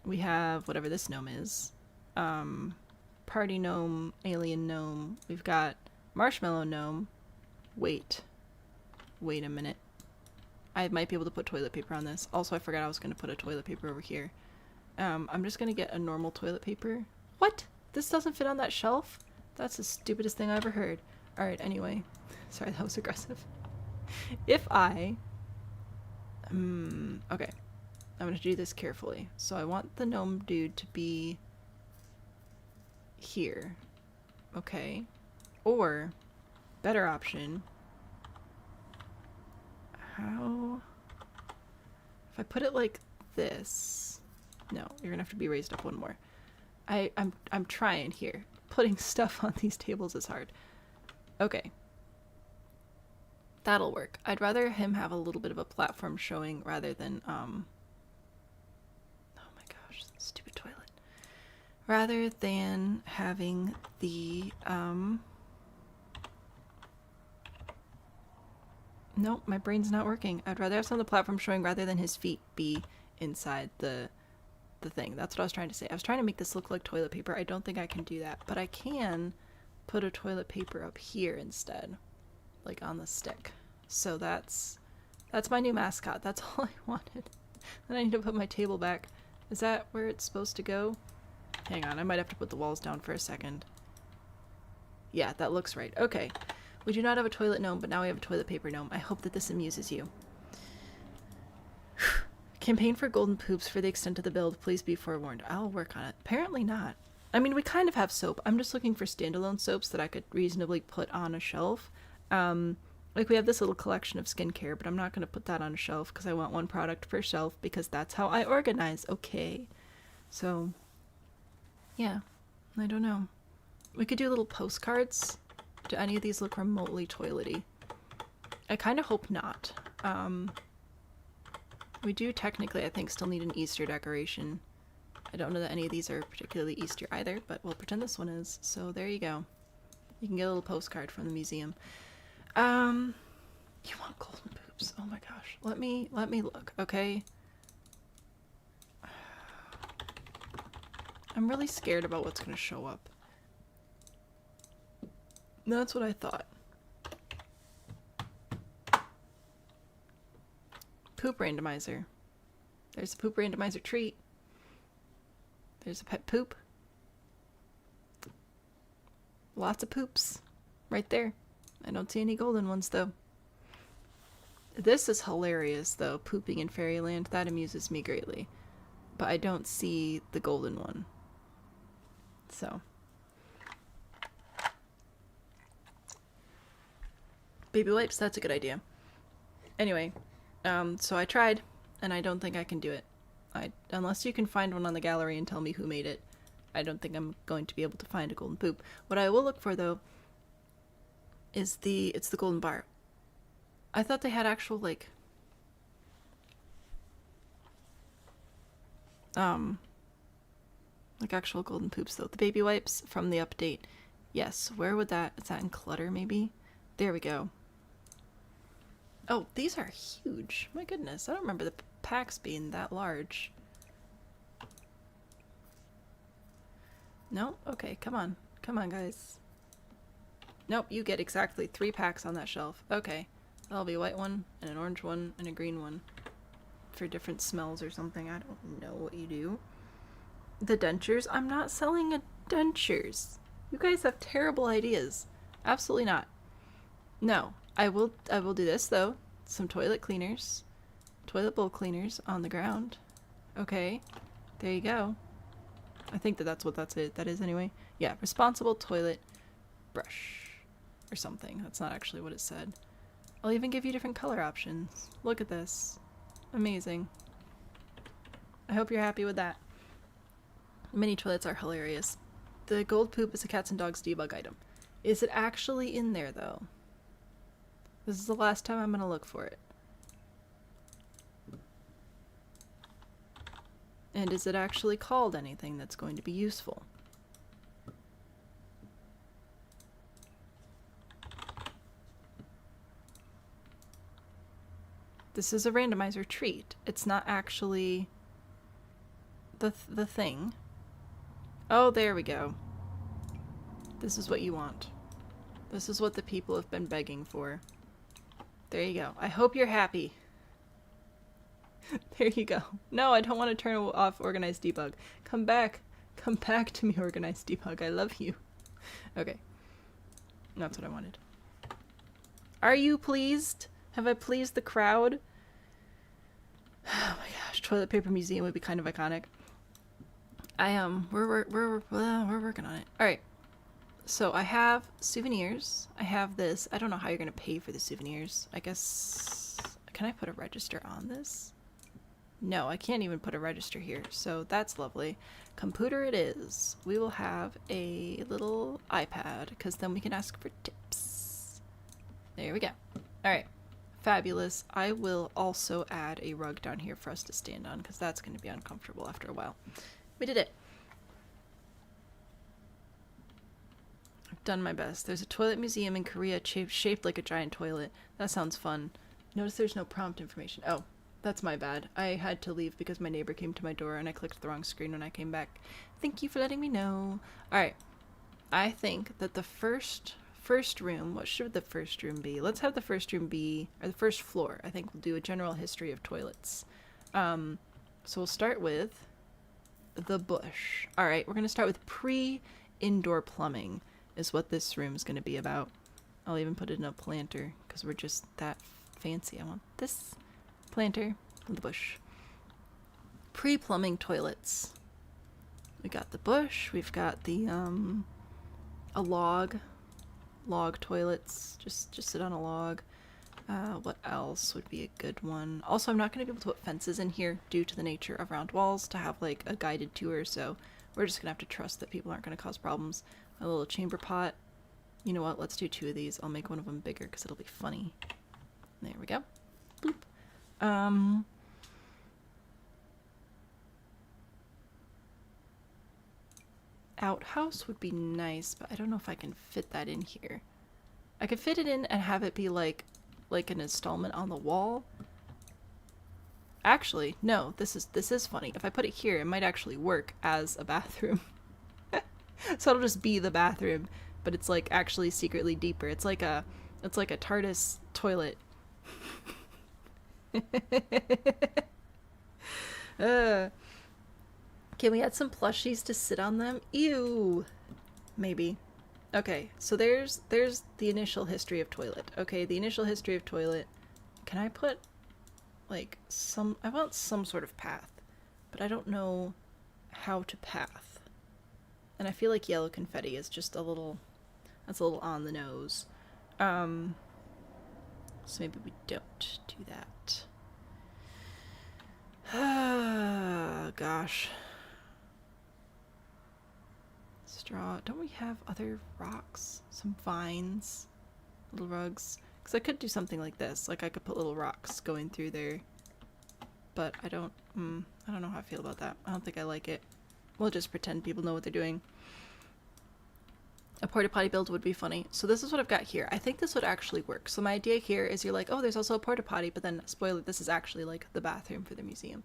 We have whatever this gnome is. Party gnome, alien gnome. We've got marshmallow gnome. Wait a minute. I might be able to put toilet paper on this. Also, I forgot I was going to put a toilet paper over here. I'm just going to get a normal toilet paper. What? This doesn't fit on that shelf? That's the stupidest thing I ever heard. Alright, anyway. Sorry, that was aggressive. If I... okay. I'm going to do this carefully. So I want the gnome dude to be... here. Okay. Or, better option... How... If I put it like this... No, you're going to have to be raised up one more. I'm trying here. Putting stuff on these tables is hard. Okay. That'll work. I'd rather him have a little bit of a platform showing rather than, oh my gosh, stupid toilet. Rather than having the, nope, my brain's not working. I'd rather have some of the platform showing rather than his feet be inside the thing. That's what I was trying to say. I was trying to make this look like toilet paper. I don't think I can do that, but I can put a toilet paper up here instead, like on the stick. So that's my new mascot. That's all I wanted. Then I need to put my table back. Is that where it's supposed to go? Hang on, I might have to put the walls down for a second. Yeah, that looks right. Okay. We do not have a toilet gnome, but now we have a toilet paper gnome. I hope that this amuses you. Campaign for golden poops for the extent of the build. Please be forewarned. I'll work on it. Apparently not. I mean, we kind of have soap. I'm just looking for standalone soaps that I could reasonably put on a shelf. Like we have this little collection of skincare, but I'm not going to put that on a shelf because I want one product per shelf because that's how I organize. Okay. So, yeah. I don't know. We could do little postcards. Do any of these look remotely toilety? I kind of hope not. We do technically, I think, still need an Easter decoration. I don't know that any of these are particularly Easter either, but we'll pretend this one is. So there you go. You can get a little postcard from the museum. You want golden poops? Oh my gosh. Let me look, okay? I'm really scared about what's going to show up. That's what I thought. Poop randomizer. There's a poop randomizer treat. There's a pet poop. Lots of poops. Right there. I don't see any golden ones though. This is hilarious, though. Pooping in Fairyland. That amuses me greatly. But I don't see the golden one. So. Baby wipes, that's a good idea. Anyway, so I tried, and I don't think I can do it. Unless you can find one on the gallery and tell me who made it, I don't think I'm going to be able to find a golden poop. What I will look for, though, is it's the golden bar. I thought they had actual, like, actual golden poops, though. The baby wipes from the update. Yes, where would that, is that in clutter, maybe? There we go. Oh, these are huge. My goodness, I don't remember the packs being that large. No? Okay, come on. Come on, guys. Nope, you get exactly 3 packs on that shelf. Okay. That'll be a white one, and an orange one, and a green one. For different smells or something. I don't know what you do. The dentures? I'm not selling dentures. You guys have terrible ideas. Absolutely not. No. I will do this, though. Some toilet cleaners. Toilet bowl cleaners on the ground. Okay. There you go. I think that's what that is anyway. Yeah, responsible toilet brush. Or something. That's not actually what it said. I'll even give you different color options. Look at this. Amazing. I hope you're happy with that. Mini toilets are hilarious. The gold poop is a cats and dogs debug item. Is it actually in there, though? This is the last time I'm going to look for it. And is it actually called anything that's going to be useful? This is a randomizer treat. It's not actually the thing. Oh, there we go. This is what you want. This is what the people have been begging for. There you go. I hope you're happy. There you go. No, I don't want to turn off organized debug. Come back. Come back to me, organized debug. I love you. Okay. That's what I wanted. Are you pleased? Have I pleased the crowd? Oh my gosh, toilet paper museum would be kind of iconic. We're working on it. All right. So I have souvenirs. I have this. I don't know how you're gonna pay for the souvenirs. I guess, can I put a register on this? No, I can't even put a register here. So that's lovely. Computer it is. We will have a little iPad because then we can ask for tips. There we go. All right. Fabulous. I will also add a rug down here for us to stand on because that's going to be uncomfortable after a while. We did it. I've done my best. There's a toilet museum in Korea shaped like a giant toilet. That sounds fun. Notice there's no prompt information. Oh, that's my bad. I had to leave because my neighbor came to my door and I clicked the wrong screen when I came back. Thank you for letting me know. Alright. I think that the first room, what should the first room be? Let's have the first room be, or the first floor. I think we'll do a general history of toilets. So we'll start with the bush. Alright, we're going to start with pre-indoor plumbing is what this room is going to be about. I'll even put it in a planter because we're just that fancy. I want this planter and the bush. Pre-plumbing toilets. We got the bush. We've got the a log toilets. Just sit on a log. What else would be a good one? Also, I'm not going to be able to put fences in here due to the nature of round walls to have like a guided tour, so we're just going to have to trust that people aren't going to cause problems. A little chamber pot. You know what? Let's do 2 of these. I'll make one of them bigger because it'll be funny. There we go. Boop. Outhouse would be nice, but I don't know if I can fit that in here. I could fit it in and have it be like an installment on the wall. Actually, no, this is funny. If I put it here, it might actually work as a bathroom. So it'll just be the bathroom, but it's like actually secretly deeper. It's like a TARDIS toilet. Can we add some plushies to sit on them? Ew. Maybe. Okay, so there's the initial history of toilet. Okay, the initial history of toilet. Can I put like some, I want some sort of path, but I don't know how to path. And I feel like yellow confetti is just a little, that's a little on the nose. So maybe we don't do that. Gosh. Straw. Don't we have other rocks? Some vines? Little rugs? Because I could do something like this. Like I could put little rocks going through there. But I don't know how I feel about that. I don't think I like it. We'll just pretend people know what they're doing. A porta potty build would be funny. So this is what I've got here. I think this would actually work. So my idea here is you're like, oh, there's also a porta potty, but then spoiler, this is actually like the bathroom for the museum.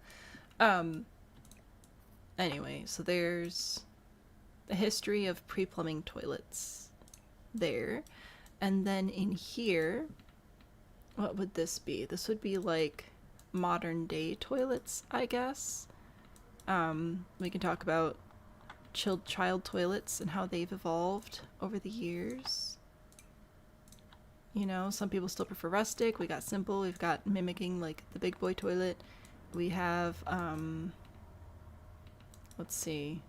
Anyway, so there's the history of pre-plumbing toilets there. And then in here, what would this be? This would be like modern day toilets, I guess. We can talk about child toilets and how they've evolved over the years. You know, some people still prefer rustic. We got simple. We've got mimicking like the big boy toilet. We have let's see,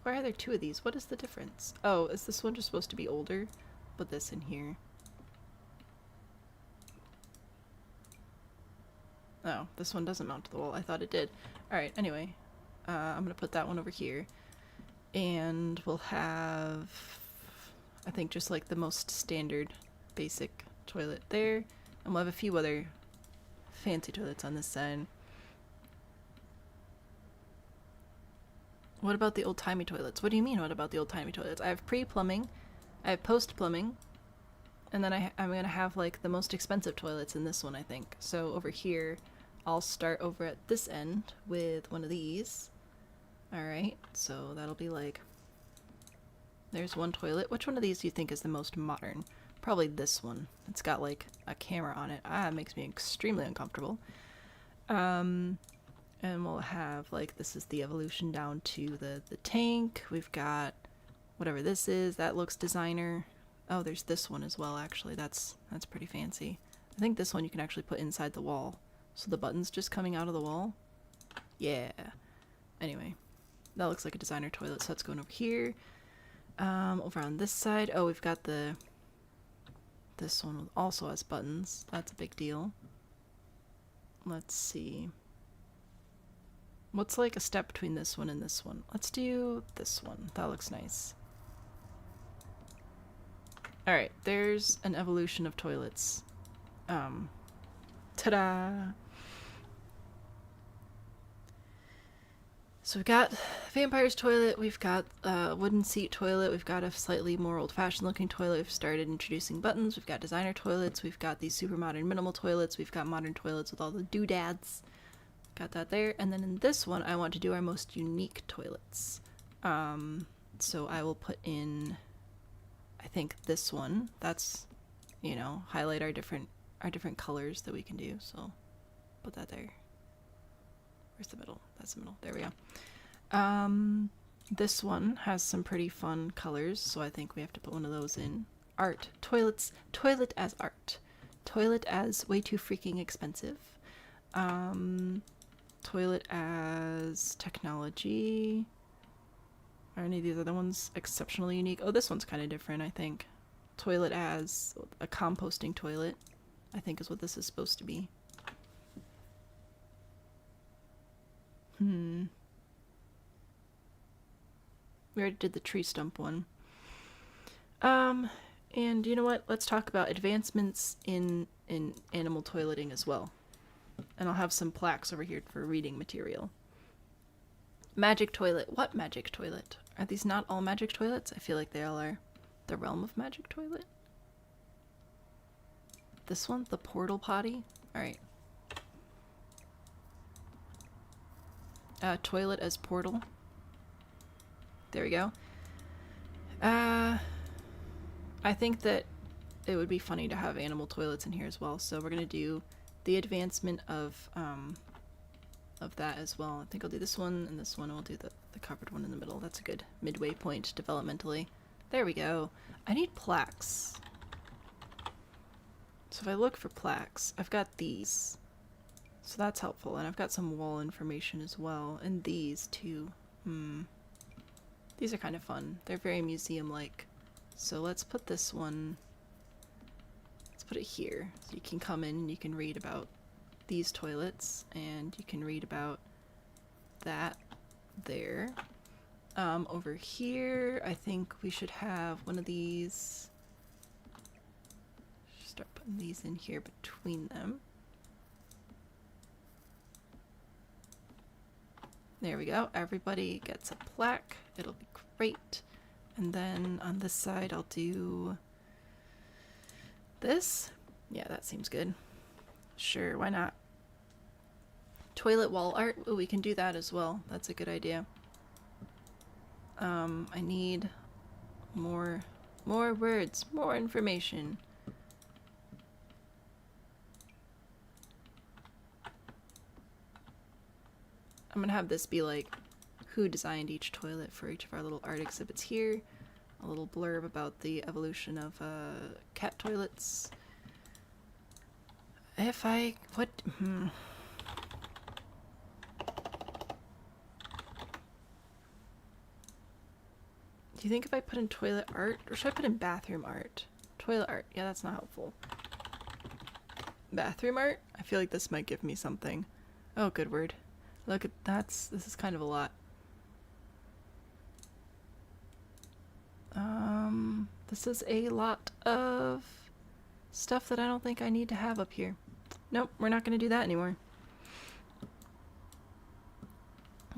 why are there two of these? What is the difference? Oh, is this one just supposed to be older? Put this in here. Oh, this one doesn't mount to the wall. I thought it did. Alright, anyway. I'm gonna put that one over here. And we'll have, I think, just like the most standard basic toilet there. And we'll have a few other fancy toilets on this side. What about the old-timey toilets? What do you mean, what about the old-timey toilets? I have pre-plumbing, I have post-plumbing, and then I'm gonna have like the most expensive toilets in this one, I think. So over here, I'll start over at this end with one of these. Alright, so that'll be like, there's one toilet. Which one of these do you think is the most modern? Probably this one. It's got like a camera on it. It makes me extremely uncomfortable. And we'll have like, this is the evolution down to the tank. We've got whatever this is. That looks designer. Oh, there's this one as well, actually. That's pretty fancy. I think this one you can actually put inside the wall. So the button's just coming out of the wall. Yeah. Anyway, that looks like a designer toilet, so that's going over here. Over on this side, oh, we've got this one also has buttons. That's a big deal. Let's see. What's like a step between this one and this one? Let's do this one. That looks nice. Alright, there's an evolution of toilets. Ta-da! So we've got vampire's toilet, we've got a wooden seat toilet, we've got a slightly more old-fashioned looking toilet, we've started introducing buttons, we've got designer toilets, we've got these super modern minimal toilets, we've got modern toilets with all the doodads. Got that there. And then in this one, I want to do our most unique toilets. So I will put in, I think this one. That's, you know, highlight our different colors that we can do. So put that there. Where's the middle? That's the middle. There we go. This one has some pretty fun colors, so I think we have to put one of those in. Art. Toilets. Toilet as art. Toilet as way too freaking expensive. Toilet as technology. Are any of these other ones exceptionally unique? Oh, this one's kind of different, I think. Toilet as a composting toilet, I think is what this is supposed to be. We already did the tree stump one. And you know what? Let's talk about advancements in animal toileting as well. And I'll have some plaques over here for reading material. Magic toilet. What magic toilet? Are these not all magic toilets? I feel like they all are. The realm of magic toilet? This one? The portal potty? Alright. Toilet as portal. There we go. I think that it would be funny to have animal toilets in here as well, so we're gonna do the advancement of that as well. I think I'll do this one and this one, and we'll do the covered one in the middle. That's a good midway point developmentally. There we go. I need plaques. So So if I look for plaques, I've got these. So that's helpful. And I've got some wall information as well. And these too. These are kind of fun. They're very museum-like. So let's put this one... Let's put it here. So you can come in and you can read about these toilets. And you can read about that there. Over here, I think we should have one of these. Start putting these in here between them. There we go. Everybody gets a plaque. It'll be great. And then on this side, I'll do this. Yeah, that seems good. Sure, why not? Toilet wall art. Ooh, we can do that as well. That's a good idea. I need more words, more information. I'm gonna have this be like who designed each toilet for each of our little art exhibits here. A little blurb about the evolution of cat toilets. If I... what... Do you think if I put in toilet art, or should I put in bathroom art? Toilet art, yeah, that's not helpful. Bathroom art? I feel like this might give me something. Oh, good word. Look at this is kind of a lot. This is a lot of stuff that I don't think I need to have up here. Nope, we're not going to do that anymore.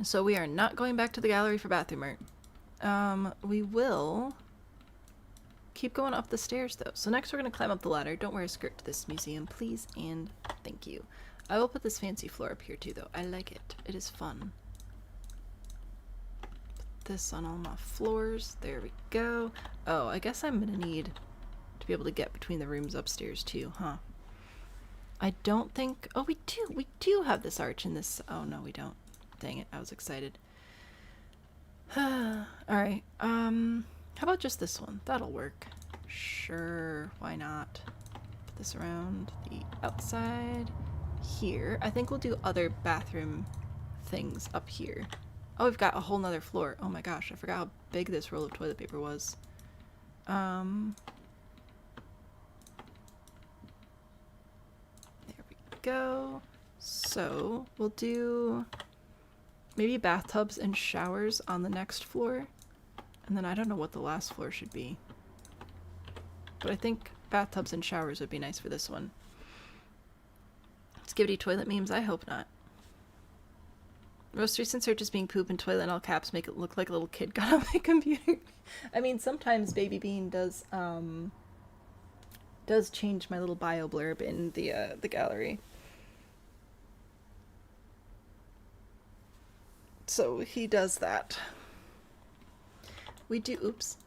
So we are not going back to the gallery for bathroom art. We will keep going up the stairs though. So next we're going to climb up the ladder. Don't wear a skirt to this museum, please, and thank you. I will put this fancy floor up here too though. I like it. It is fun. Put this on all my floors. There we go. Oh, I guess I'm going to need to be able to get between the rooms upstairs too, huh? I don't think... Oh, we do have this arch in this... Oh, no, we don't. Dang it, I was excited. Alright, how about just this one? That'll work. Sure, why not? Put this around the outside here. I think we'll do other bathroom things up here. Oh, we've got a whole nother floor. Oh my gosh, I forgot how big this roll of toilet paper was. There we go. So, we'll do... maybe bathtubs and showers on the next floor. And then I don't know what the last floor should be. But I think bathtubs and showers would be nice for this one. Skibidi toilet memes? I hope not. Most recent searches being poop and toilet in all caps make it look like a little kid got on my computer. I mean, sometimes Baby Bean does change my little bio blurb in the gallery. So he does that. We do, oops.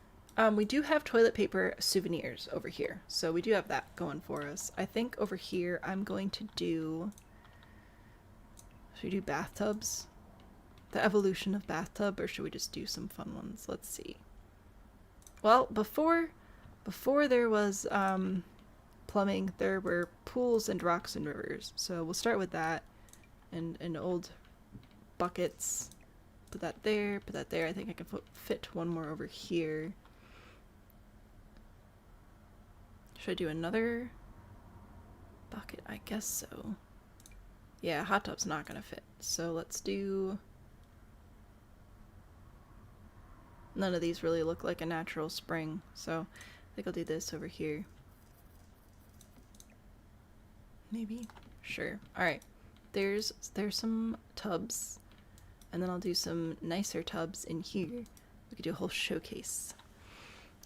We do have toilet paper souvenirs over here. So we do have that going for us. I think over here I'm going to do... should we do bathtubs? The evolution of bathtub, or should we just do some fun ones? Let's see. Well, before there was plumbing, there were pools and rocks and rivers. So we'll start with that. And old buckets. Put that there, put that there. I think I can fit one more over here. Should I do another bucket? I guess so. Yeah, hot tub's not gonna fit. So let's do... none of these really look like a natural spring. So I think I'll do this over here. Maybe? Sure. Alright. There's some tubs. And then I'll do some nicer tubs in here. We could do a whole showcase.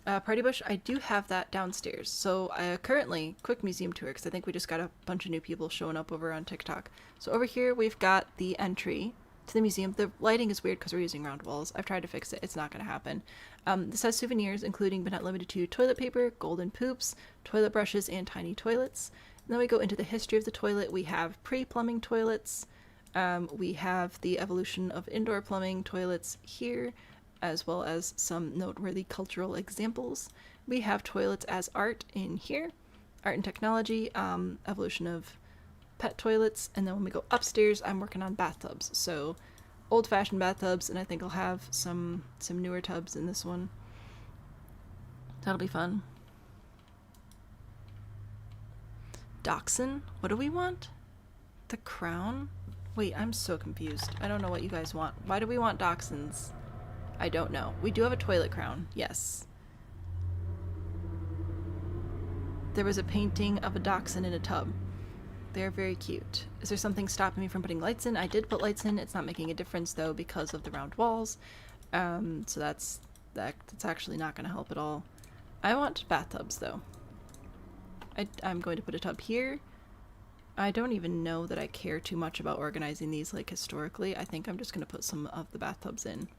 Party bush, I do have that downstairs. So currently, quick museum tour, because I think we just got a bunch of new people showing up over on TikTok. So over here we've got the entry to the museum. The lighting is weird because we're using round walls. I've tried to fix it. It's not going to happen. This has souvenirs, including but not limited to toilet paper, golden poops, toilet brushes, and tiny toilets. And then we go into the history of the toilet. We have pre-plumbing toilets. We have the evolution of indoor plumbing toilets here, as well as some noteworthy cultural examples. We have toilets as art in here. art and technology, evolution of pet toilets, and then when we go upstairs, I'm working on bathtubs. So old-fashioned bathtubs, and I think I'll have some newer tubs in this one. That'll be fun. Dachshund? What do we want? The crown? Wait, I'm so confused. I don't know what you guys want. Why do we want dachshunds? I don't know. We do have a toilet crown, yes. There was a painting of a dachshund in a tub. They're very cute. Is there something stopping me from putting lights in? I did put lights in. It's not making a difference though because of the round walls. So that's actually not going to help at all. I want bathtubs though. I'm going to put a tub here. I don't even know that I care too much about organizing these like historically. I think I'm just going to put some of the bathtubs in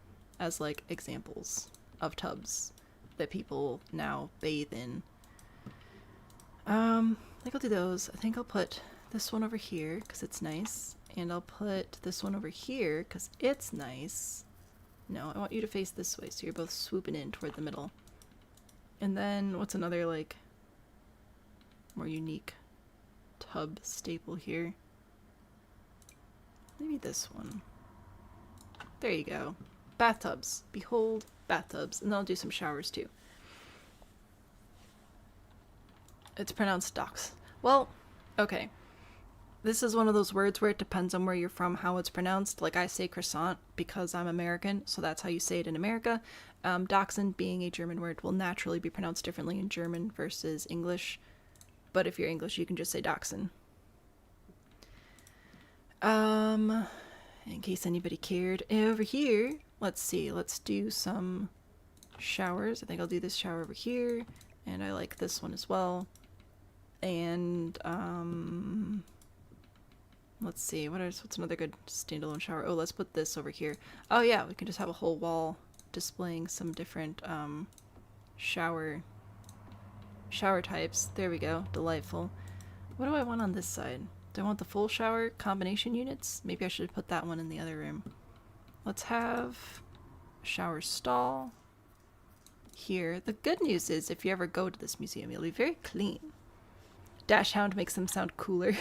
as like examples of tubs that people now bathe in. I think I'll do those. I think I'll put this one over here because it's nice, and I'll put this one over here because it's nice. No, I want you to face this way so you're both swooping in toward the middle. And then what's another like more unique tub staple here? Maybe this one. There you go. Bathtubs. Behold, bathtubs. And then I'll do some showers too. It's pronounced docks. Well, okay. This is one of those words where it depends on where you're from, how it's pronounced. Like I say croissant because I'm American, so that's how you say it in America. Dachshund, being a German word, will naturally be pronounced differently in German versus English. But if you're English, you can just say dachshund. In case anybody cared. Over here, let's see. Let's do some showers. I think I'll do this shower over here. And I like this one as well. And, let's see. What's another good standalone shower? Oh, let's put this over here. Oh yeah, we can just have a whole wall displaying some different, shower types. There we go. Delightful. What do I want on this side? Do I want the full shower combination units? Maybe I should put that one in the other room. Let's have a shower stall here. The good news is if you ever go to this museum, you'll be very clean. Dash Hound makes them sound cooler.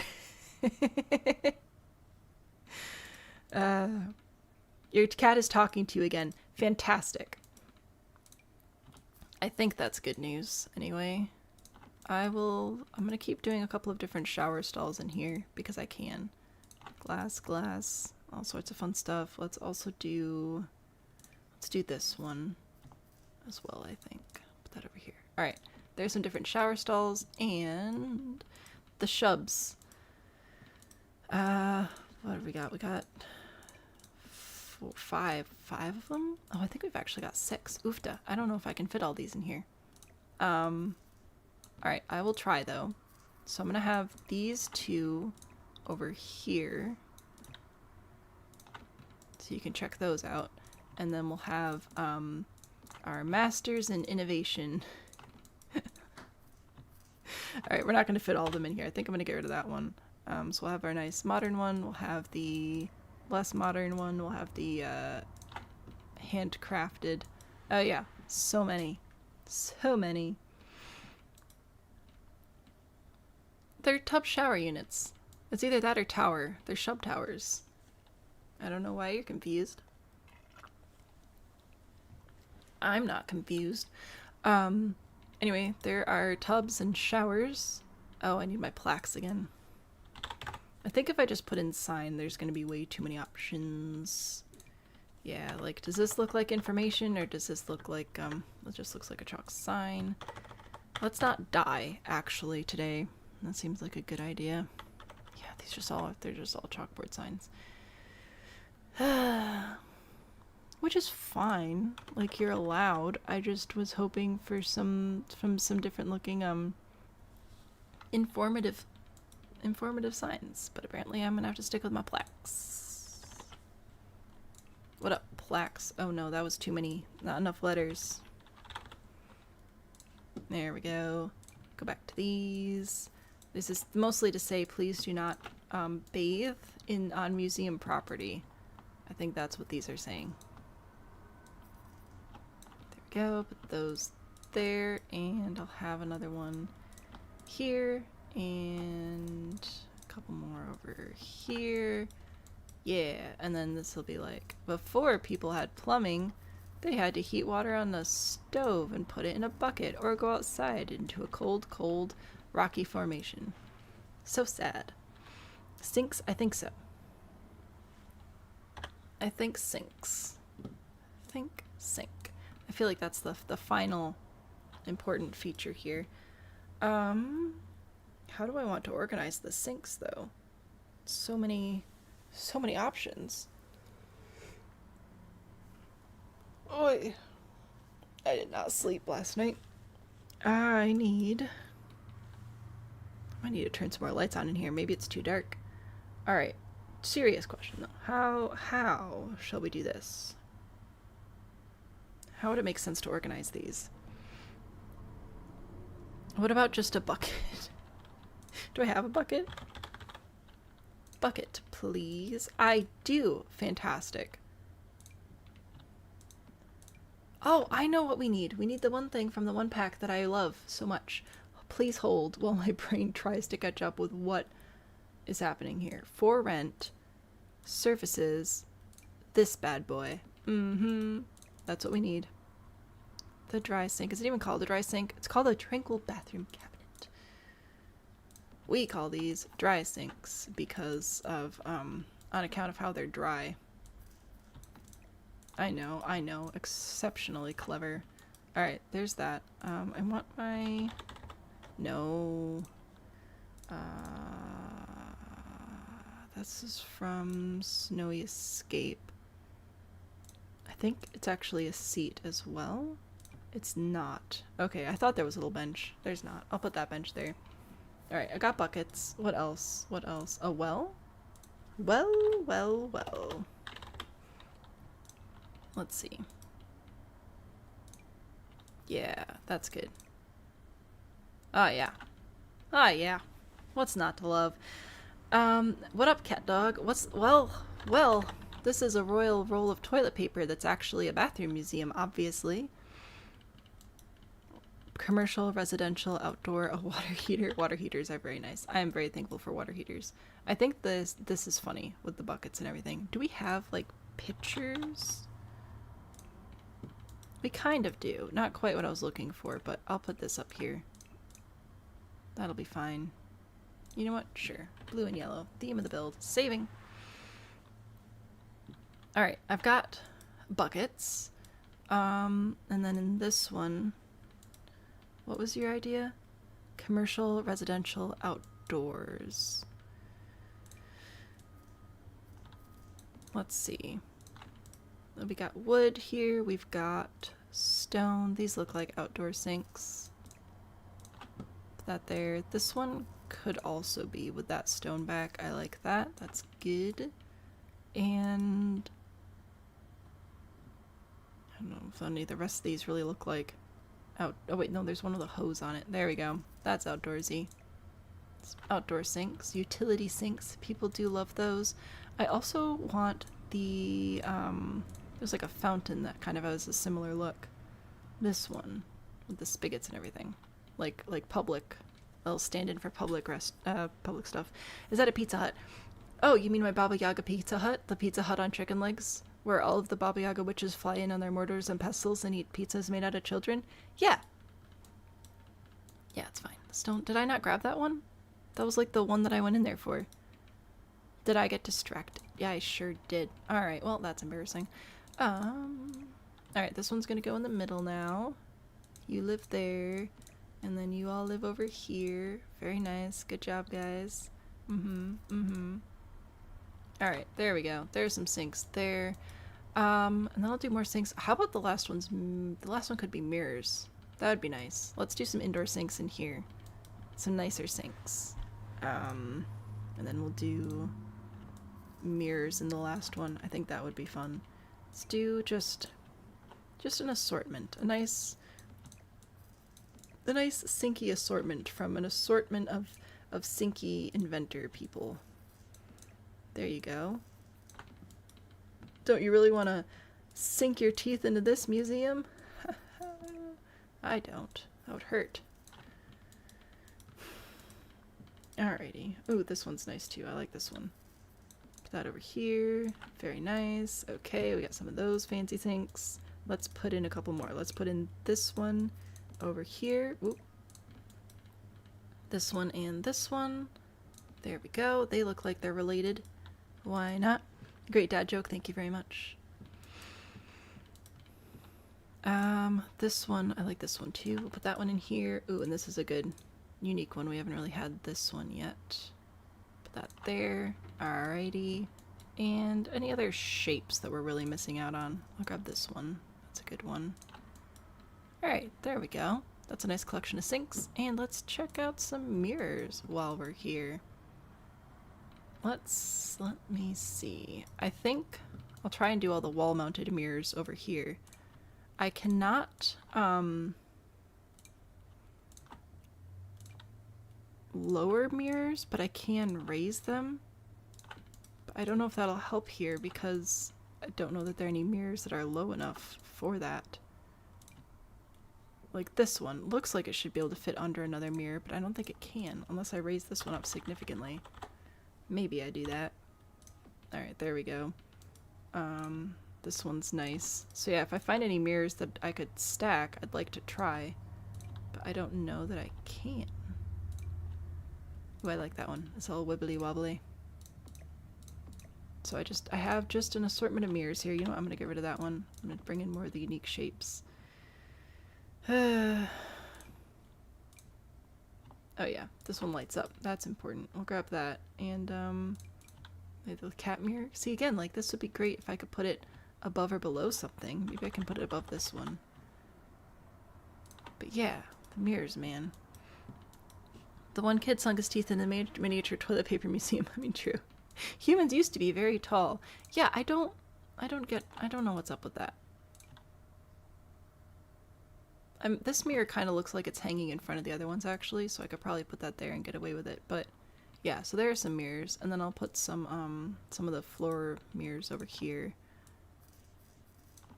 Your cat is talking to you again. Fantastic. I think that's good news anyway. I'm gonna keep doing a couple of different shower stalls in here because I can. Glass, all sorts of fun stuff. Let's do this one as well, I think. Put that over here. Alright, there's some different shower stalls and the shubs. What have we got? We got five of them? Oh, I think we've actually got 6. Oofda. I don't know if I can fit all these in here. Alright, I will try though. So I'm gonna have these 2 over here. So you can check those out. And then we'll have our Masters in Innovation. Alright, we're not going to fit all of them in here. I think I'm going to get rid of that one. So we'll have our nice modern one. We'll have the less modern one. We'll have the handcrafted. Oh yeah, so many. So many. They're tub shower units. It's either that or tower. They're shub towers. I don't know why you're confused. I'm not confused. Anyway, there are tubs and showers. Oh, I need my plaques again. I think if I just put in sign, there's going to be way too many options. Yeah, like, does this look like information or does this look like, it just looks like a chalk sign. Let's not die, actually, today. That seems like a good idea. Yeah, they're just all chalkboard signs. Which is fine. Like, you're allowed. I just was hoping for some different looking, informative signs. But apparently I'm gonna have to stick with my plaques. What up, plaques? Oh no, that was too many. Not enough letters. There we go. Go back to these. This is mostly to say please do not bathe on museum property. I think that's what these are saying. There we go. Put those there, and I'll have another one here, and a couple more over here. Yeah, and then this will be like, before people had plumbing, they had to heat water on the stove and put it in a bucket or go outside into a cold, cold, rocky formation. So sad. Sinks? I think so. I think sinks. Think sink. I feel like that's the final important feature here. How do I want to organize the sinks though? So many options. Oi. I did not sleep last night. I need to turn some more lights on in here. Maybe it's too dark. Alright. Serious question though. How shall we do this? How would it make sense to organize these? What about just a bucket? Do I have a bucket? Bucket, please. I do. Fantastic. Oh, I know what we need. We need the one thing from the one pack that I love so much. Please hold while my brain tries to catch up with what is happening here. For rent, surfaces, this bad boy. That's what we need. The dry sink. Is it even called a dry sink? It's called a tranquil bathroom cabinet. We call these dry sinks because of, on account of how they're dry. I know. Exceptionally clever. Alright, there's that. I want my... No. This is from Snowy Escape. I think it's actually a seat as well. It's not. Okay, I thought there was a little bench. There's not. I'll put that bench there. Alright, I got buckets. What else? What else? A well? Well. Let's see. Yeah, that's good. Oh, yeah. Oh, yeah. What's not to love? What up, cat dog? Well, this is a royal roll of toilet paper that's actually a bathroom museum, obviously. Commercial, residential, outdoor, a water heater. Water heaters are very nice. I am very thankful for water heaters. I think this is funny with the buckets and everything. Do we have, like, pictures? We kind of do. Not quite what I was looking for, but I'll put this up here. That'll be fine. You know what? Sure. Blue and yellow. Theme of the build. Saving. Alright, I've got buckets. And then in this one, what was your idea? Commercial, residential, outdoors. Let's see. We got wood here. We've got stone. These look like outdoor sinks. Put that there. This one could also be with that stone back. I like that. That's good. And I don't know if any of the rest of these really look like out. Oh wait, no, there's one with a hose on it. There we go. That's outdoorsy. It's outdoor sinks, utility sinks. People do love those. I also want the there's like a fountain that kind of has a similar look. This one with the spigots and everything, like public. I'll stand in for public stuff. Is that a Pizza Hut? Oh, you mean my Baba Yaga Pizza Hut? The Pizza Hut on chicken legs? Where all of the Baba Yaga witches fly in on their mortars and pestles and eat pizzas made out of children? Yeah. Yeah, it's fine. Stone. Did I not grab that one? That was like the one that I went in there for. Did I get distracted? Yeah, I sure did. Alright, well, that's embarrassing. Alright, this one's gonna go in the middle now. You live there. And then you all live over here. Very nice. Good job, guys. Alright, there we go. There's some sinks there. And then I'll do more sinks. How about the last one's... the last one could be mirrors. That would be nice. Let's do some indoor sinks in here. Some nicer sinks. And then we'll do mirrors in the last one. I think that would be fun. Let's do just an assortment. A nice sinky assortment from an assortment of sinky inventor people. There you go. Don't you really want to sink your teeth into this museum? I don't. That would hurt. Alrighty. Ooh, this one's nice too. I like this one. Put that over here. Very nice. Okay, we got some of those fancy sinks. Let's put in a couple more. Let's put in this one over here. Ooh. This one and this one. There we go. They look like they're related. Why not? Great dad joke. Thank you very much. This one, I like this one too. We'll put that one in here. Ooh, and this is a good, unique one. We haven't really had this one yet. Put that there. Alrighty. And any other shapes that we're really missing out on? I'll grab this one. That's a good one. Alright, there we go. That's a nice collection of sinks. And let's check out some mirrors while we're here. Let me see. I think I'll try and do all the wall-mounted mirrors over here. I cannot, lower mirrors, but I can raise them. But I don't know if that'll help here because I don't know that there are any mirrors that are low enough for that. Like this one. Looks like it should be able to fit under another mirror, but I don't think it can unless I raise this one up significantly. Maybe I do that. Alright, there we go. This one's nice. So yeah, if I find any mirrors that I could stack, I'd like to try. But I don't know that I can. Oh, I like that one. It's all wibbly wobbly. So I have just an assortment of mirrors here. You know what? I'm gonna get rid of that one. I'm gonna bring in more of the unique shapes. Oh yeah, this one lights up. That's important. We'll grab that. And the cat mirror. See, again, like this would be great if I could put it above or below something. Maybe I can put it above this one. But yeah, the mirrors, man. The one kid sunk his teeth in the miniature toilet paper museum. I mean, true. Humans used to be very tall. Yeah, I don't know what's up with that. This mirror kind of looks like it's hanging in front of the other ones, actually, so I could probably put that there and get away with it. But yeah, so there are some mirrors, and then I'll put some of the floor mirrors over here.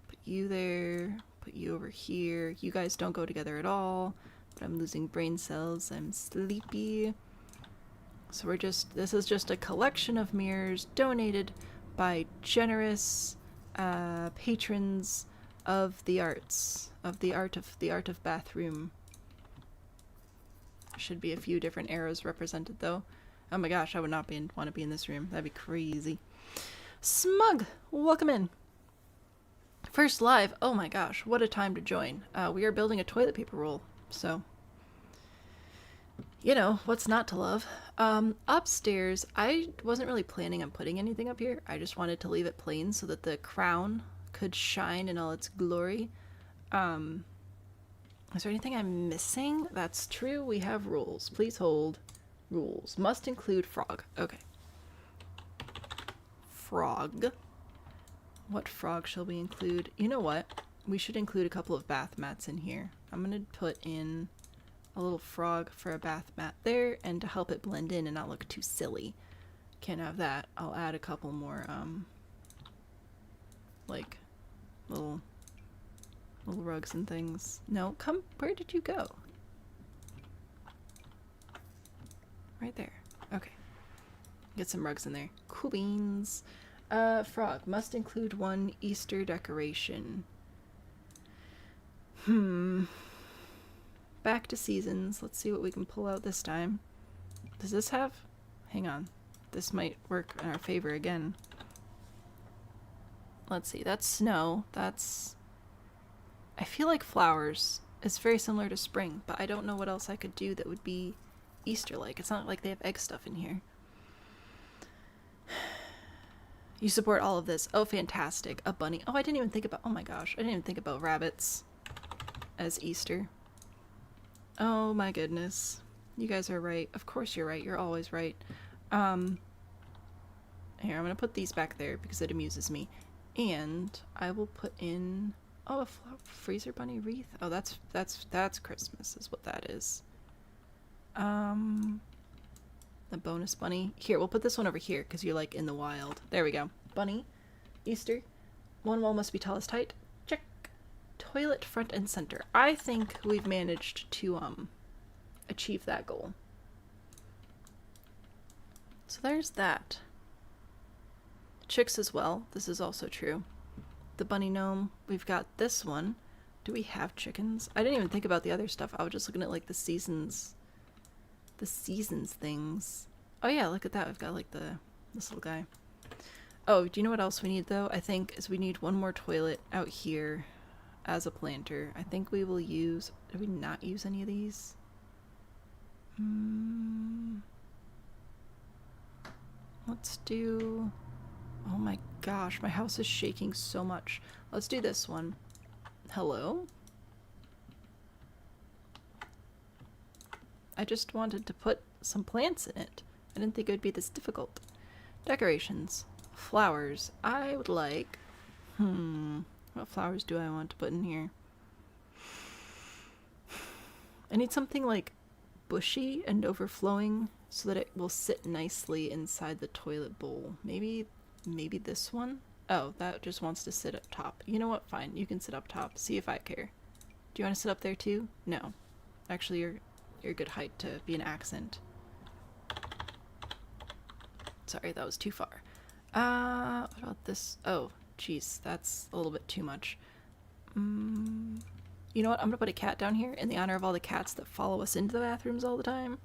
Put you there, put you over here. You guys don't go together at all, but I'm losing brain cells. I'm sleepy. So this is just a collection of mirrors donated by generous patrons of the arts, of the art of bathroom. Should be a few different eras represented though. Oh my gosh, I would not want to be in this room. That'd be crazy. Smug, welcome in. First live. Oh my gosh, what a time to join. We are building a toilet paper roll, so you know, what's not to love. Upstairs, I wasn't really planning on putting anything up here. I just wanted to leave it plain so that the crown could shine in all its glory. Is there anything I'm missing? That's true. We have rules. Please hold. Rules. Must include frog. Okay. Frog. What frog shall we include? You know what? We should include a couple of bath mats in here. I'm gonna put in a little frog for a bath mat there, and to help it blend in and not look too silly. Can't have that. I'll add a couple more, like, little rugs and things. No, come, where did you go? Right there. Okay. Get some rugs in there. Cool beans. Frog. Must include one Easter decoration. Back to seasons. Let's see what we can pull out this time. Does this have? Hang on. This might work in our favor again. Let's see. That's snow. That's... I feel like flowers. It's very similar to spring, but I don't know what else I could do that would be Easter-like. It's not like they have egg stuff in here. You support all of this. Oh, fantastic. A bunny. Oh, I didn't even think about... Oh my gosh. I didn't even think about rabbits as Easter. Oh my goodness. You guys are right. Of course you're right. You're always right. Here, I'm gonna put these back there because it amuses me. And I will put in... Oh, a freezer bunny wreath? Oh, that's Christmas is what that is. The bonus bunny. Here, we'll put this one over here because you're like in the wild. There we go. Bunny. Easter. One wall must be tallest height. Check. Toilet front and center. I think we've managed to achieve that goal. So there's that. Chicks as well. This is also true. The bunny gnome. We've got this one. Do we have chickens? I didn't even think about the other stuff. I was just looking at like the seasons. The seasons things. Oh yeah, look at that. We've got like this little guy. Oh, do you know what else we need though? I think is we need one more toilet out here as a planter. I think we will use... Did we not use any of these? Let's do... Oh my gosh, my house is shaking so much. Let's do this one. Hello? I just wanted to put some plants in it. I didn't think it would be this difficult. Decorations. Flowers. I would like... What flowers do I want to put in here? I need something like bushy and overflowing so that it will sit nicely inside the toilet bowl. Maybe this one? Oh, that just wants to sit up top. You know what? Fine. You can sit up top. See if I care. Do you want to sit up there too? No. Actually, you're a good height to be an accent. Sorry, that was too far. What about this? Oh, jeez, that's a little bit too much. You know what? I'm gonna put a cat down here in the honor of all the cats that follow us into the bathrooms all the time.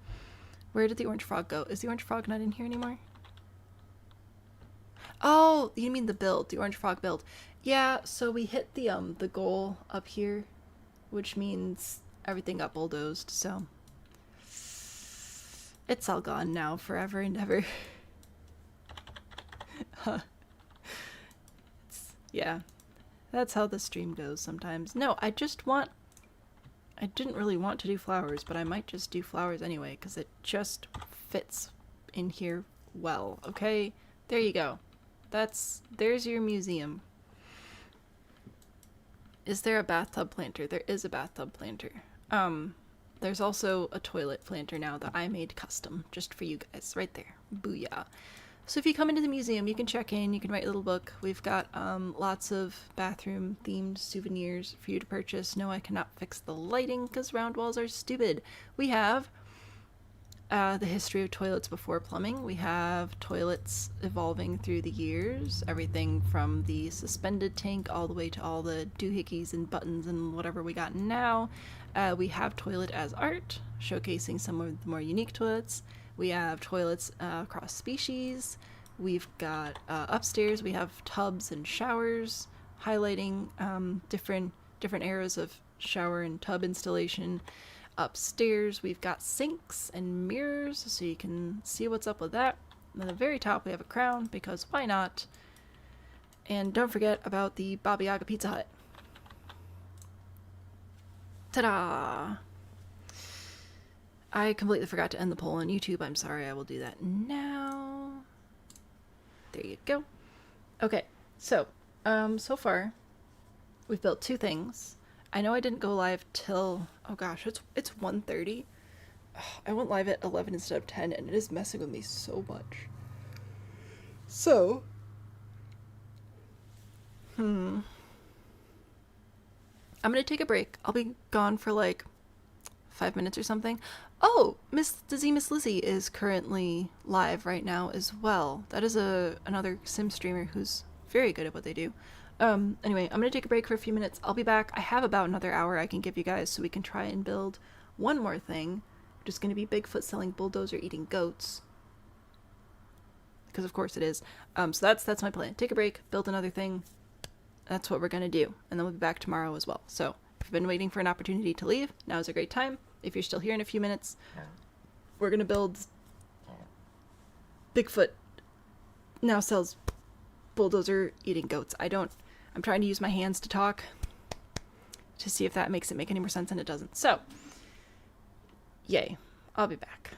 Where did the orange frog go? Is the orange frog not in here anymore? Oh, you mean the build, the orange frog build. Yeah, so we hit the goal up here, which means everything got bulldozed, so it's all gone now, forever and ever. Yeah, that's how the stream goes sometimes. No, I didn't really want to do flowers, but I might just do flowers anyway, because it just fits in here well, okay? There you go. There's your museum. Is there a bathtub planter? There is a bathtub planter. There's also a toilet planter now that I made custom, just for you guys, right there. Booyah. So if you come into the museum, you can check in, you can write a little book. We've got lots of bathroom-themed souvenirs for you to purchase. No, I cannot fix the lighting because round walls are stupid. We have the history of toilets before plumbing. We have toilets evolving through the years. Everything from the suspended tank all the way to all the doohickeys and buttons and whatever we got now. We have toilet as art, showcasing some of the more unique toilets. We have toilets across species. We've got upstairs, we have tubs and showers, highlighting different eras of shower and tub installation. Upstairs, we've got sinks and mirrors, so you can see what's up with that. And at the very top, we have a crown, because why not? And don't forget about the Baba Yaga Pizza Hut. Ta-da! I completely forgot to end the poll on YouTube. I'm sorry, I will do that now. There you go. Okay, so, so far, we've built 2 things. I know I didn't go live till, oh gosh, it's 1:30. I went live at 11 instead of 10, and it is messing with me so much. So, I'm gonna take a break. I'll be gone for like 5 minutes or something. Oh, Miss Lizzie is currently live right now as well. That is another sim streamer who's very good at what they do. Anyway, I'm gonna take a break for a few minutes. I'll be back. I have about another hour I can give you guys so we can try and build one more thing, which is gonna be Bigfoot selling bulldozer eating goats. Because of course it is. So that's my plan. Take a break, build another thing. That's what we're gonna do. And then we'll be back tomorrow as well. So if you've been waiting for an opportunity to leave, now is a great time. If you're still here in a few minutes, we're gonna build Bigfoot now sells bulldozer eating goats. I'm trying to use my hands to talk to see if that makes it make any more sense, and it doesn't. So, yay. I'll be back.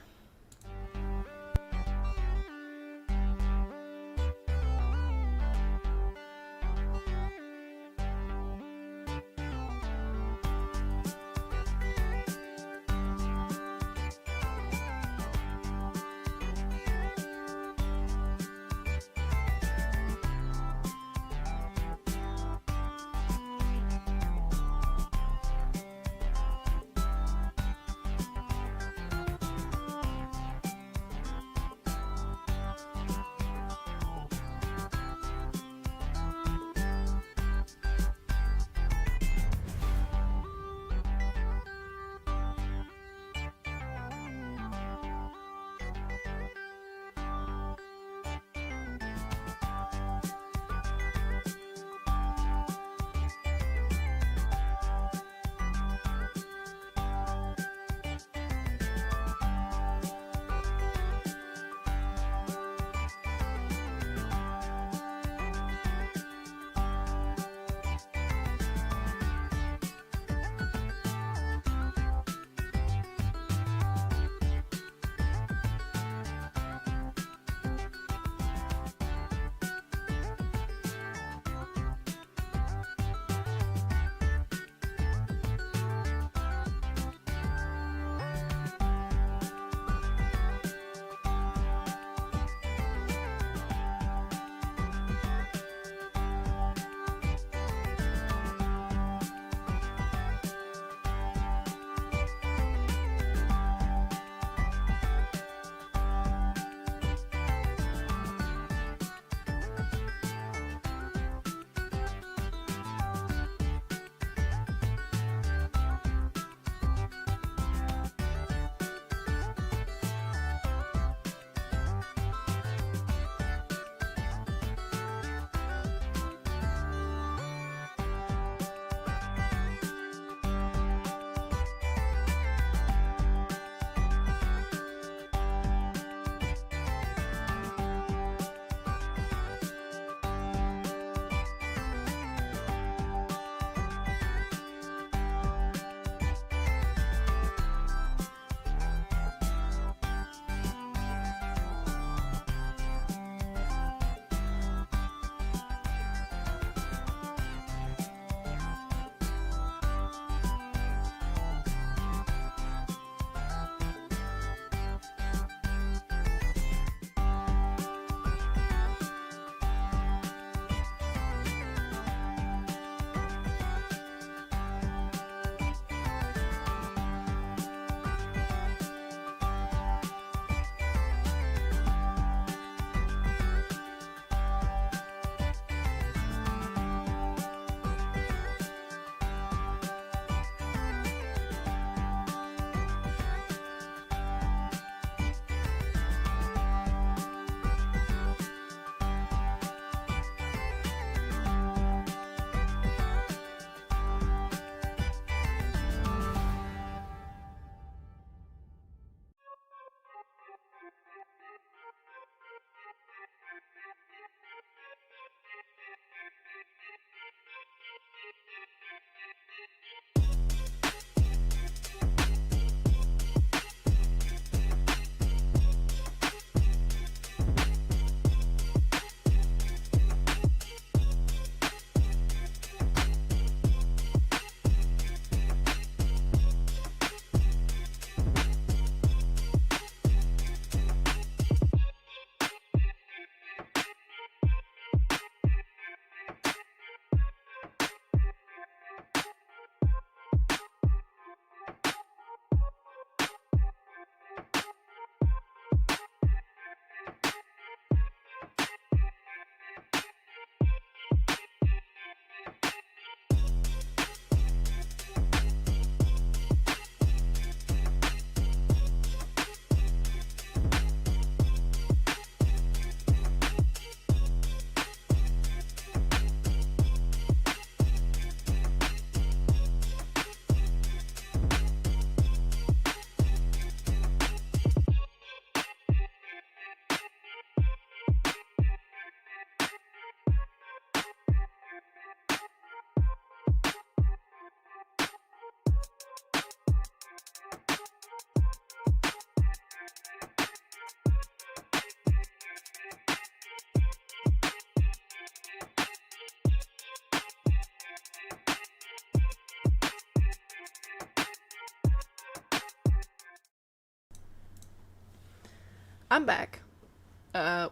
I'm back.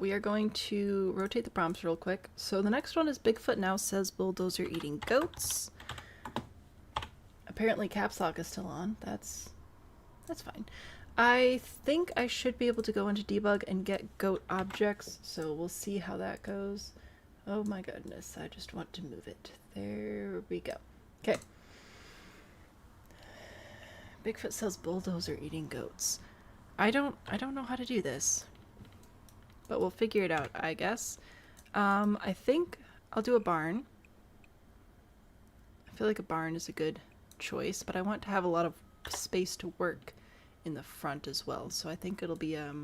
We are going to rotate the prompts real quick. So the next one is Bigfoot now says bulldozer eating goats. Apparently caps lock is still on. That's fine. I think I should be able to go into debug and get goat objects, so we'll see how that goes. Oh my goodness, I just want to move it. There we go. Okay. Bigfoot says bulldozer eating goats. I don't know how to do this, but we'll figure it out, I guess. I think I'll do a barn. I feel like a barn is a good choice, but I want to have a lot of space to work in the front as well, so I think it'll be a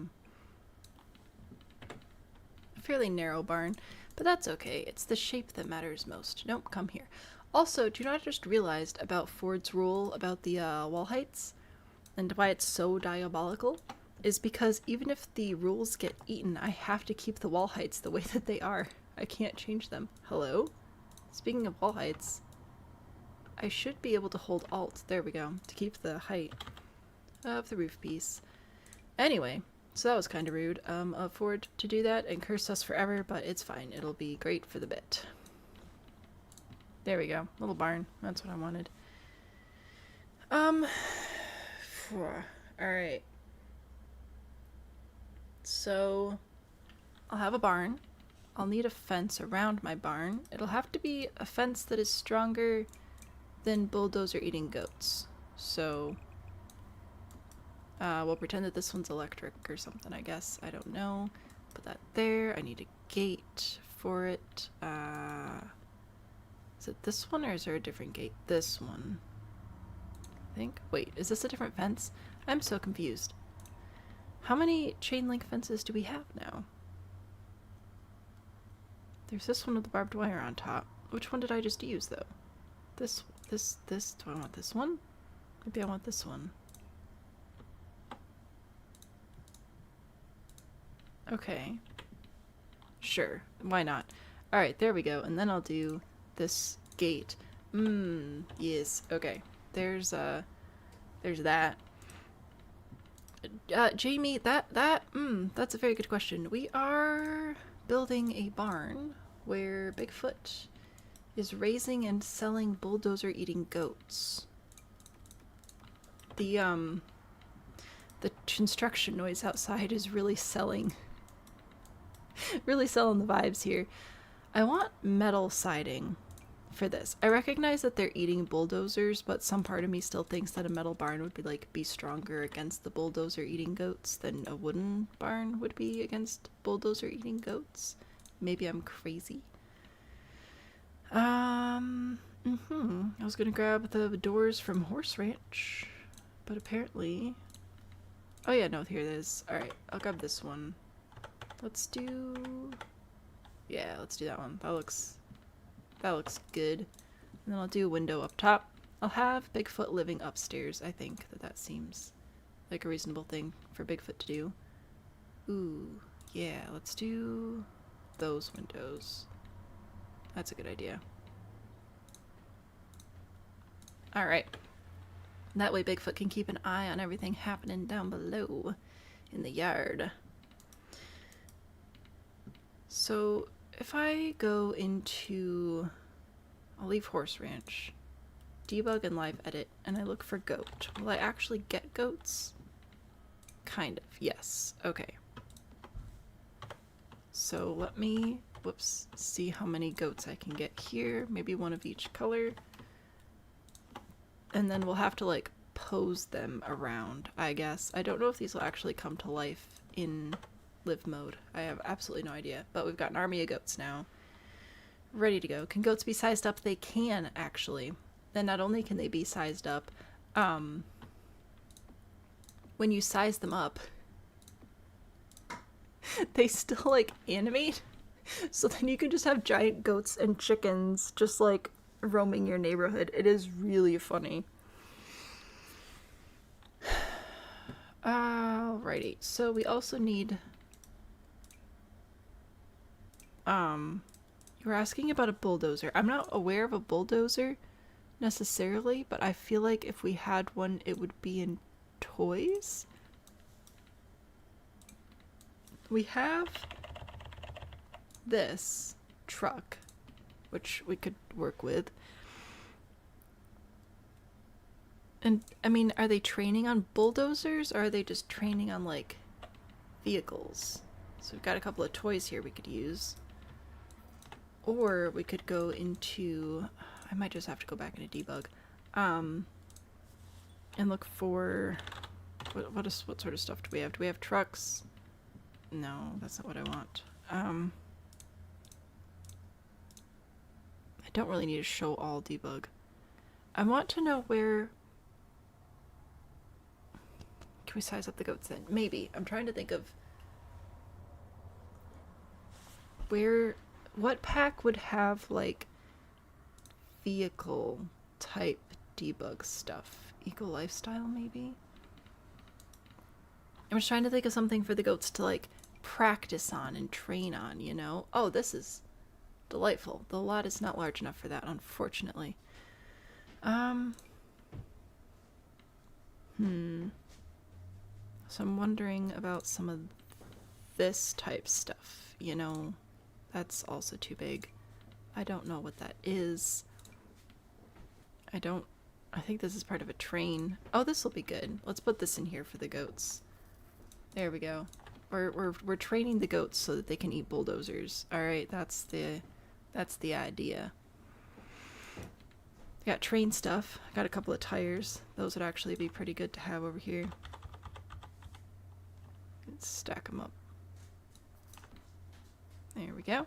fairly narrow barn, but that's okay. It's the shape that matters most. Nope, come here. Also, do you know what I just realized about Ford's rule about the wall heights and why it's so diabolical? Is because even if the rules get eaten, I have to keep the wall heights the way that they are. I can't change them. Hello? Speaking of wall heights, I should be able to hold Alt, there we go, to keep the height of the roof piece. Anyway, so that was kind of rude of Ford to do that and curse us forever, but it's fine. It'll be great for the bit. There we go. Little barn. That's what I wanted. Alright. So, I'll have a barn. I'll need a fence around my barn. It'll have to be a fence that is stronger than bulldozer eating goats. So, we'll pretend that this one's electric or something, I guess. I don't know. Put that there. I need a gate for it. Is it this one or is there a different gate? This one. I think. Wait, is this a different fence? I'm so confused. How many chain link fences do we have now? There's this one with the barbed wire on top. Which one did I just use though? This. Do I want this one? Maybe I want this one. Okay. Sure. Why not? Alright, there we go. And then I'll do this gate. Yes. Okay. There's that. Jamie, that's a very good question. We are building a barn where Bigfoot is raising and selling bulldozer eating goats. The construction noise outside is really selling the vibes here. I want metal siding for this. I recognize that they're eating bulldozers, but some part of me still thinks that a metal barn would be stronger against the bulldozer eating goats than a wooden barn would be against bulldozer eating goats. Maybe I'm crazy. I was gonna grab the doors from Horse Ranch, but apparently... Oh yeah, no, here it is. Alright, I'll grab this one. Let's do... Yeah, let's do that one. That looks good. And then I'll do a window up top. I'll have Bigfoot living upstairs. I think that seems like a reasonable thing for Bigfoot to do. Ooh, yeah, let's do those windows. That's a good idea. Alright. That way Bigfoot can keep an eye on everything happening down below in the yard. So if I go into, I'll leave Horse Ranch, debug and live edit, and I look for goat, will I actually get goats? Kind of, yes. Okay. So let me, see how many goats I can get here. Maybe one of each color. And then we'll have to pose them around, I guess. I don't know if these will actually come to life in live mode. I have absolutely no idea. But we've got an army of goats now. Ready to go. Can goats be sized up? They can, actually. Then not only can they be sized up, when you size them up, they still animate. So then you can just have giant goats and chickens just roaming your neighborhood. It is really funny. Alrighty, so we also need you were asking about a bulldozer. I'm not aware of a bulldozer necessarily, but I feel like if we had one it would be in toys. we have this truck, which we could work with. And, I mean, are they training on bulldozers, or are they just training on, like, vehicles? So we've got a couple of toys here we could use. Or we could go into... I might just have to go back into debug. And look for... What sort of stuff do we have? Do we have trucks? No, that's not what I want. I don't really need to show all debug. I want to know where... Can we size up the goats then? Maybe. I'm trying to think of what pack would have, like, vehicle type debug stuff. Eco lifestyle, maybe? I'm just trying to think of something for the goats to, like, practice on and train on, you know? Oh, this is delightful. The lot is not large enough for that, unfortunately. So I'm wondering about some of this type stuff, you know? That's also too big. I don't know what that is. I think this is part of a train. Oh, this will be good. Let's put this in here for the goats. There we go. We're training the goats so that they can eat bulldozers. Alright, that's the idea. Got train stuff. Got a couple of tires. Those would actually be pretty good to have over here. Let's stack them up. There we go.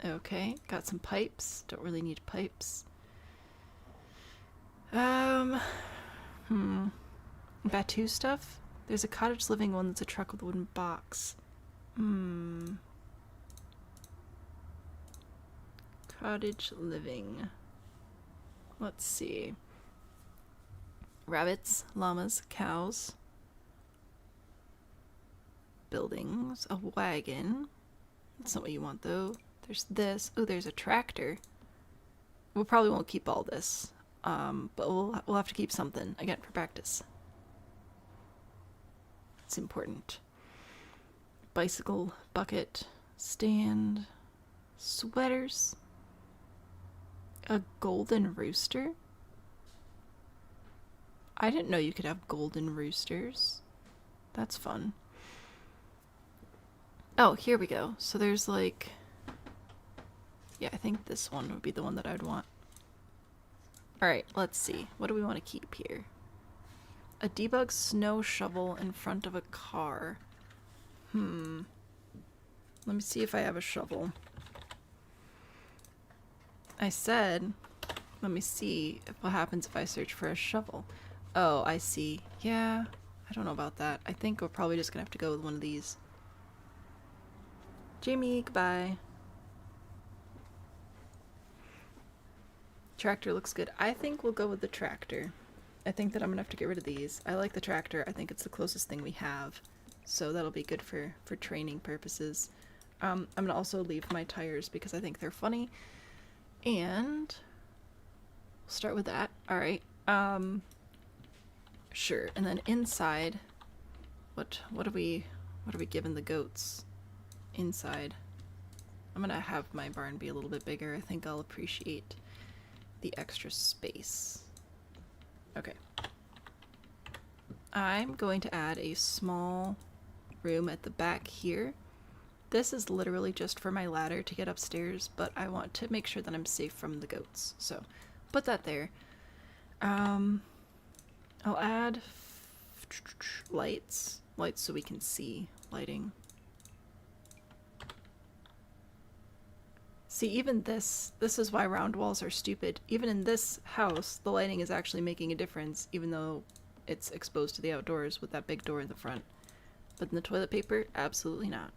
Okay, got some pipes. Don't really need pipes. Batu stuff? There's a cottage living one that's a truck with a wooden box. Cottage living. Let's see. Rabbits, llamas, cows. Buildings, a wagon. That's not what you want though. There's this. Oh, there's a tractor. We probably won't keep all this. But we'll have to keep something, again, for practice. It's important. Bicycle, bucket, stand, sweaters, a golden rooster. I didn't know you could have golden roosters. That's fun. Oh, here we go. So there's like... Yeah, I think this one would be the one that I'd want. Alright, let's see. What do we want to keep here? A debug snow shovel in front of a car. Let me see if I have a shovel. I said, let me see what happens if I search for a shovel. Oh, I see. Yeah, I don't know about that. I think we're probably just gonna have to go with one of these. Jamie, goodbye. Tractor looks good. I think we'll go with the tractor. I think that I'm gonna have to get rid of these. I like the tractor. I think it's the closest thing we have. So that'll be good for training purposes. I'm gonna also leave my tires because I think they're funny. And we'll start with that. Alright. Sure. And then inside, what are we giving the goats inside? I'm gonna have my barn be a little bit bigger. I think I'll appreciate the extra space. Okay. I'm going to add a small room at the back here. This is literally just for my ladder to get upstairs, but I want to make sure that I'm safe from the goats. So put that there. I'll add lights so we can see lighting. See, even this is why round walls are stupid. Even in this house, the lighting is actually making a difference, even though it's exposed to the outdoors with that big door in the front. But in the toilet paper, absolutely not.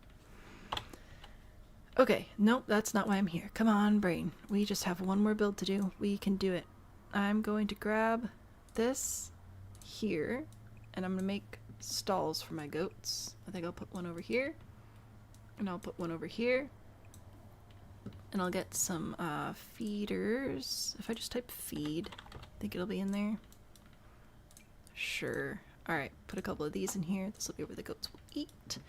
Okay, nope, that's not why I'm here. Come on, brain. We just have one more build to do. We can do it. I'm going to grab this here, and I'm going to make stalls for my goats. I think I'll put one over here, and I'll put one over here. And I'll get some feeders. If I just type feed, I think it'll be in there. Sure. Alright, put a couple of these in here. This will be where the goats will eat.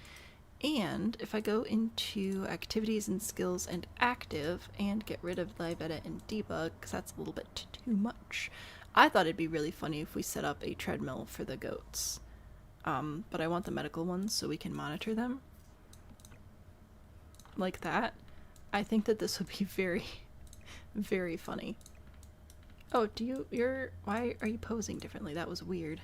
And if I go into activities and skills and active and get rid of live edit and debug, because that's a little bit too much, I thought it'd be really funny if we set up a treadmill for the goats. But I want the medical ones so we can monitor them. Like that. I think that this would be very, very funny. Oh, why are you posing differently? That was weird.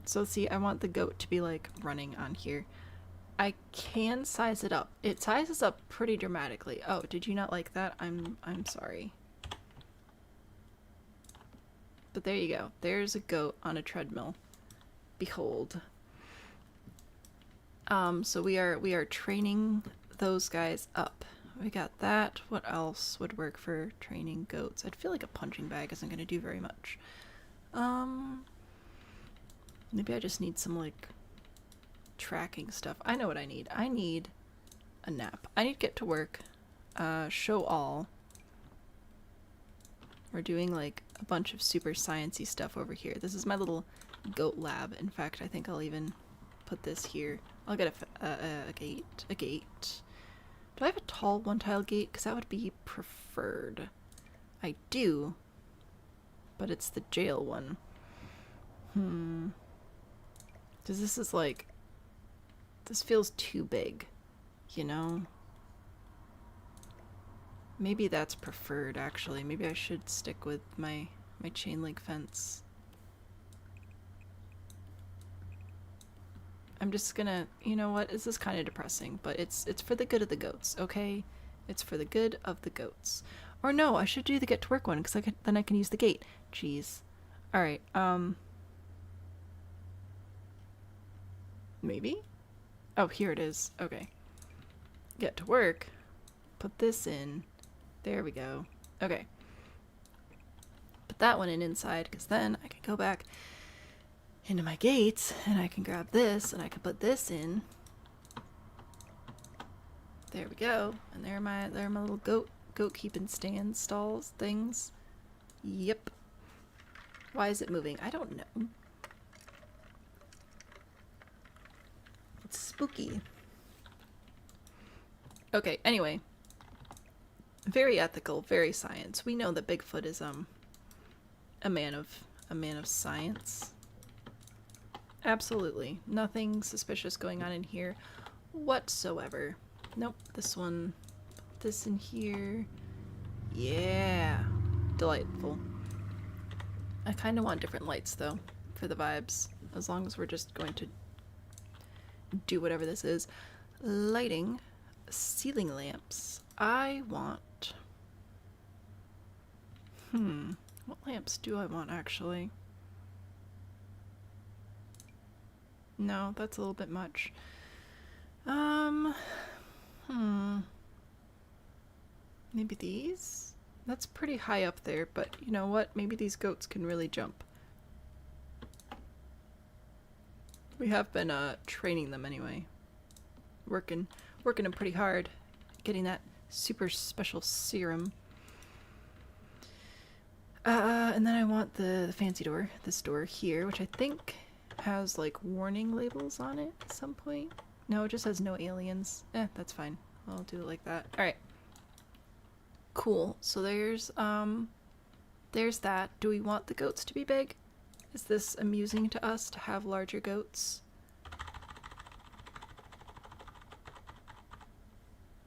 So see, I want the goat to be like running on here. I can size it up. It sizes up pretty dramatically. Oh, did you not like that? I'm sorry. But there you go. There's a goat on a treadmill. Behold. So we are training those guys up. We got that. What else would work for training goats? I'd feel like a punching bag isn't going to do very much. Maybe I just need some, like, tracking stuff. I know what I need. I need a nap. I need to get to work. Show all. We're doing, like, a bunch of super sciencey stuff over here. This is my little goat lab. In fact, I think I'll even put this here. I'll get a gate. A gate. Do I have a tall one-tile gate? Because that would be preferred. I do. But it's the jail one. Because this is like... This feels too big. You know? Maybe that's preferred, actually. Maybe I should stick with my chain link fence. I'm just gonna, you know what, this is kind of depressing, but it's for the good of the goats, okay? It's for the good of the goats. Or no, I should do the get to work one, because then I can use the gate. Jeez. Alright, maybe? Oh, here it is. Okay. Get to work. Put this in. There we go. Okay. Put that one in inside, because then I can go back into my gates, and I can grab this, and I can put this in. There we go. And there are my little goat keeping stands, stalls, things. Yep. Why is it moving? I don't know. It's spooky. Okay, anyway. Very ethical, very science. We know that Bigfoot is a man of science. Absolutely. Nothing suspicious going on in here whatsoever. Nope. This one. Put this in here. Yeah. Delightful. I kind of want different lights, though, for the vibes. As long as we're just going to do whatever this is. Lighting. Ceiling lamps. I want... What lamps do I want, actually? No, that's a little bit much. Maybe these? That's pretty high up there, but you know what? Maybe these goats can really jump. We have been, training them anyway. Working them pretty hard. Getting that super special serum. And then I want the fancy door. This door here, which I think has like warning labels on it at some point. No, it just has no aliens. That's fine. I'll do it like that. Alright. Cool. So there's that. Do we want the goats to be big? Is this amusing to us to have larger goats?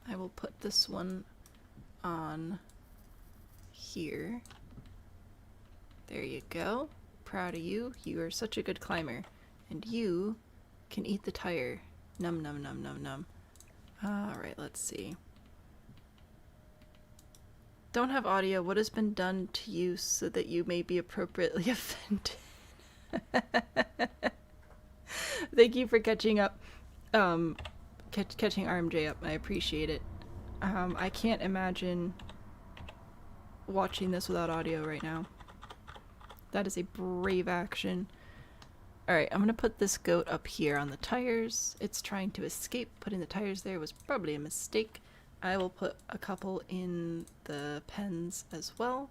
I will put this one on here. There you go. Proud of you. You are such a good climber. And you can eat the tire. Num num num num num. Alright, let's see. Don't have audio. What has been done to you so that you may be appropriately offended? Thank you for catching up. Catching RMJ up. I appreciate it. I can't imagine watching this without audio right now. That is a brave action. Alright, I'm gonna put this goat up here on the tires. It's trying to escape. Putting the tires there was probably a mistake. I will put a couple in the pens as well.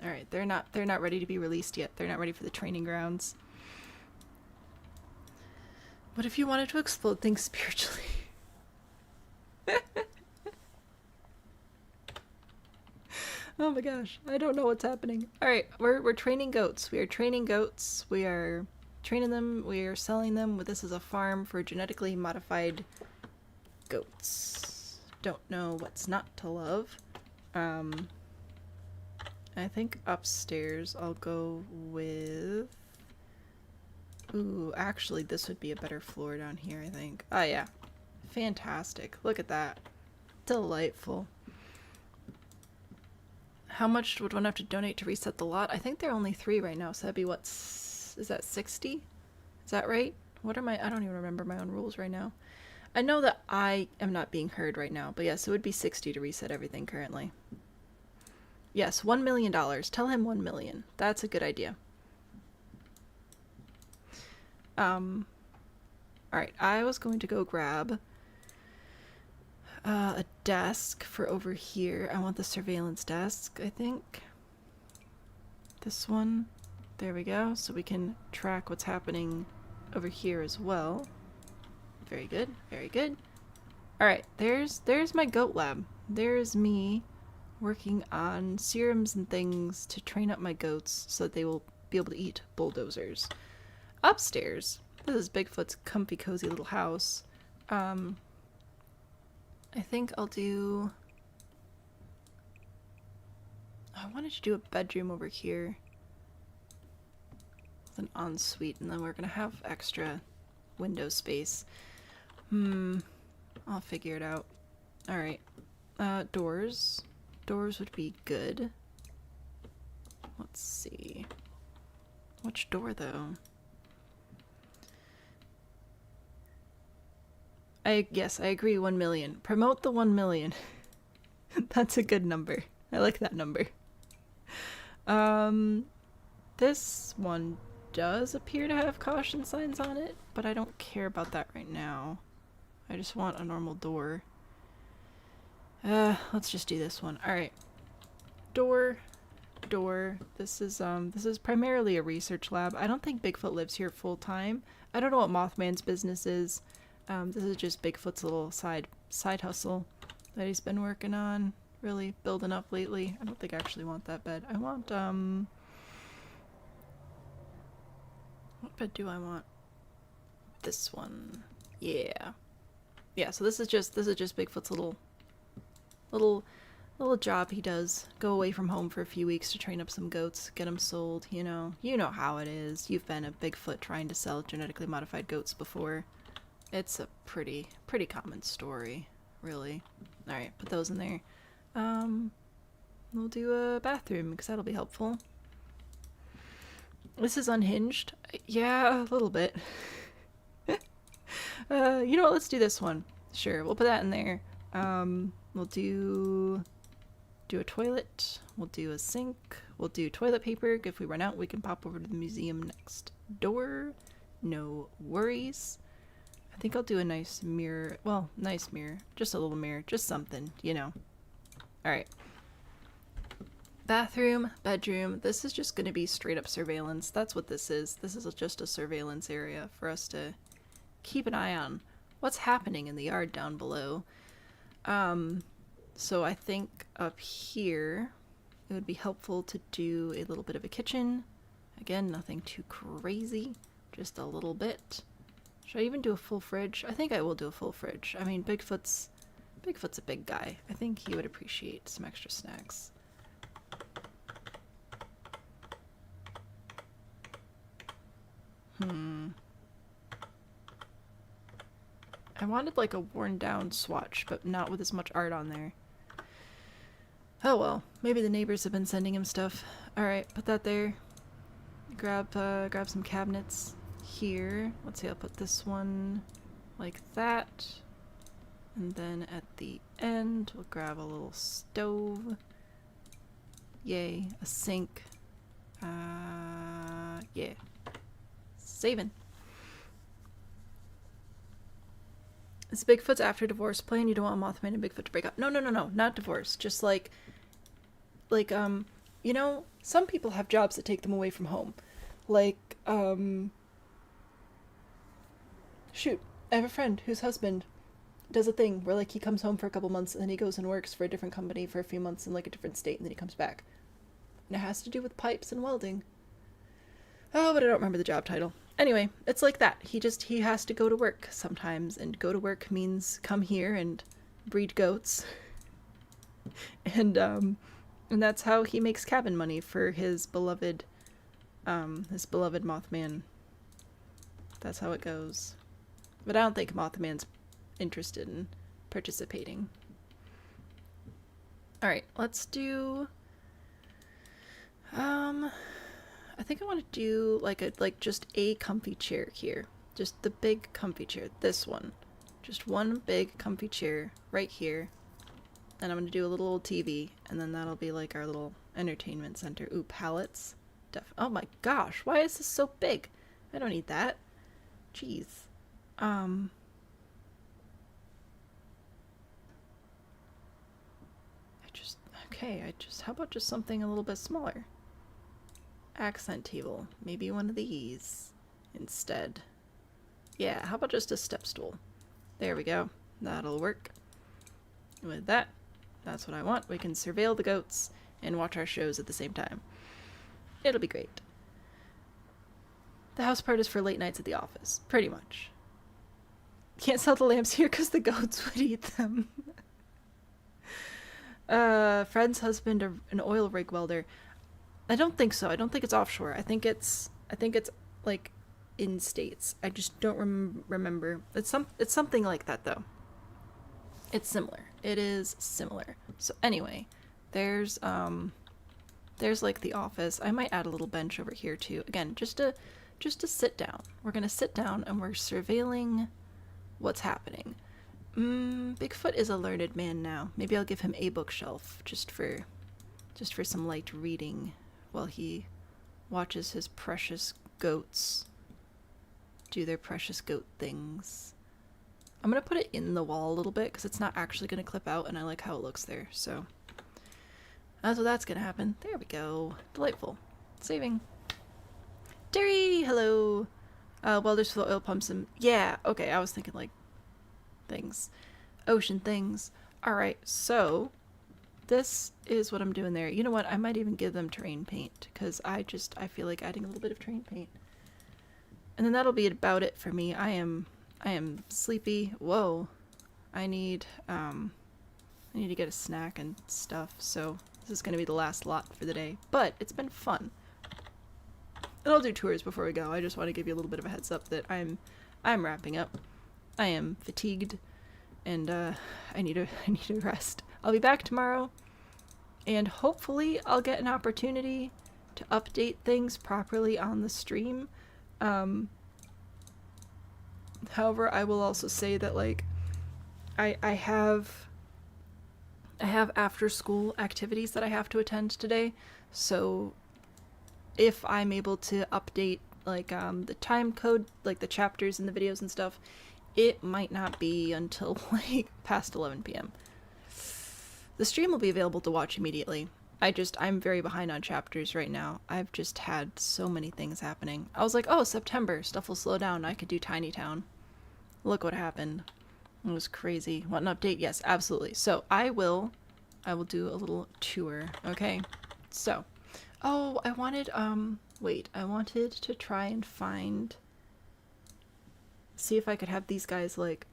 Alright, they're not ready to be released yet. They're not ready for the training grounds. What if you wanted to explode things spiritually? Oh my gosh, I don't know what's happening. Alright, we're training goats. We are training goats. We are training them. We are selling them. This is a farm for genetically modified goats. Don't know what's not to love. I think upstairs I'll go with... Ooh, actually this would be a better floor down here, I think. Oh yeah. Fantastic. Look at that. Delightful. How much would one have to donate to reset the lot? I think there are only 3 right now, so that'd be what, is that 60? Is that right? What are my, I don't even remember my own rules right now. I know that I am not being heard right now, but yes, it would be 60 to reset everything currently. Yes, $1 million. Tell him 1 million. That's a good idea. Alright, I was going to go grab a desk for over here. I want the surveillance desk, I think. This one. There we go. So we can track what's happening over here as well. Very good. Very good. Alright, there's my goat lab. There's me working on serums and things to train up my goats so that they will be able to eat bulldozers. Upstairs, this is Bigfoot's comfy cozy little house. I think I'll do... I wanted to do a bedroom over here with an ensuite, and then we're gonna have extra window space. I'll figure it out. Alright. Doors. Doors would be good. Let's see. Which door, though? Yes, I agree, 1 million. Promote the 1 million. That's a good number. I like that number. This one does appear to have caution signs on it, but I don't care about that right now. I just want a normal door. Let's just do this one. Alright. Door. Door. This is primarily a research lab. I don't think Bigfoot lives here full time. I don't know what Mothman's business is. This is just Bigfoot's little side hustle that he's been working on, really building up lately. I don't think I actually want that bed. I want, what bed do I want? This one. Yeah. Yeah, so this is just Bigfoot's little job he does. Go away from home for a few weeks to train up some goats, get them sold, you know. You know how it is. You've been a Bigfoot trying to sell genetically modified goats before. It's a pretty common story, really. Alright, put those in there. We'll do a bathroom, because that'll be helpful. This is unhinged. Yeah, a little bit. You know what, let's do this one. Sure, we'll put that in there. We'll do a toilet. We'll do a sink. We'll do toilet paper. If we run out, we can pop over to the museum next door. No worries. I think I'll do a nice mirror. Well, nice mirror. Just a little mirror. Just something, you know. Alright. Bathroom, bedroom. This is just going to be straight up surveillance. That's what this is. This is just a surveillance area for us to keep an eye on what's happening in the yard down below. So I think up here it would be helpful to do a little bit of a kitchen. Again, nothing too crazy. Just a little bit. Should I even do a full fridge? I think I will do a full fridge. I mean, Bigfoot's a big guy. I think he would appreciate some extra snacks. I wanted like a worn down swatch, but not with as much art on there. Oh well, maybe the neighbors have been sending him stuff. Alright, put that there. Grab some cabinets here. Let's see, I'll put this one like that. And then at the end, we'll grab a little stove. Yay, a sink. Yeah. Saving. Is Bigfoot's after divorce plan? You don't want Mothman and Bigfoot to break up? No, not divorce. Just like, You know, some people have jobs that take them away from home. Like, shoot, I have a friend whose husband does a thing where, like, he comes home for a couple months and then he goes and works for a different company for a few months in, like, a different state, and then he comes back. And it has to do with pipes and welding. Oh, but I don't remember the job title. Anyway, it's like that. He has to go to work sometimes, and go to work means come here and breed goats. And that's how he makes cabin money for his beloved Mothman. That's how it goes. But I don't think Mothman's interested in participating. Alright, let's do... I think I want to do just a comfy chair here. Just the big comfy chair. This one. Just one big comfy chair right here. And I'm going to do a little old TV, and then that'll be like our little entertainment center. Ooh, pallets. Oh my gosh, why is this so big? I don't need that. Jeez. How about just something a little bit smaller? Accent table. Maybe one of these instead. Yeah, how about just a step stool? There we go. That'll work. With that, that's what I want. We can surveil the goats and watch our shows at the same time. It'll be great. The house part is for late nights at the office. Pretty much. Can't sell the lamps here because the goats would eat them. Friend's husband, an oil rig welder. I don't think so. I don't think it's offshore. I think it's like in states. I just don't remember. It's something like that though. It's similar. It is similar. So anyway, there's like the office. I might add a little bench over here too. Again, just to sit down. We're gonna sit down and we're surveilling what's happening. Bigfoot is a learned man now. Maybe I'll give him a bookshelf just for some light reading while he watches his precious goats do their precious goat things. I'm gonna put it in the wall a little bit because it's not actually gonna clip out, and I like how it looks there. So that's gonna happen. There we go. Delightful. Saving. Derry, hello. Welders for the oil pumps and yeah. Okay, I was thinking like things, ocean things. All right, so this is what I'm doing there. You know what? I might even give them terrain paint because I feel like adding a little bit of terrain paint, and then that'll be about it for me. I am sleepy. Whoa, I need to get a snack and stuff. So this is gonna be the last lot for the day, but it's been fun. And I'll do tours before we go. I just want to give you a little bit of a heads up that I'm wrapping up. I am fatigued, and I need a rest. I'll be back tomorrow, and hopefully I'll get an opportunity to update things properly on the stream. However, I will also say that like I have after school activities that I have to attend today, so if I'm able to update like the time code, like the chapters in the videos and stuff, it might not be until like past 11 p.m. The stream will be available to watch immediately. I'm very behind on chapters right now. I've just had so many things happening. I was like, oh, September, stuff will slow down. I could do Tiny Town. Look what happened. It was crazy. Want an update? Yes, absolutely. So I will do a little tour. Okay. So, oh, I wanted to try and see if I could have these guys like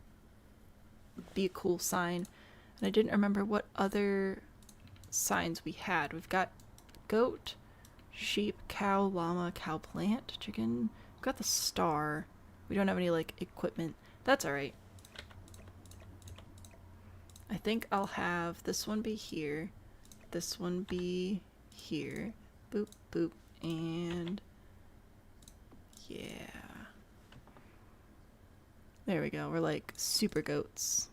be a cool sign, and I didn't remember what other signs we had. We've got goat, sheep, cow, llama, cow plant, chicken. We've got the star. We don't have any like equipment. That's all right. I think I'll have this one be here, this one be here, boop boop, and yeah. There we go. We're like super goats.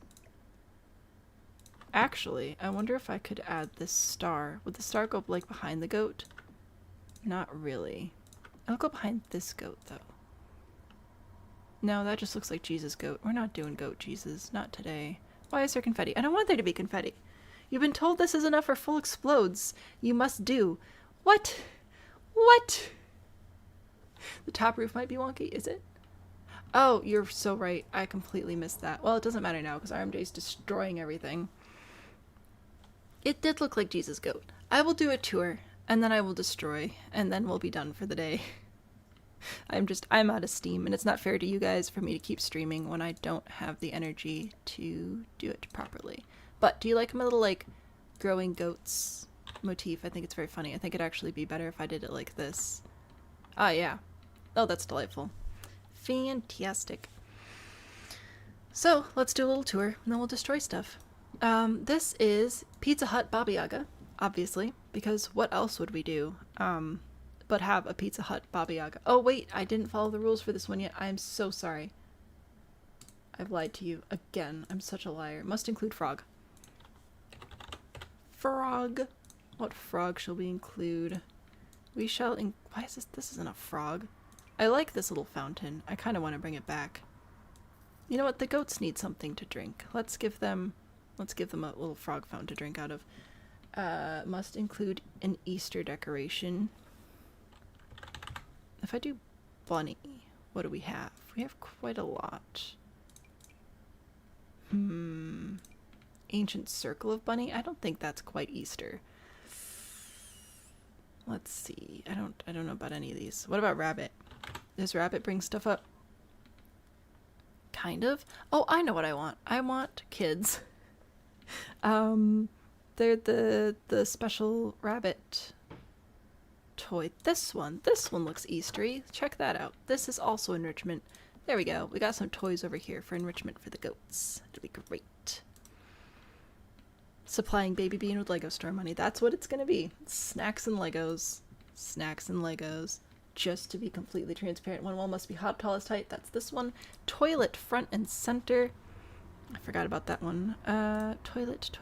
Actually, I wonder if I could add this star. Would the star go like behind the goat? Not really. It'll go behind this goat though. No, that just looks like Jesus goat. We're not doing goat Jesus. Not today. Why is there confetti? I don't want there to be confetti. You've been told this is enough or full explodes. You must do. What? What? The top roof might be wonky, is it? Oh, you're so right. I completely missed that. Well, it doesn't matter now because RMJ's destroying everything. It did look like Jesus Goat. I will do a tour, and then I will destroy, and then we'll be done for the day. I'm out of steam, and it's not fair to you guys for me to keep streaming when I don't have the energy to do it properly. But do you like my little, like, growing goats motif? I think it's very funny. I think it'd actually be better if I did it like this. Ah, yeah. Oh, that's delightful. Fantastic. So, let's do a little tour, and then we'll destroy stuff. This is Pizza Hut Baba Yaga, obviously, because what else would we do, but have a Pizza Hut Baba Yaga? Oh, wait, I didn't follow the rules for this one yet. I am so sorry. I've lied to you again. I'm such a liar. Must include frog. Frog. What frog shall we include? We shall why is this? This isn't a frog. I like this little fountain. I kind of want to bring it back. You know what? The goats need something to drink. Let's give them a little frog fountain to drink out of. Must include an Easter decoration. If I do bunny, what do we have? We have quite a lot. Ancient circle of bunny? I don't think that's quite Easter. Let's see. I don't know about any of these. What about rabbit? Does rabbit bring stuff up? Kind of. Oh, I know what I want. I want kids. They're the special rabbit toy. This one looks Eastery. Check that out. This is also enrichment. There we go. We got some toys over here for enrichment for the goats. It'll be great. Supplying Baby Bean with Lego store money. That's what it's gonna be. Snacks and Legos. Snacks and Legos. Just to be completely transparent, one wall must be hot, tallest height. That's this one. Toilet front and center. I forgot about that one. Toilet.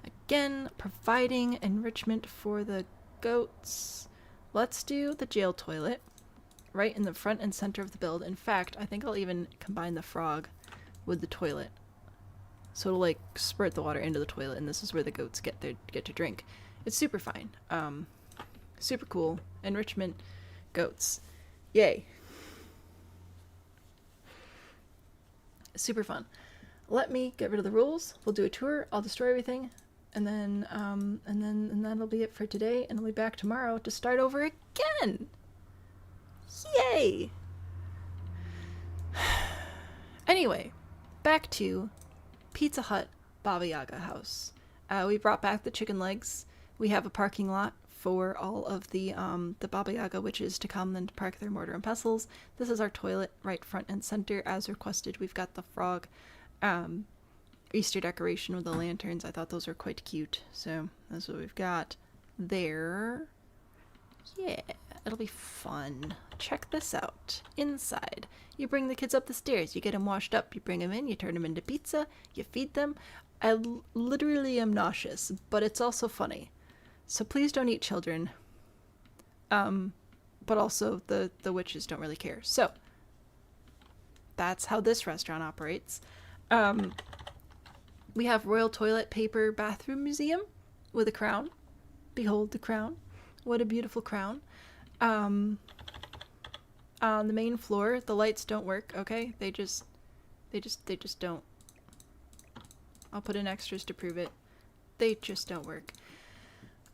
Again, providing enrichment for the goats. Let's do the jail toilet right in the front and center of the build. In fact, I think I'll even combine the frog with the toilet. So it'll like spurt the water into the toilet, and this is where the goats get to drink. It's super fine. Super cool. Enrichment goats. Yay. Super fun. Let me get rid of the rules. We'll do a tour. I'll destroy everything, and then that'll be it for today. And I'll be back tomorrow to start over again. Yay. Anyway, back to Pizza Hut Baba Yaga house. We brought back the chicken legs. We have a parking lot for all of the Baba Yaga witches to come and park their mortar and pestles. This is our toilet right front and center as requested. We've got the frog Easter decoration with the lanterns. I thought those were quite cute. So that's what we've got there. Yeah, it'll be fun. Check this out. Inside, you bring the kids up the stairs. You get them washed up. You bring them in. You turn them into pizza. You feed them. I literally am nauseous, but it's also funny. So please don't eat children. But also the witches don't really care. So that's how this restaurant operates. We have Royal Toilet Paper Bathroom Museum with a crown. Behold the crown. What a beautiful crown. On the main floor, the lights don't work, okay? They just don't. I'll put in extras to prove it. They just don't work.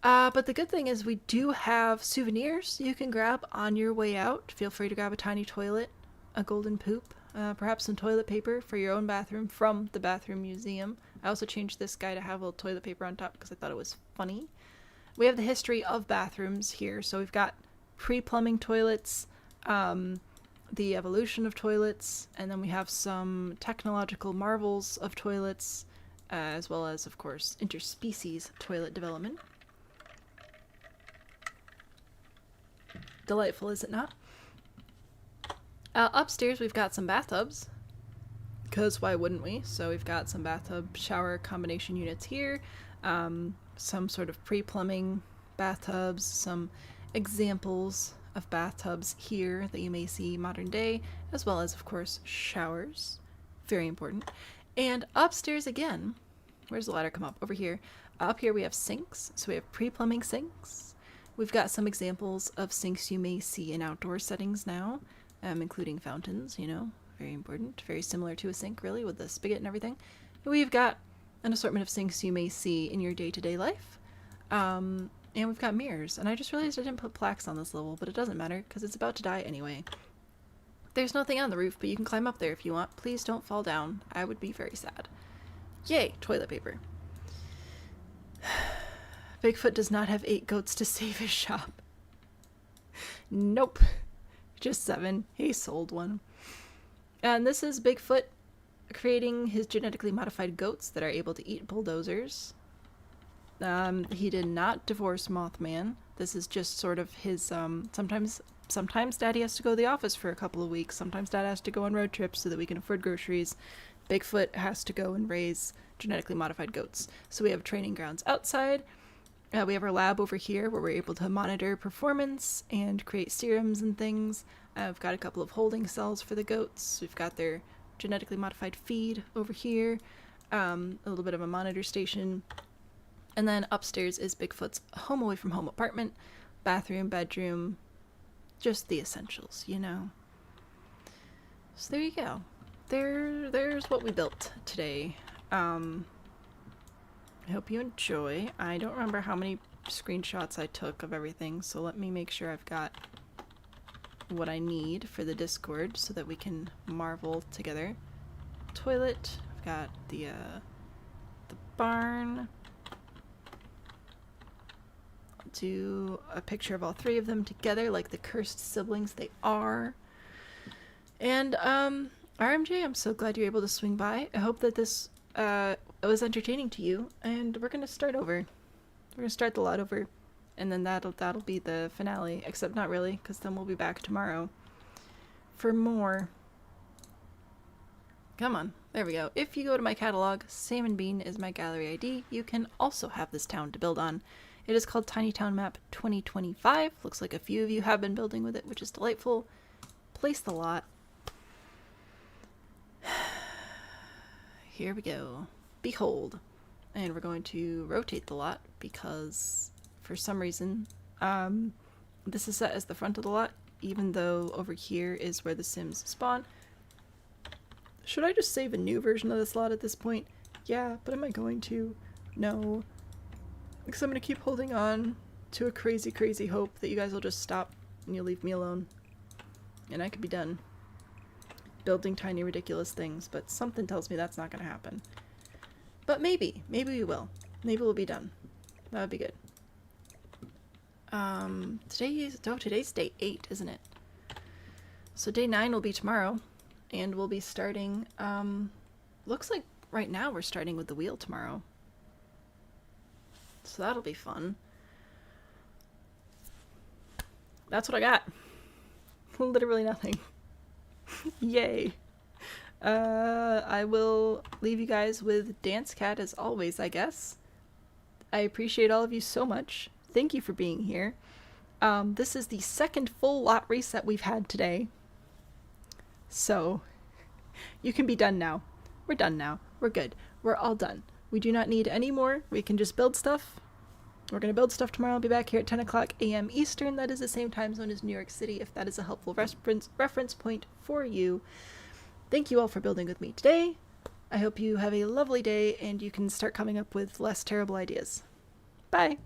But the good thing is we do have souvenirs you can grab on your way out. Feel free to grab a tiny toilet, a golden poop, perhaps some toilet paper for your own bathroom from the bathroom museum. I also changed this guy to have a little toilet paper on top because I thought it was funny. We have the history of bathrooms here. So we've got pre-plumbing toilets, the evolution of toilets, and then we have some technological marvels of toilets, as well as, of course, interspecies toilet development. Delightful, is it not? Upstairs, we've got some bathtubs, because why wouldn't we? So we've got some bathtub shower combination units here, some sort of pre-plumbing bathtubs, some examples of bathtubs here that you may see modern day, as well as, of course, showers. Very important. And upstairs again, where's the ladder come up? Over here. Up here we have sinks, so we have pre-plumbing sinks. We've got some examples of sinks you may see in outdoor settings now, including fountains, you know, very important, very similar to a sink really, with the spigot and everything. We've got an assortment of sinks you may see in your day-to-day life. And we've got mirrors, and I just realized I didn't put plaques on this level, but it doesn't matter, because it's about to die anyway. There's nothing on the roof, but you can climb up there if you want. Please don't fall down. I would be very sad. Yay, toilet paper. Bigfoot does not have 8 goats to save his shop. Nope. Just 7. He sold one. And this is Bigfoot creating his genetically modified goats that are able to eat bulldozers. He did not divorce Mothman. This is just sort of his, sometimes Daddy has to go to the office for a couple of weeks. Sometimes Dad has to go on road trips so that we can afford groceries. Bigfoot has to go and raise genetically modified goats. So we have training grounds outside. We have our lab over here where we're able to monitor performance and create serums and things. I've got a couple of holding cells for the goats. We've got their genetically modified feed over here. A little bit of a monitor station. And then upstairs is Bigfoot's home away from home apartment, bathroom, bedroom, just the essentials, you know. So there you go. There's what we built today. I hope you enjoy. I don't remember how many screenshots I took of everything, so let me make sure I've got what I need for the Discord so that we can marvel together. Toilet. I've got the barn. I'll do a picture of all 3 of them together like the cursed siblings they are. And RMJ, I'm so glad you're able to swing by. I hope that this was entertaining to you, and we're gonna start over. We're gonna start the lot over, and then that'll be the finale. Except not really, because then we'll be back tomorrow for more. Come on, there we go. If you go to my catalog, Salmon Bean is my gallery ID. You can also have this town to build on. It is called Tiny Town Map 2025. Looks like a few of you have been building with it, which is delightful. Place the lot. Here we go. Behold. And we're going to rotate the lot because for some reason this is set as the front of the lot, even though over here is where the Sims spawn. Should I just save a new version of this lot at this point? Yeah, but am I going to? No. Because I'm going to keep holding on to a crazy, crazy hope that you guys will just stop and you'll leave me alone. And I could be done building tiny, ridiculous things, but something tells me that's not going to happen. But maybe. Maybe we will. Maybe we'll be done. That would be good. Today's day 8, isn't it? So day 9 will be tomorrow, and we'll be starting, looks like right now we're starting with the wheel tomorrow. So that'll be fun. That's what I got. Literally nothing. Yay. I will leave you guys with Dance Cat as always, I guess. I appreciate all of you so much. Thank you for being here. This is the second full lot reset we've had today. So, you can be done now. We're done now. We're good. We're all done. We do not need any more. We can just build stuff. We're going to build stuff tomorrow. I'll be back here at 10 o'clock a.m. Eastern. That is the same time zone as New York City, if that is a helpful reference point for you. Thank you all for building with me today. I hope you have a lovely day and you can start coming up with less terrible ideas. Bye!